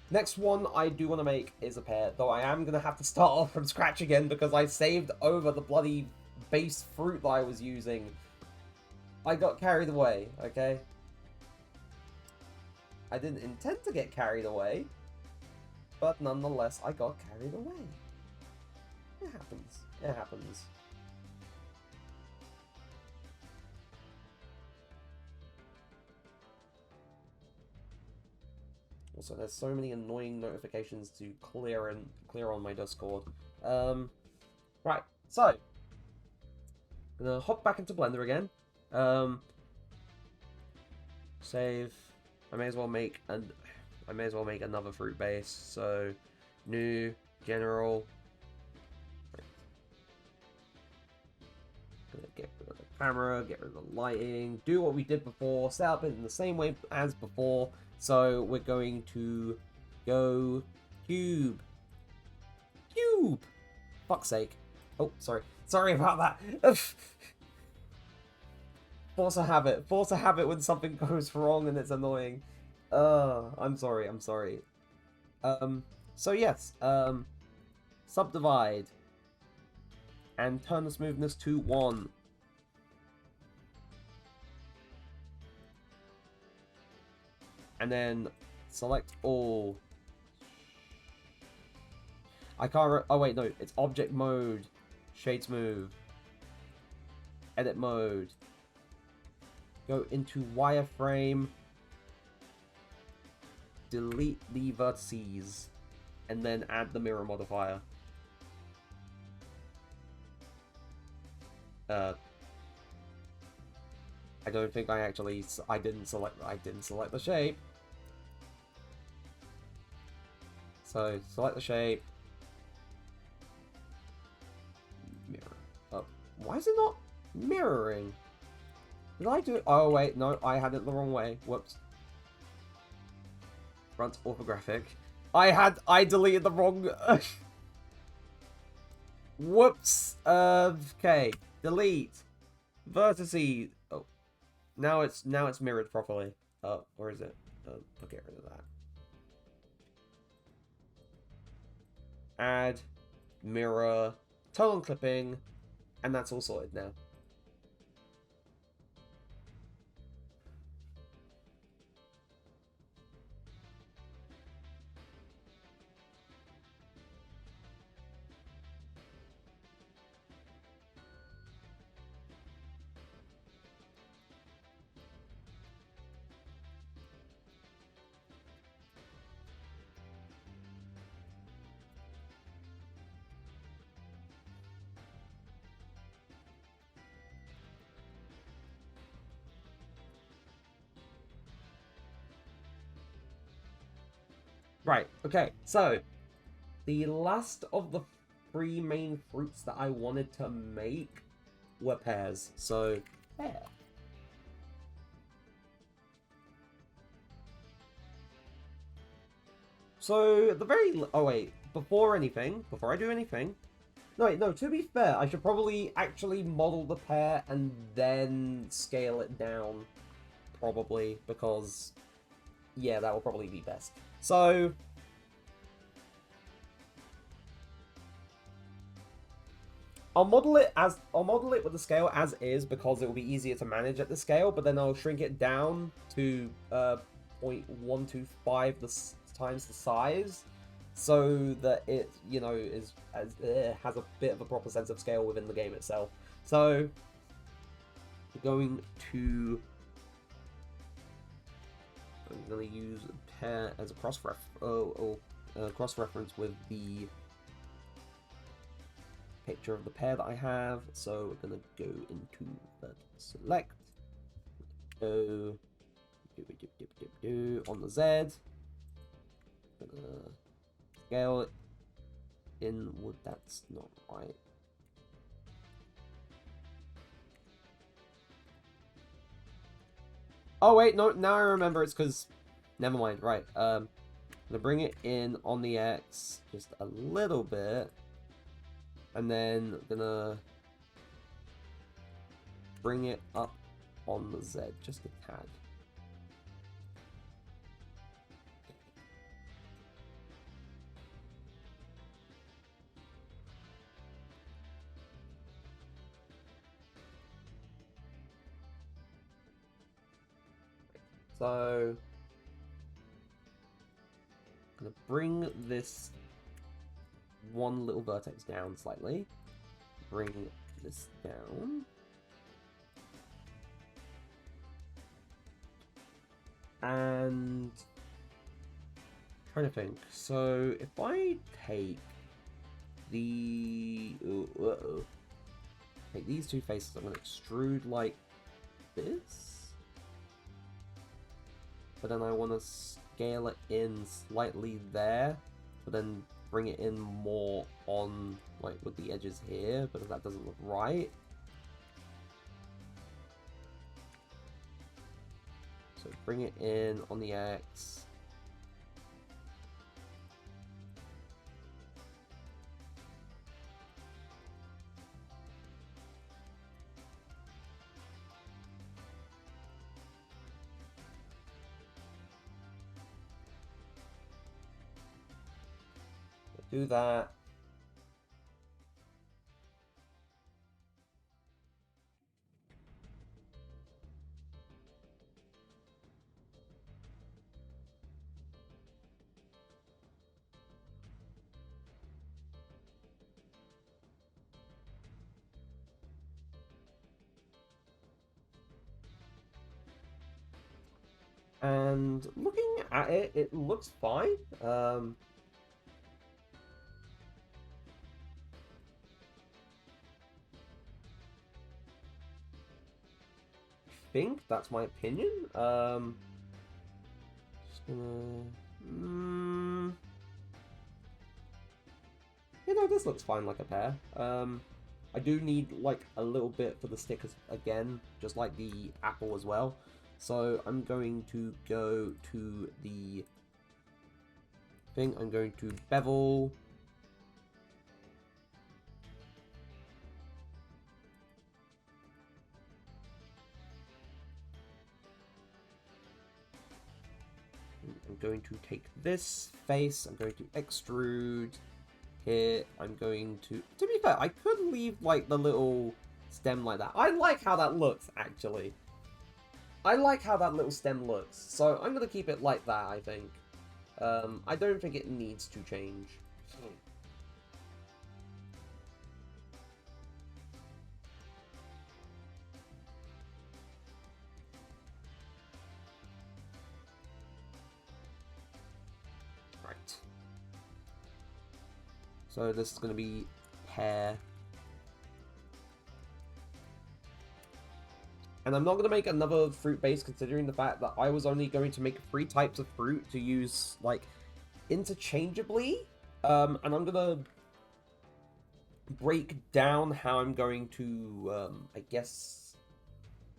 Next one I do want to make is a pear, though I am going to have to start off from scratch again because I saved over the bloody base fruit that I was using. I got carried away, okay? I didn't intend to get carried away, but nonetheless, I got carried away. It happens. It happens. Also, there's so many annoying notifications to clear on my Discord. Right, so I'm gonna hop back into Blender again. Save. I may as well make another fruit base. So, new, general. Gonna get rid of the camera, get rid of the lighting, do what we did before, set up it in the same way as before. So we're going to go cube. Cube! Fuck's sake. Oh, sorry. Sorry about that. Force a habit. Force a habit when something goes wrong and it's annoying. I'm sorry, I'm sorry. So yes, subdivide. And turn the smoothness to 1. And then select all. I can't. Oh wait, no. It's object mode, shade smooth, edit mode. Go into wireframe. Delete the vertices, and then add the mirror modifier. I don't think I didn't select the shape. So select the shape. Mirror. Why is it not mirroring? Did I do it? Oh wait, no, I had it the wrong way. Whoops. Front orthographic. I deleted the wrong. Whoops. Okay. Delete. Vertices. Oh, now it's mirrored properly. Or is it? I'll get rid of that. Add, mirror, turn on clipping, and that's all sorted now. Right, okay, so the last of the three main fruits that I wanted to make were pears. So, pear. So, the very... Oh, wait. Before I do anything... No, wait, no, to be fair, I should probably actually model the pear and then scale it down. Probably, because... Yeah, that will probably be best. So... I'll model it with the scale as is because it will be easier to manage at the scale, but then I'll shrink it down to 0.125 times the size, so that it, you know, has a bit of a proper sense of scale within the game itself. So I'm going to use pair as a cross reference with the picture of the pair that I have. So we're gonna go into select, go on the Z, gonna scale it inward. That's not right. Oh wait, no, now I remember. It's because, never mind. Right, I'm gonna bring it in on the X just a little bit. And then I'm gonna bring it up on the Z just a tad. So I'm gonna bring this one little vertex down slightly. Bring this down. And trying to think. So if I take the take these two faces, I'm going to extrude like this. But then I want to scale it in slightly there, but then bring it in more on, like, with the edges here, because that doesn't look right. So bring it in on the X. Do that. And looking at it, it looks fine. Think that's my opinion. Just gonna. You know, this looks fine like a pear. I do need like a little bit for the stickers again, just like the apple as well. So I'm going to go to the thing, I'm going to bevel. I'm going to take this face, I'm going to extrude here, I'm going to be fair, I could leave, like, the little stem like that. I like how that looks, actually. I like how that little stem looks, so I'm going to keep it like that, I think. I don't think it needs to change. Right. So this is going to be pear. And I'm not going to make another fruit base, considering the fact that I was only going to make 3 types of fruit to use, like, interchangeably. And I'm going to break down how I'm going to, I guess,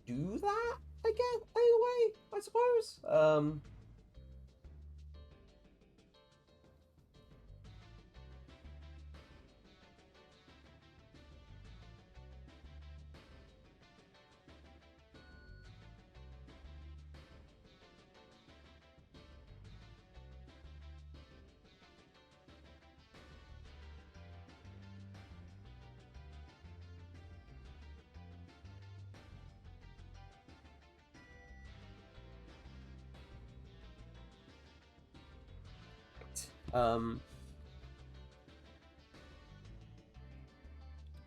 do that, I guess, in a way, I suppose.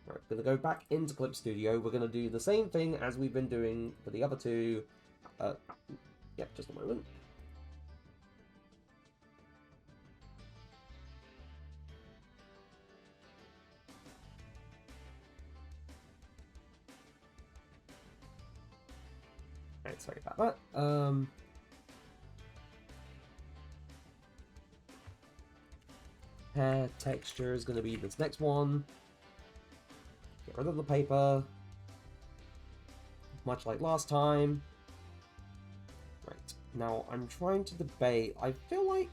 Right, gonna go back into Clip Studio. We're gonna do the same thing as we've been doing for the other two. Yep, just a moment. Right, sorry about that. Hair texture is gonna be this next one. Get rid of the paper. Much like last time. Right, now I'm trying to debate. I feel like...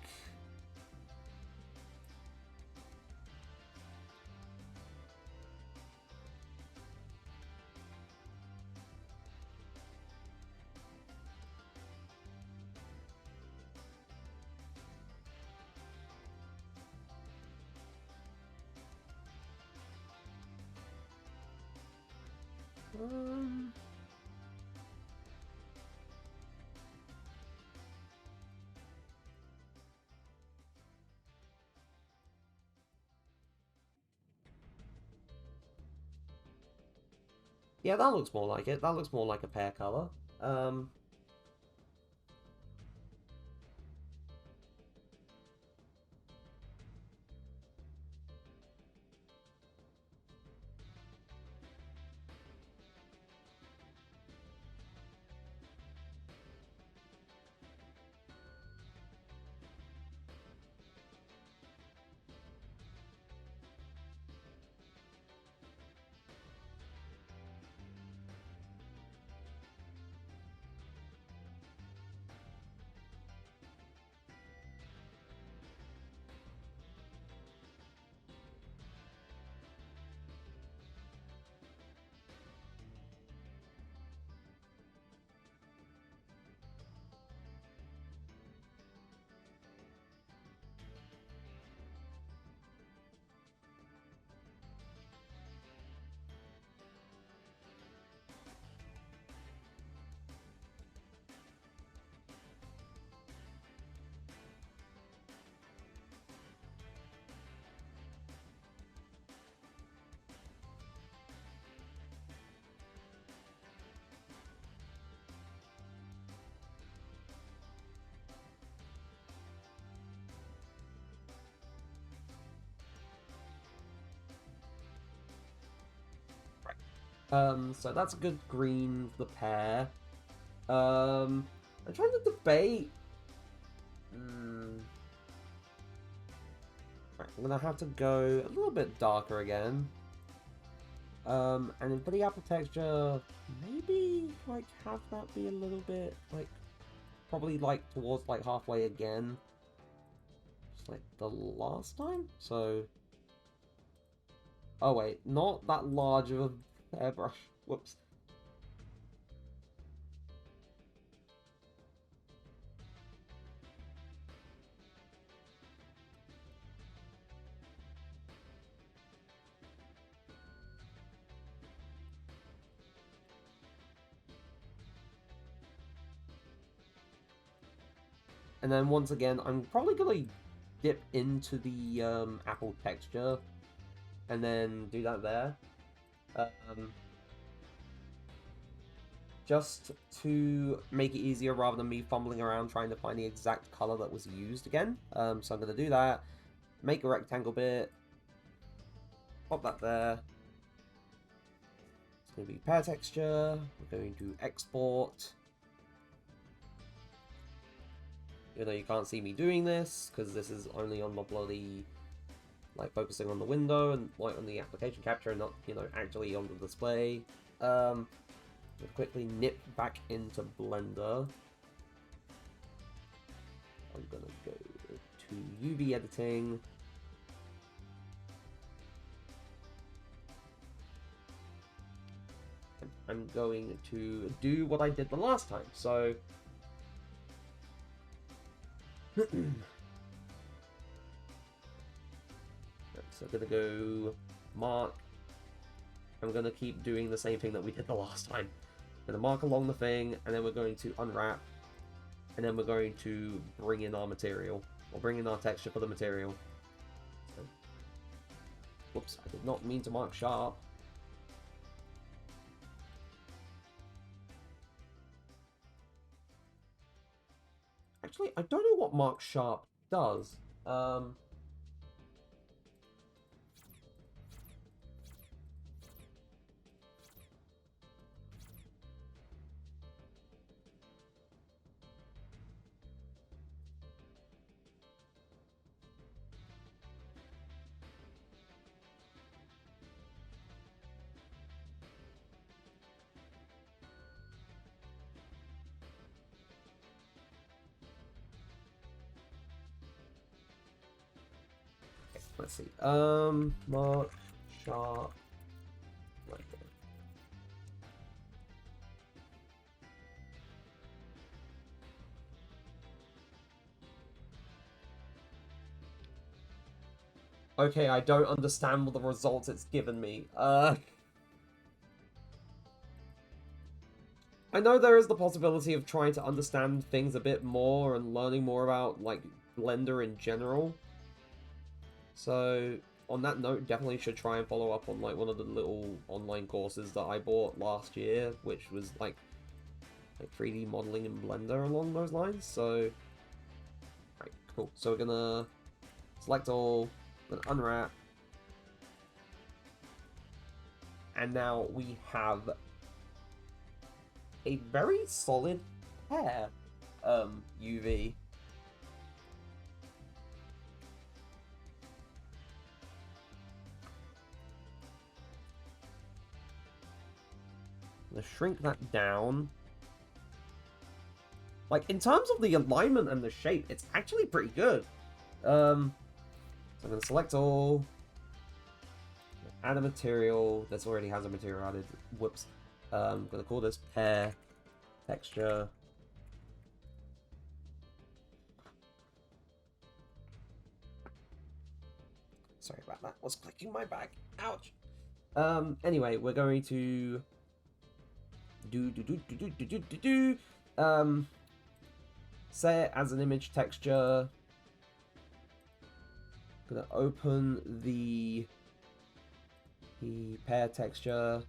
yeah, that looks more like it. That looks more like a pear color. So that's a good green for the pear. I'm trying to debate. Right, I'm gonna have to go a little bit darker again. And then for the apple texture, maybe like have that be a little bit like probably like towards like halfway again. like the last time. So, oh wait, not that large of a airbrush. Whoops. And then once again, I'm probably gonna dip into the apple texture and then do that there. Just to make it easier rather than me fumbling around trying to find the exact color that was used again. So I'm gonna do that, make a rectangle bit, pop that there. It's gonna be pair texture, we're going to export. You know, you can't see me doing this, because this is only on the bloody, like, focusing on the window and, like, on the application capture and not, you know, actually on the display. We'll quickly nip back into Blender. I'm gonna go to UV editing. And I'm going to do what I did the last time, so... So I'm gonna go mark. I'm gonna keep doing the same thing that we did the last time. I'm gonna mark along the thing, and then we're going to unwrap, and then we're going to bring in our material, or bring in our texture for the material. So, whoops, I did not mean to mark sharp. Actually, I don't know what mark sharp does. Let's see. Mark sharp. Right there. Okay, I don't understand the results it's given me. I know there is the possibility of trying to understand things a bit more and learning more about, like, Blender in general. So, on that note, definitely should try and follow up on, like, one of the little online courses that I bought last year, which was, like 3D modeling in Blender along those lines, so... Right, cool. So we're gonna select all, then unwrap, and now we have a very solid hair UV. I'm gonna shrink that down. Like, in terms of the alignment and the shape, it's actually pretty good. So I'm gonna select all, add a material. This already has a material added. Whoops. I'm gonna call this pair texture. Sorry about that. Was clicking my back. Ouch. Anyway, we're going to set it as an image texture. Gonna open the pair texture.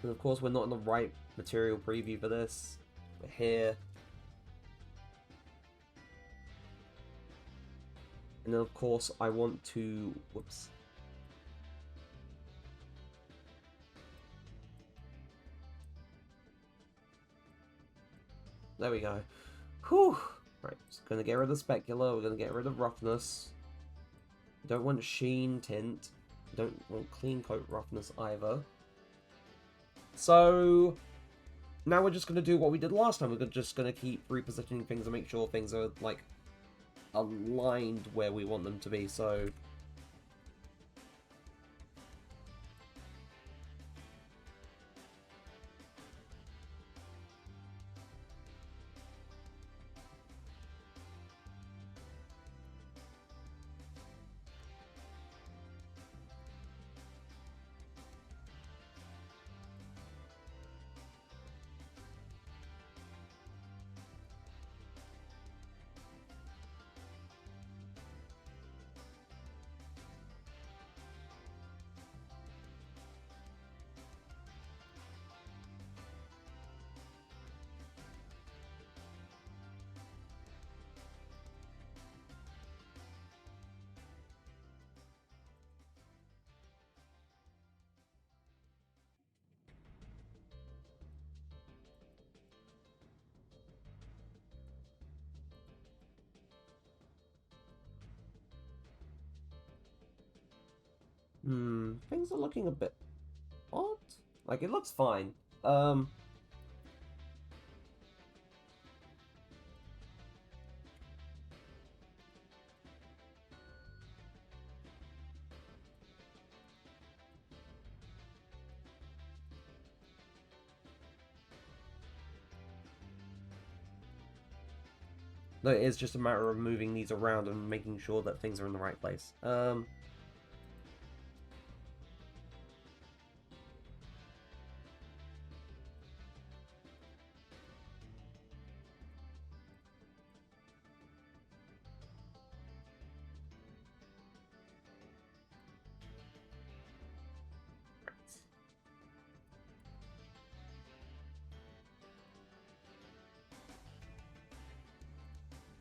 And of course, we're not in the right material preview for this. We're here. And then of course, I want to, whoops. There we go. Whew. Right, just gonna get rid of specular, we're gonna get rid of roughness. Don't want sheen tint. Don't want clean coat roughness either. So, now we're just going to do what we did last time. We're just going to keep repositioning things and make sure things are, like, aligned where we want them to be, so... Things are looking a bit odd. Like, it looks fine. No, it is just a matter of moving these around and making sure that things are in the right place.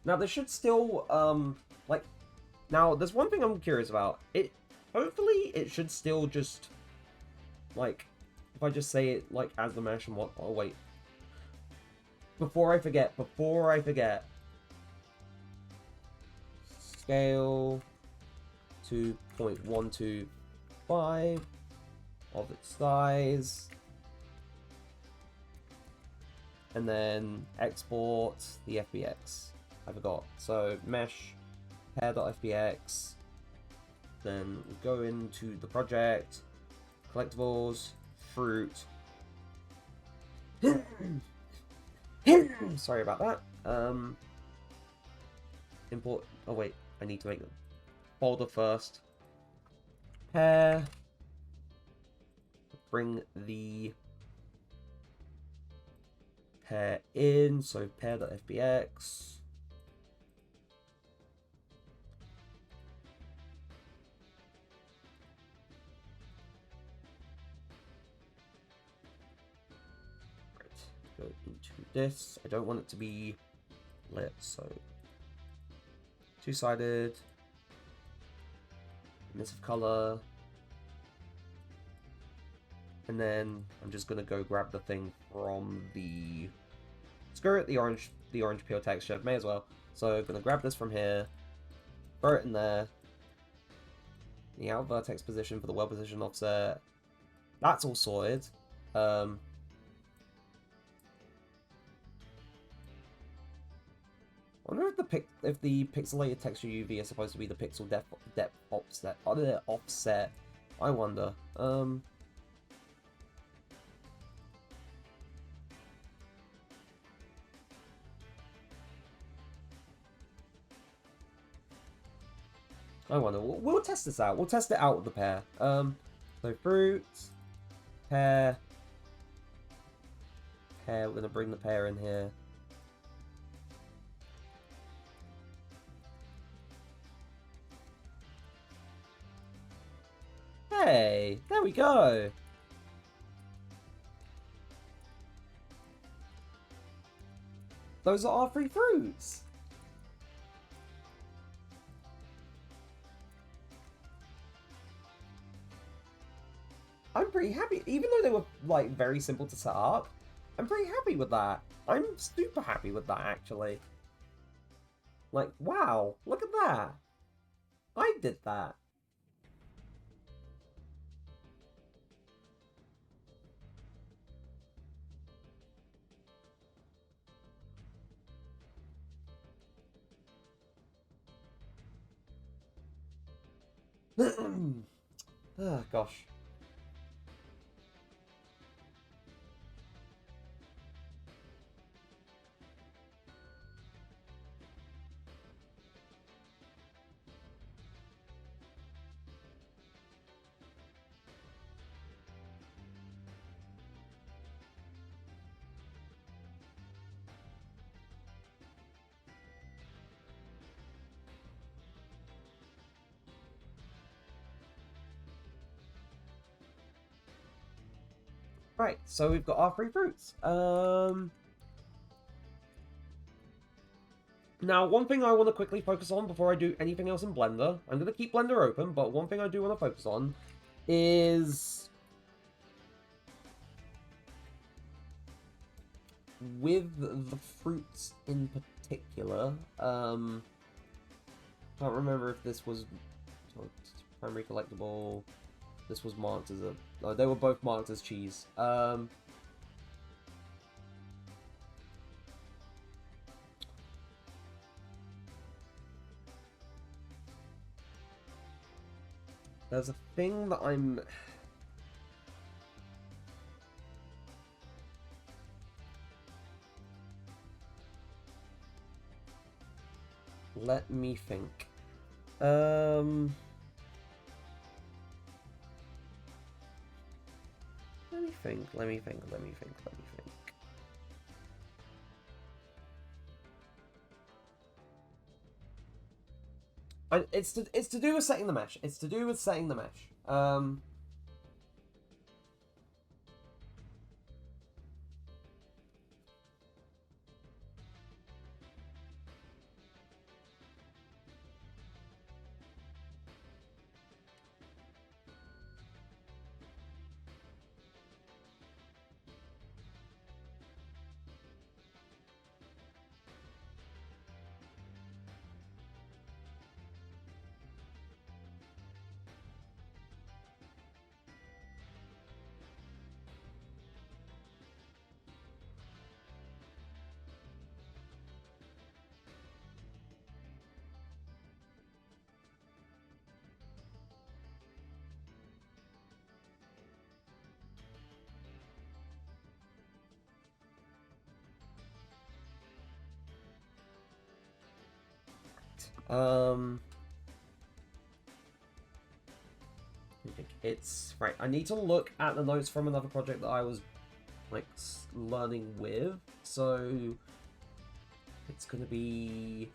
Now, there should still, like... Now, there's one thing I'm curious about. Hopefully, it should still just, like... If I just say it, like, as the mesh and what... Oh, wait. Before I forget. Scale 2.125 of its size. And then export the FBX. I forgot. So mesh pair.fbx. Then go into the project, collectibles, fruit. Sorry about that. Import. Oh wait, I need to make the folder first. Pair. Bring the pair in. So pair.fbx. Go into this. I don't want it to be lit, so two-sided, emissive color, and then I'm just gonna go grab the thing from the screw it, the orange peel texture, may as well. So I'm gonna grab this from here, throw it in there, the out vertex position for the well position offset. That's all sorted. I wonder if the pixelated texture UV is supposed to be the pixel depth offset. Offset. I wonder. I wonder. We'll test this out. We'll test it out with the pair. So fruit, pear. We're gonna bring the pear in here. Hey, there we go. Those are our three fruits. I'm pretty happy, even though they were like very simple to set up. I'm pretty happy with that. I'm super happy with that, actually. Like, wow, look at that. I did that. Ah, gosh. Right, so we've got our 3 fruits. Now, one thing I want to quickly focus on before I do anything else in Blender, I'm going to keep Blender open, but one thing I do want to focus on is with the fruits in particular. Can't remember if this was primary collectible. This was marked as a... No, they were both marked as cheese. There's a thing that I'm... Let me think. Let me think. It's to do with setting the mesh. It's to do with setting the mesh. It's right. I need to look at the notes from another project that I was like learning with. So it's gonna be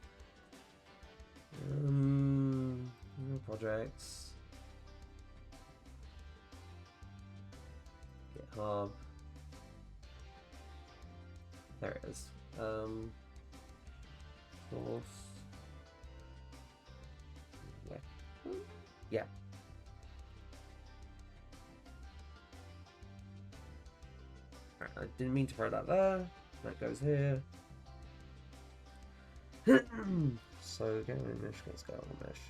projects, GitHub. There it is. Source. Yeah. Right, I didn't mean to throw that there. That goes here. So go in mesh, get skeletal mesh.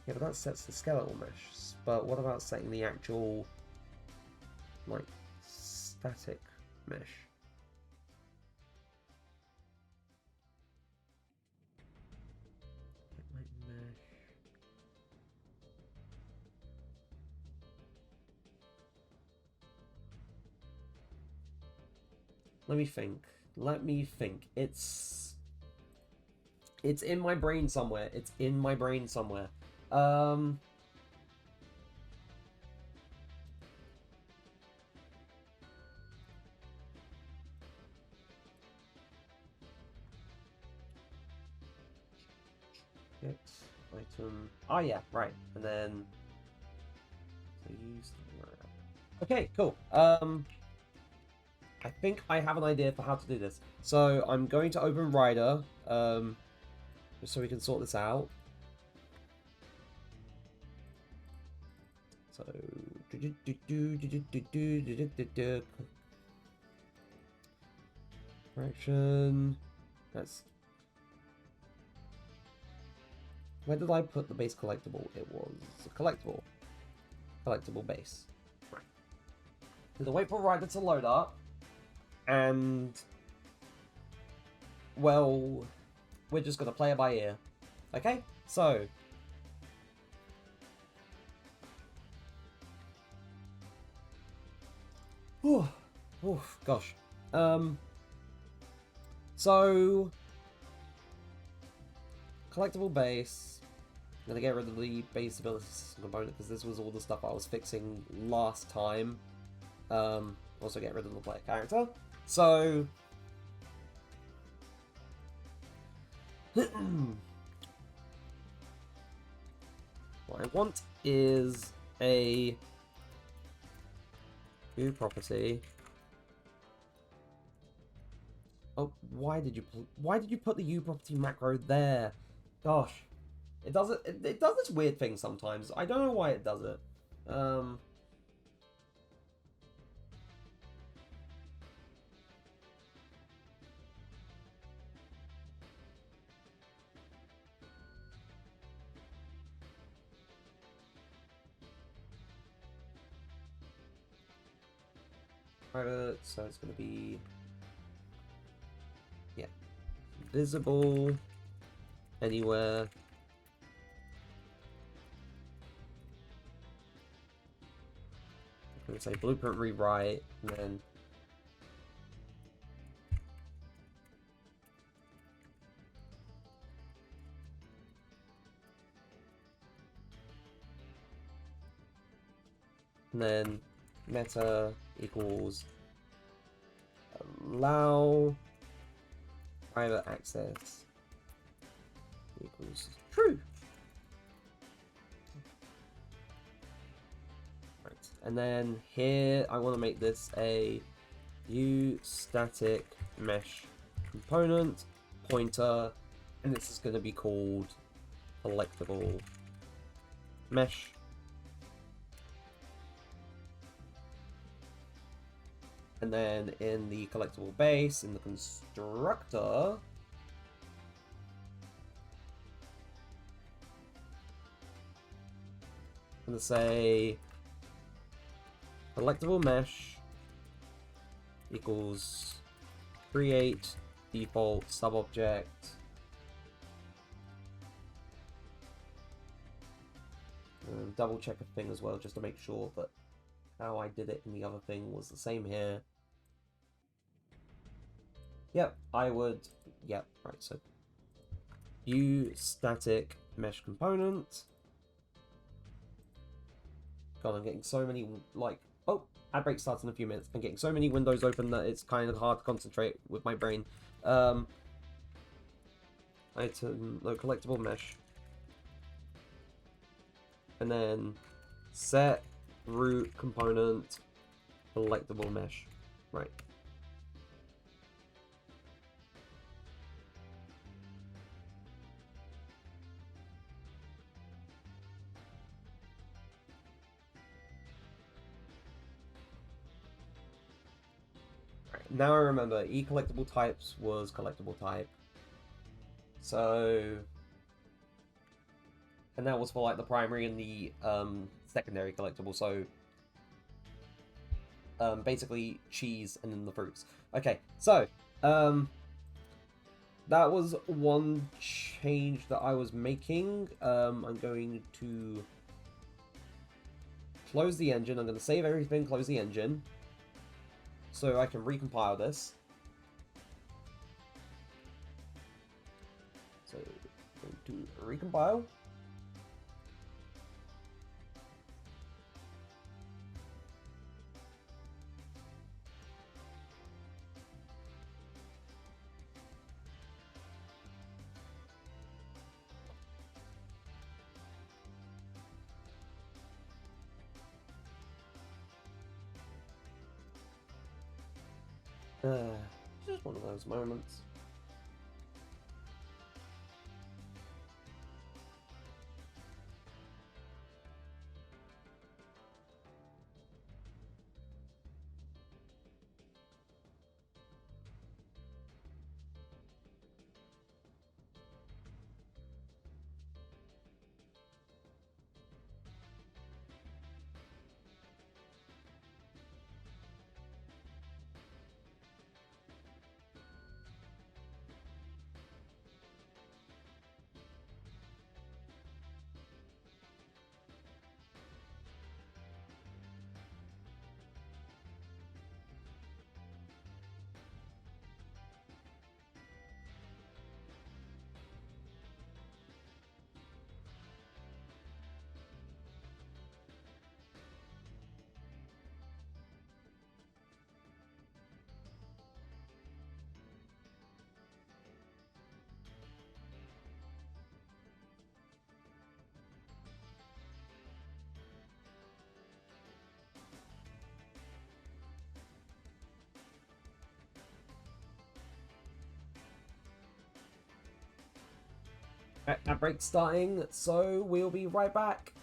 Yeah, but that sets the skeletal mesh. But what about setting the actual, like, static mesh? Let me think. It's in my brain somewhere. Get item. Oh yeah, right. And then so use. Okay, cool. I think I have an idea for how to do this. So I'm going to open Rider, just so we can sort this out. So correction. That's where did I put the base collectible? It was a collectible base. Right. Because I wait for Rider to load up. And, well, we're just going to play it by ear. Okay? So, Oh, gosh. So collectible base. I'm gonna get rid of the base ability system component because this was all the stuff I was fixing last time. Also get rid of the player character. So what I want is a new property. Oh, why did you put the U property macro there? Gosh, it does it does this weird thing sometimes. I don't know why it does it. Private, so it's gonna be, yeah, visible anywhere. I'm gonna say blueprint rewrite, and then meta equals allow private access equals true. Right. And then here I want to make this a view static mesh component pointer, and this is going to be called collectible mesh. And then in the collectible base, in the constructor, I'm going to say collectible mesh equals create default subobject and double check a thing as well just to make sure that how I did it in the other thing was the same here. Yep, I would. Yep, right, so view static mesh component. God, I'm getting so many, like, oh, ad break starts in a few minutes. I'm getting so many windows open that it's kind of hard to concentrate with my brain. Item, no, collectible mesh. And then set root component collectible mesh. Right. Now I remember, E collectible types was collectible type. So, and that was for like the primary and the secondary collectible. So, basically cheese and then the fruits. Okay, so that was one change that I was making. I'm going to close the engine. I'm going to save everything, close the engine, so I can recompile this. So, going to recompile. Just one of those moments. That break's starting, so we'll be right back.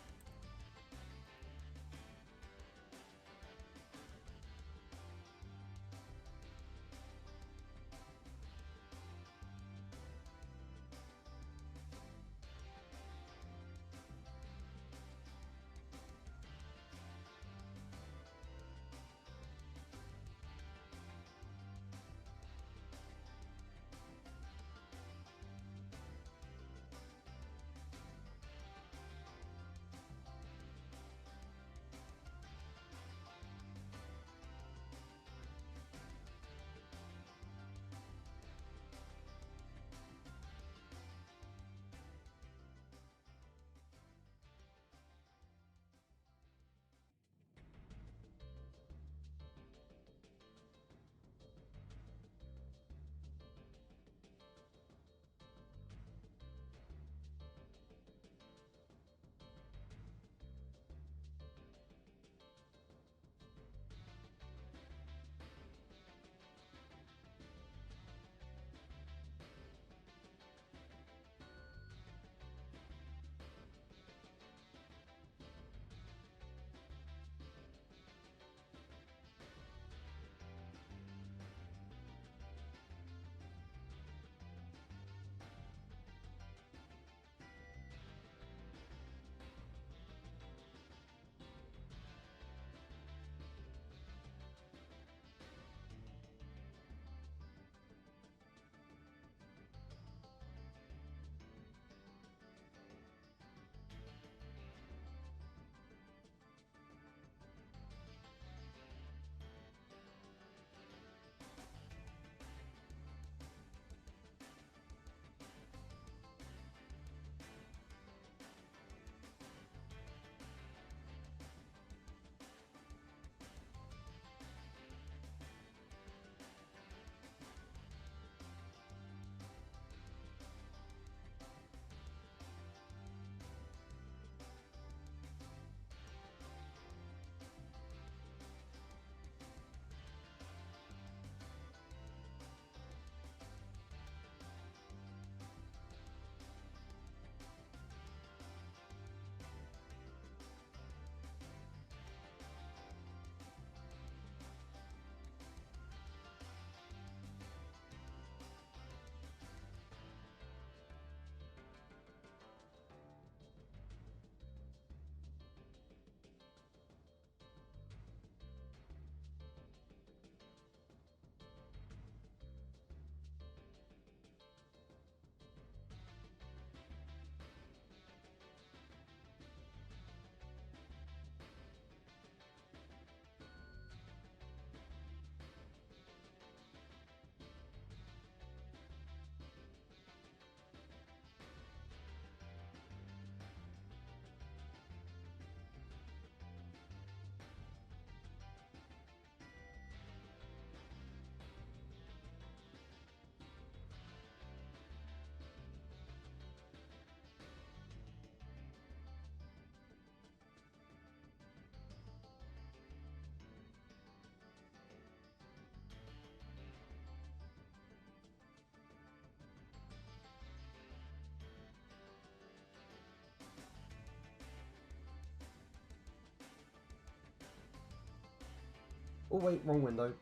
Oh wait, wrong window.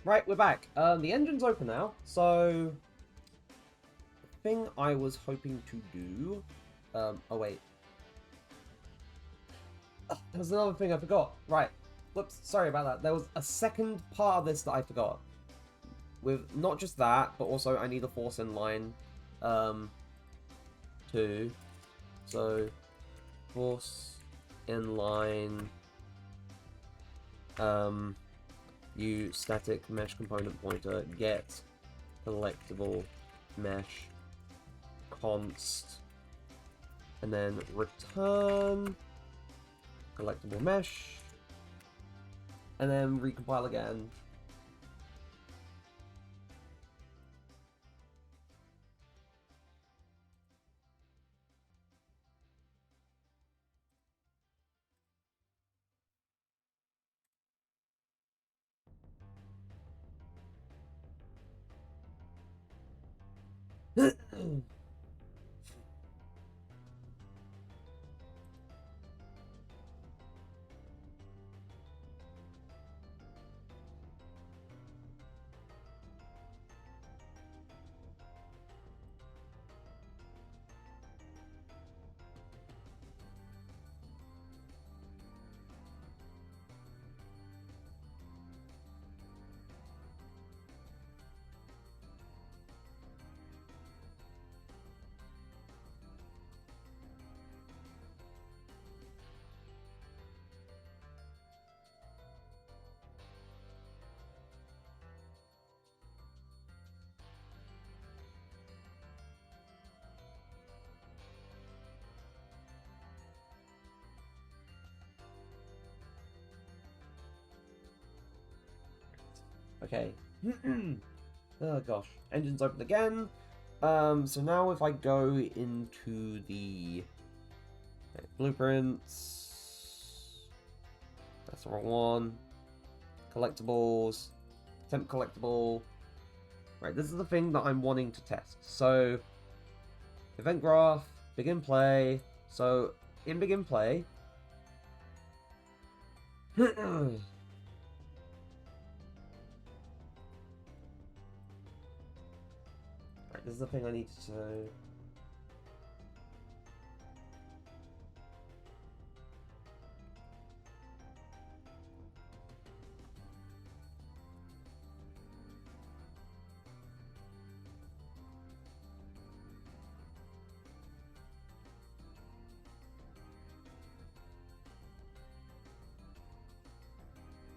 Right, we're back. The engine's open now, so the thing I was hoping to do. Oh wait, there was another thing I forgot. Right, whoops, sorry about that. There was a second part of this that I forgot. With not just that, but also I need a force in line, too. So force in line. Use static mesh component pointer, get collectible mesh const, and then return collectible mesh, and then recompile again. Okay. Oh gosh. Engine's open again. So now if I go into the blueprints, that's the wrong one. Collectibles, temp collectible. Right, this is the thing that I'm wanting to test. So, event graph, begin play. So, in begin play, right, this is the thing I need to do.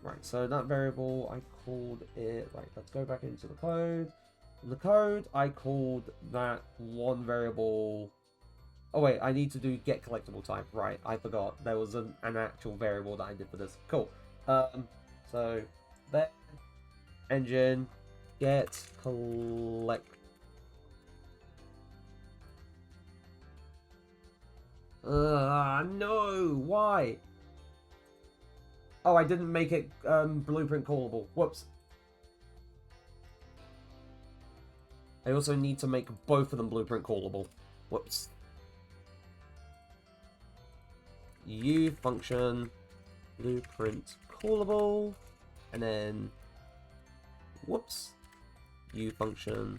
Right, so that variable, I called it, right, let's go back into the code. In the code, I called that one variable. Oh wait, I need to do get collectible type. Right, I forgot. There was an actual variable that I did for this. Cool. So, there, engine, get collect. No, why? Oh, I didn't make it blueprint callable. Whoops. I also need to make both of them blueprint callable. Whoops. U function blueprint callable, and then whoops, U function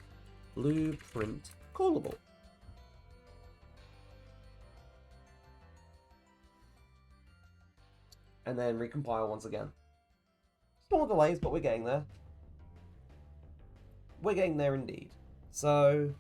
blueprint callable. And then recompile once again. Small delays, but we're getting there. We're getting there indeed. So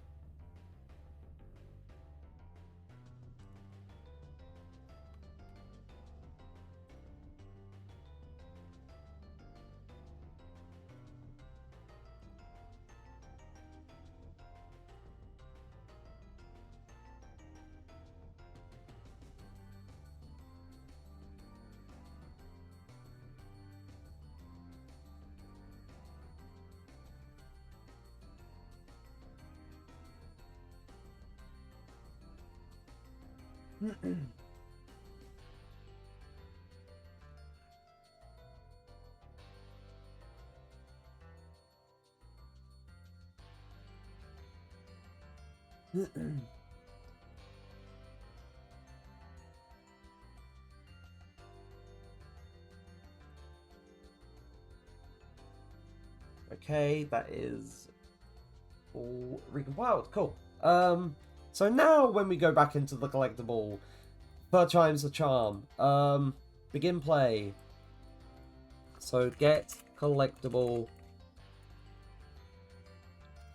okay, that is all recompiled. Cool. So now when we go back into the collectible, third time's the charm. Begin play. So get collectible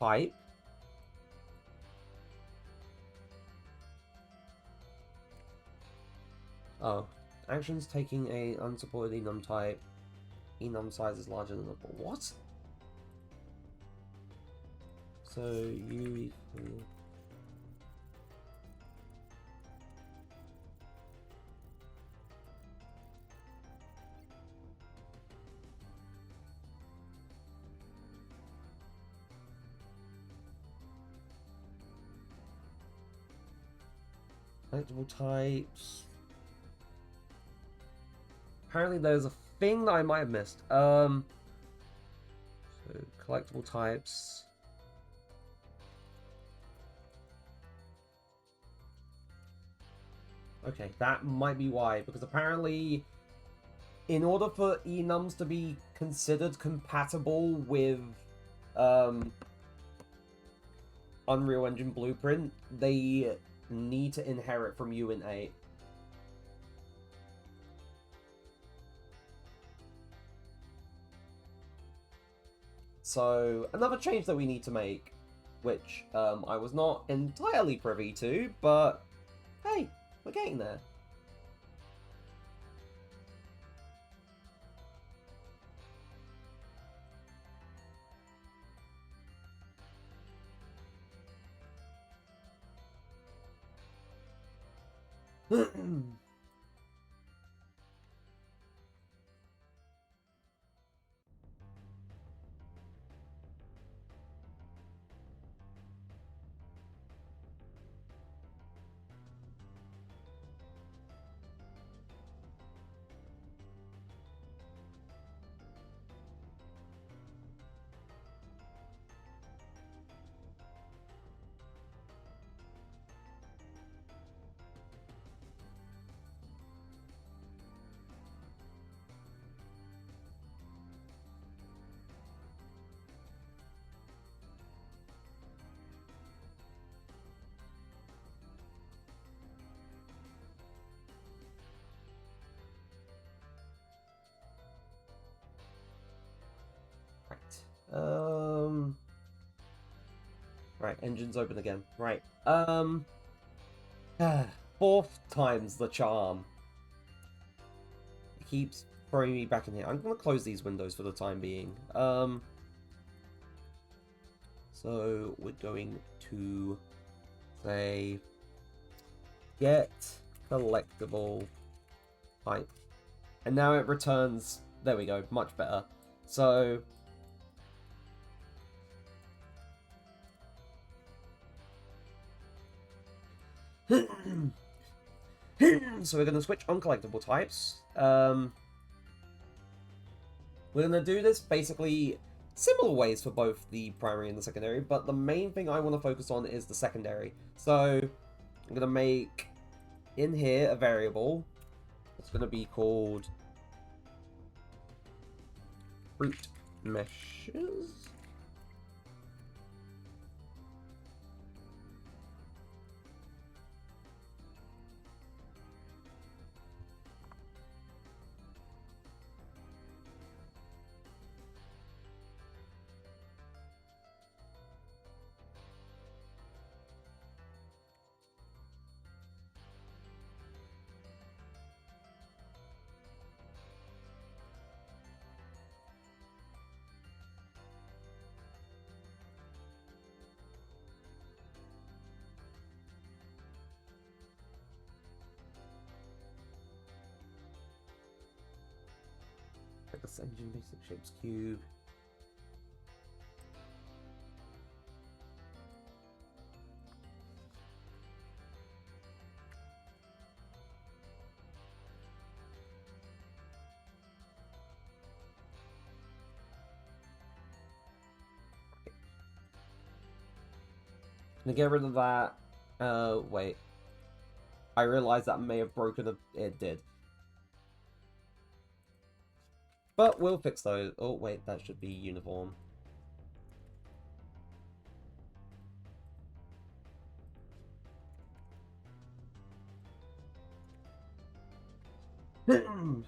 pipe. Oh, actions taking a unsupported enum type. Enum size is larger than the what? So UE5. Collectible types. Apparently there's a thing that I might have missed. So collectible types. Okay, that might be why, because apparently in order for enums to be considered compatible with Unreal Engine Blueprint, they need to inherit from UNA. So, another change that we need to make, which I was not entirely privy to, but hey, we're getting there. Right, engine's open again. Right. Fourth time's the charm. It keeps throwing me back in here. I'm gonna close these windows for the time being. So we're going to say get collectible type. And now it returns, there we go, much better. So so we're going to switch on collectible types. We're going to do this basically similar ways for both the primary and the secondary, but the main thing I want to focus on is the secondary. So I'm going to make in here a variable. It's going to be called fruit meshes. This engine basic shapes cube. Gonna get rid of that. Wait. I realized that may have broken it. It did. But we'll fix those. Oh, wait, that should be uniform.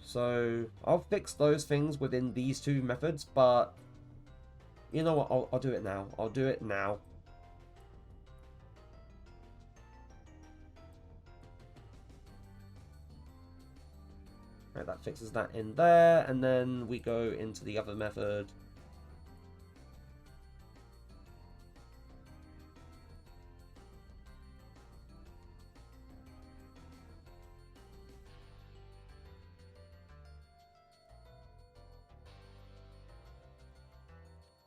So, I'll fix those things within these two methods, but you know what? I'll do it now. I'll do it now. Right, that fixes that in there, and then we go into the other method.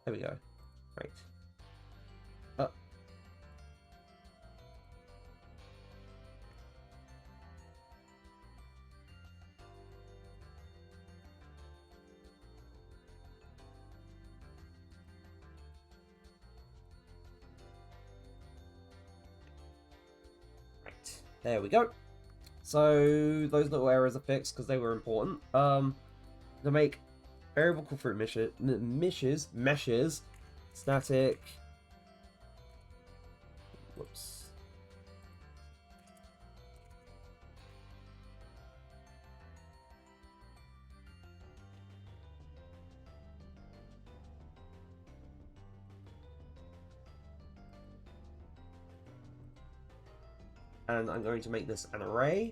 There we go. Right. There we go. So those little errors are fixed because they were important. To make variable called fruit meshes, static. Whoops. And I'm going to make this an array.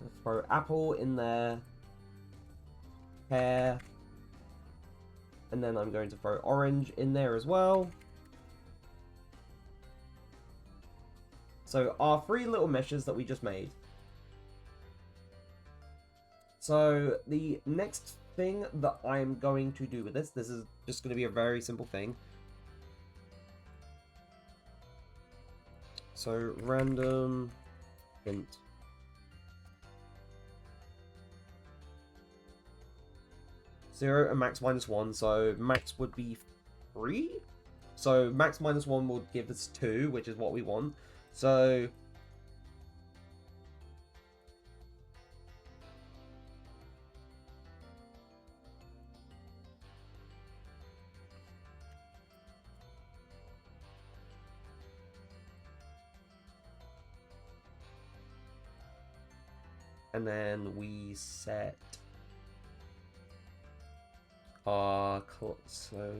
Let's throw apple in there. Pear. And then I'm going to throw orange in there as well. So our three little meshes that we just made. So the next thing that I'm going to do with this is just going to be a very simple thing. So random int 0 and max -1, so max would be 3. So max -1 will give us 2, which is what we want. So And then we set our so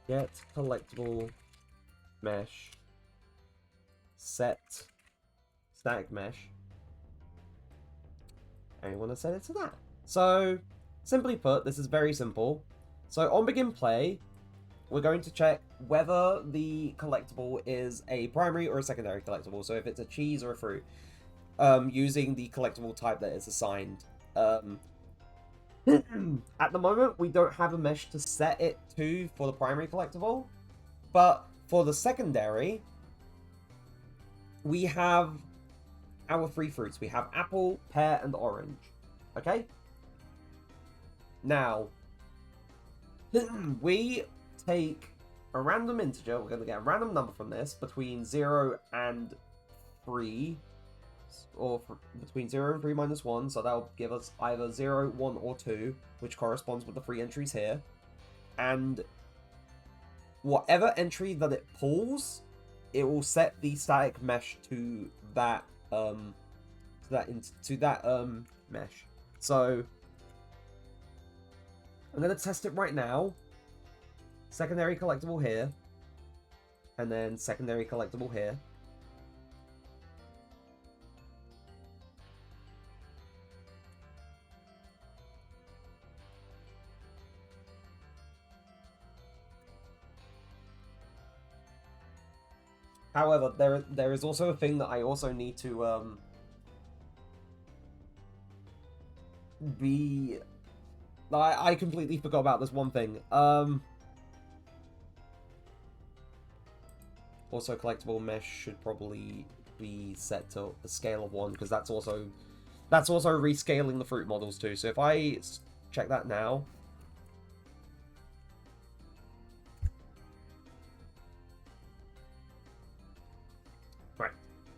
get collectible mesh, set static mesh, and we want to set it to that. So simply put, this is very simple. So on begin play, we're going to check whether the collectible is a primary or a secondary collectible. So if it's a cheese or a fruit, using the collectible type that is assigned. At the moment, we don't have a mesh to set it to for the primary collectible, but for the secondary, we have our 3 fruits. We have apple, pear, and orange. Okay? Now, we take a random integer. We're going to get a random number from this between 0 and 3, or between 0 and 3 minus 1, so that'll give us either 0, 1, or 2, which corresponds with the 3 entries here. And whatever entry that it pulls, it will set the static mesh to that mesh. So I'm going to test it right now. Secondary collectible here, and then secondary collectible here. However, there is also a thing that I also need to be. I completely forgot about this one thing. Also, collectible mesh should probably be set to a scale of 1, because that's also rescaling the fruit models too. So if I check that now. Right.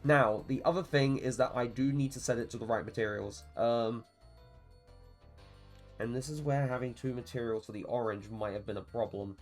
Now, the other thing is that I do need to set it to the right materials. And this is where having 2 materials for the orange might have been a problem.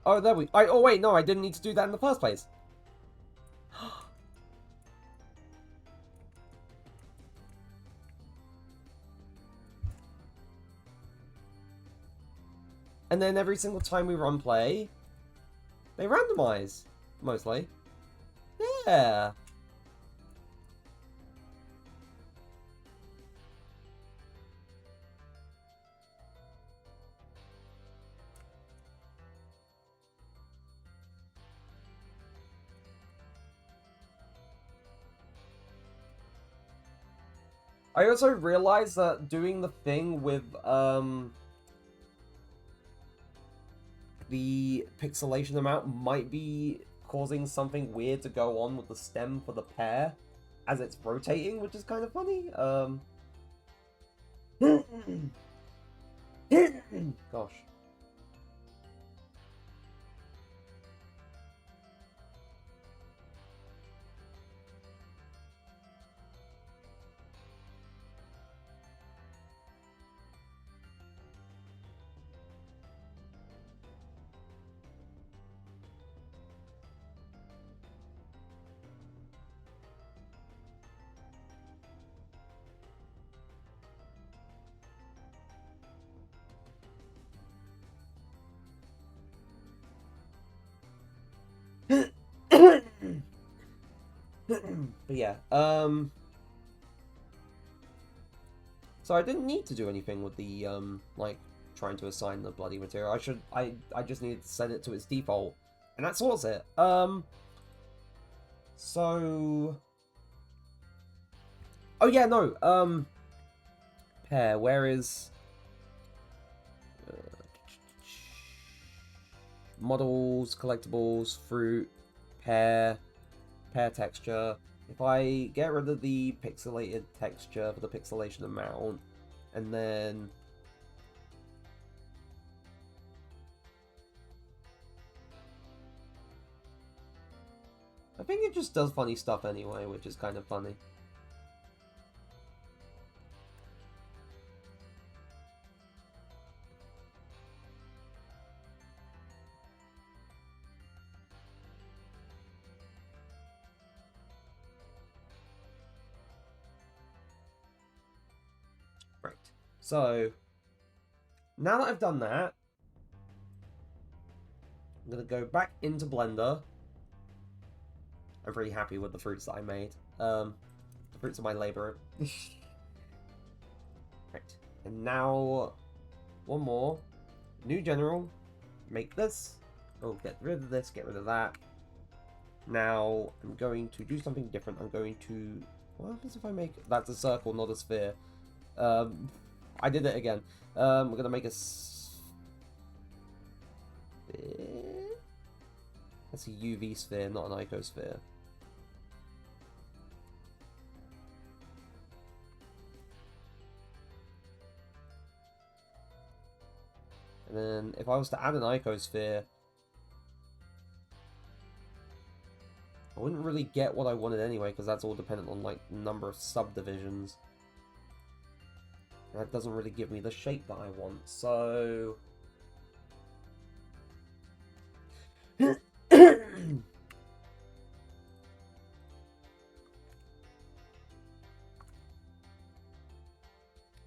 Oh, there we... oh, wait, no, I didn't need to do that in the first place. And then every single time we run play, they randomize, mostly. Yeah. I also realized that doing the thing with, the pixelation amount might be causing something weird to go on with the stem for the pear as it's rotating, which is kind of funny. Gosh. But yeah, so I didn't need to do anything with the, like, trying to assign the bloody material. I just needed to set it to its default, and that sorts it. So... Oh yeah, no, pear, where is... models, collectibles, fruit, pear texture. If I get rid of the pixelated texture for the pixelation amount, and then I think it just does funny stuff anyway, which is kind of funny. Right. So now that I've done that, I'm gonna go back into Blender. I'm pretty happy with the fruits that I made. The fruits of my labor. Right. And now, one more. New general. Make this. Oh, get rid of this, get rid of that. Now, I'm going to do something different. I'm going to... What happens if I make... That's a circle, not a sphere. I did it again. We're going to make a sphere. That's a UV sphere, not an icosphere. And then if I was to add an icosphere, I wouldn't really get what I wanted anyway, because that's all dependent on, like, number of subdivisions. And that doesn't really give me the shape that I want, so...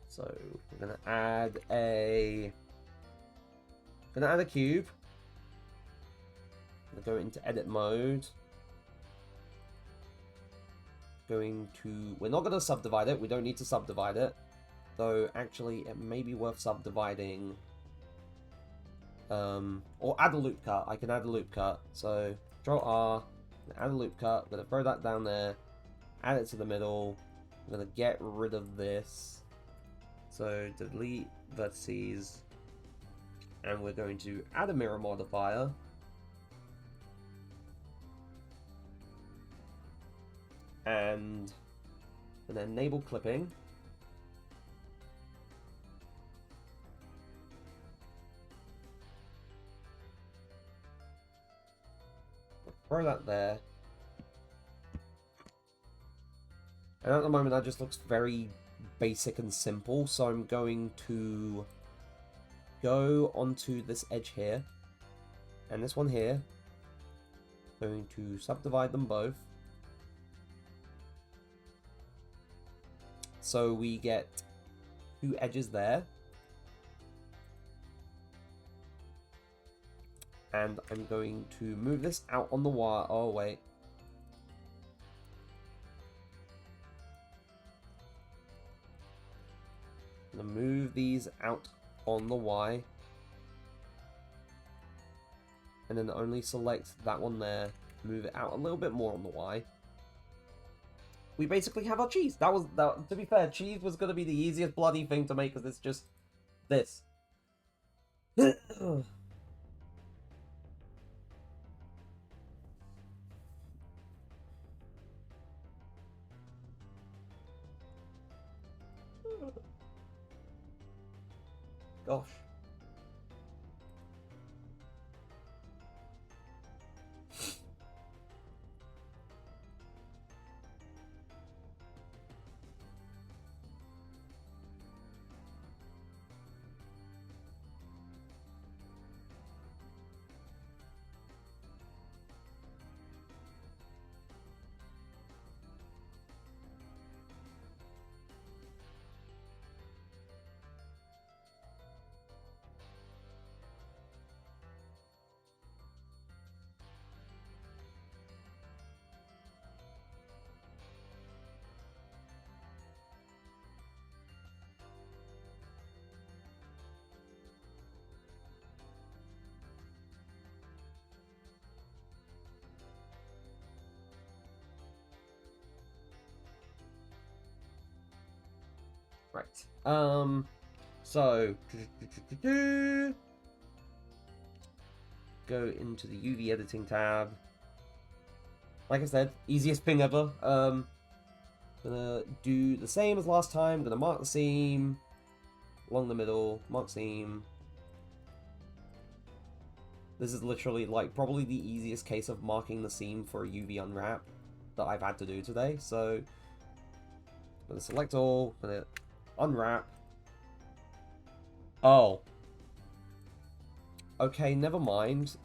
So, we're gonna add a... cube. I'm gonna go into edit mode. We're not gonna subdivide it. We don't need to subdivide it. Though, actually, it may be worth subdividing. Or add a loop cut. I can add a loop cut. So, Control R, add a loop cut. I'm gonna throw that down there. Add it to the middle. I'm gonna get rid of this. So, delete vertices. And we're going to add a mirror modifier. And then enable clipping. Throw that there. And at the moment that just looks very basic and simple, so I'm going to go onto this edge here and this one here. Going to subdivide them both. So we get two edges there. And I'm going to move this out on the wire. Oh, wait. I'm going to move these out on the Y. And then only select that one there. Move it out a little bit more on the Y. We basically have our cheese. To be fair, cheese was going to be the easiest bloody thing to make, because it's just this. Gosh. Right. So go into the UV editing tab. Like I said, easiest thing ever. Gonna do the same as last time. Gonna mark the seam along the middle. Mark seam. This is literally like probably the easiest case of marking the seam for a UV unwrap that I've had to do today. So I'm gonna select all. Gonna unwrap. Oh. Okay, never mind.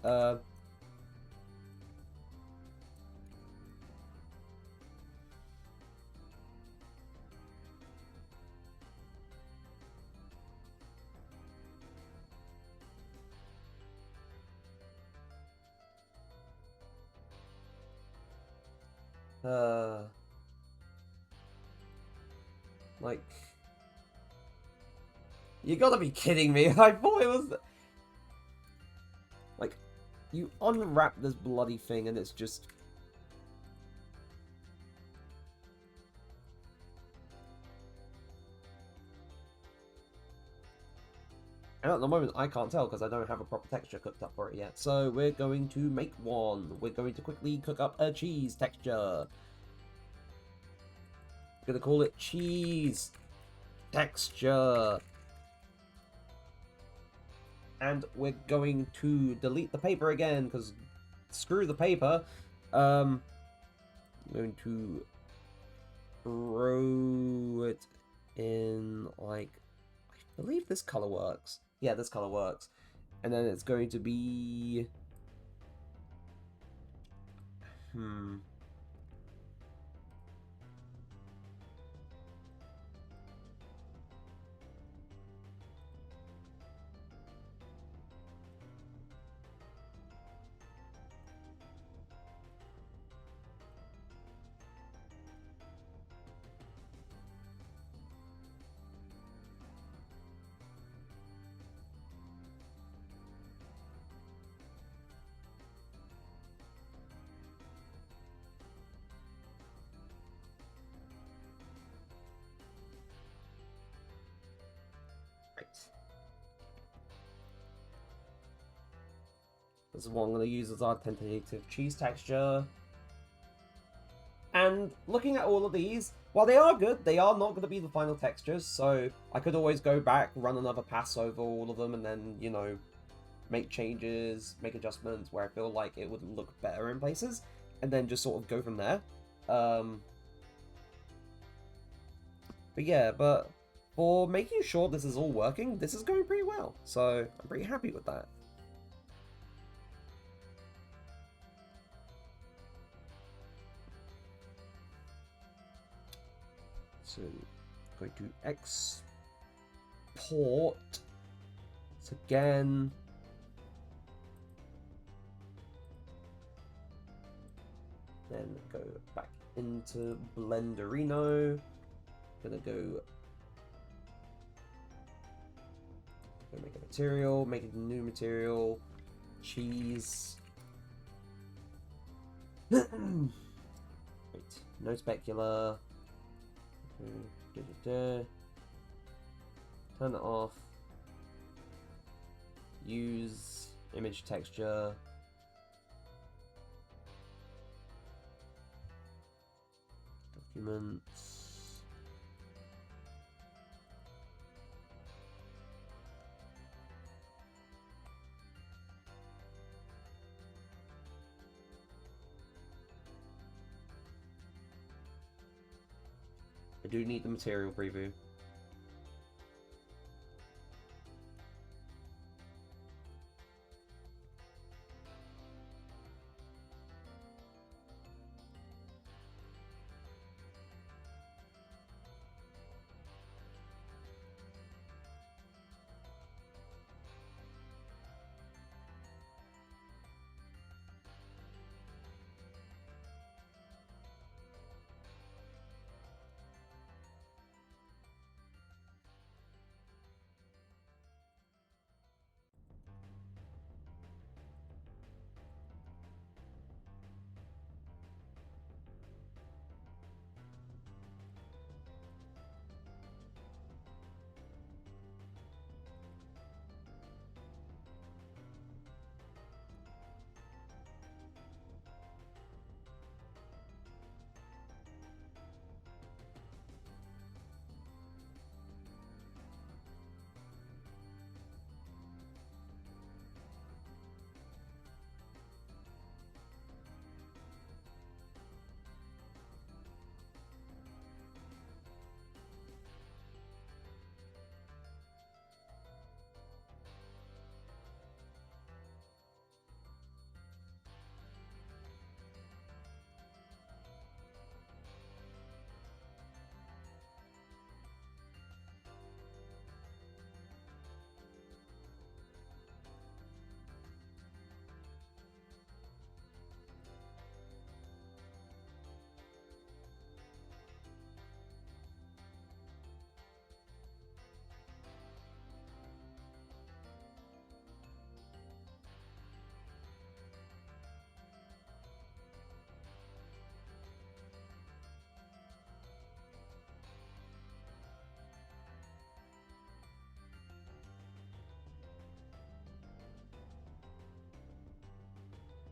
Like, you gotta be kidding me. I thought it was like, you unwrap this bloody thing and it's just... And at the moment, I can't tell because I don't have a proper texture cooked up for it yet. So we're going to make one. We're going to quickly cook up a cheese texture. I'm gonna call it cheese texture. And we're going to delete the paper again because screw the paper. I'm going to throw it in like, I believe this color works. Yeah, this color works. And then it's going to be... This is what I'm going to use as our tentative cheese texture. And looking at all of these, while they are good, they are not going to be the final textures, so I could always go back, run another pass over all of them, and then, you know, make changes, make adjustments where I feel like it would look better in places, and then just sort of go from there. But yeah, but for making sure this is all working, this is going pretty well, so I'm pretty happy with that. So, I'm going to export it again. Then go back into Blenderino. Gonna go make a material, make a new material, cheese. Wait, no specular. Turn it off. Use image texture. Documents. I do need the material preview.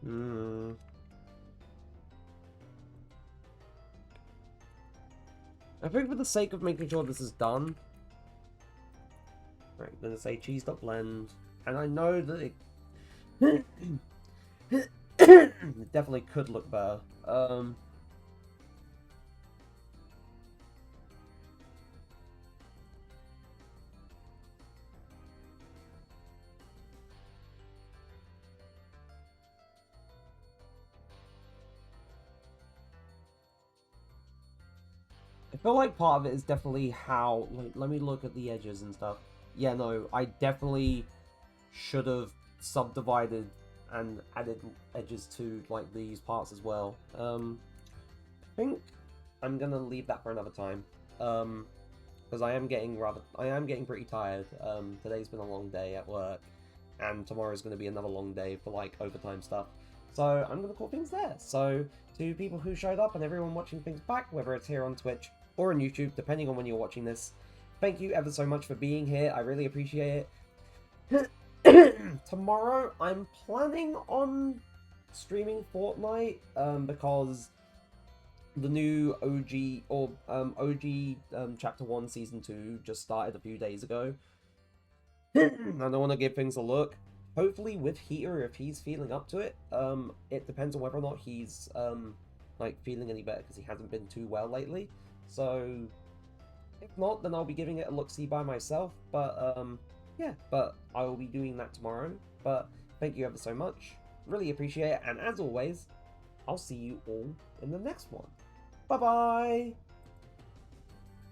Hmm. I think for the sake of making sure this is done, right, I'm gonna say cheese.blend, and I know that it definitely could look better. I feel like part of it is definitely how, like, let me look at the edges and stuff. Yeah, no, I definitely should have subdivided and added edges to, like, these parts as well. I think I'm gonna leave that for another time. Because I am getting pretty tired. Today's been a long day at work, and tomorrow's gonna be another long day for, like, overtime stuff. So I'm gonna call things there. So to people who showed up and everyone watching things back, whether it's here on Twitch or on YouTube, depending on when you're watching this, thank you ever so much for being here. I really appreciate it. Tomorrow, I'm planning on streaming Fortnite, because the new OG Chapter 1 Season 2 just started a few days ago. And I want to give things a look. Hopefully with Heater, if he's feeling up to it. It depends on whether or not he's, like, feeling any better, because he hasn't been too well lately. So, if not, then I'll be giving it a look-see by myself. But, yeah, but I will be doing that tomorrow. But thank you ever so much. Really appreciate it. And as always, I'll see you all in the next one. Bye-bye!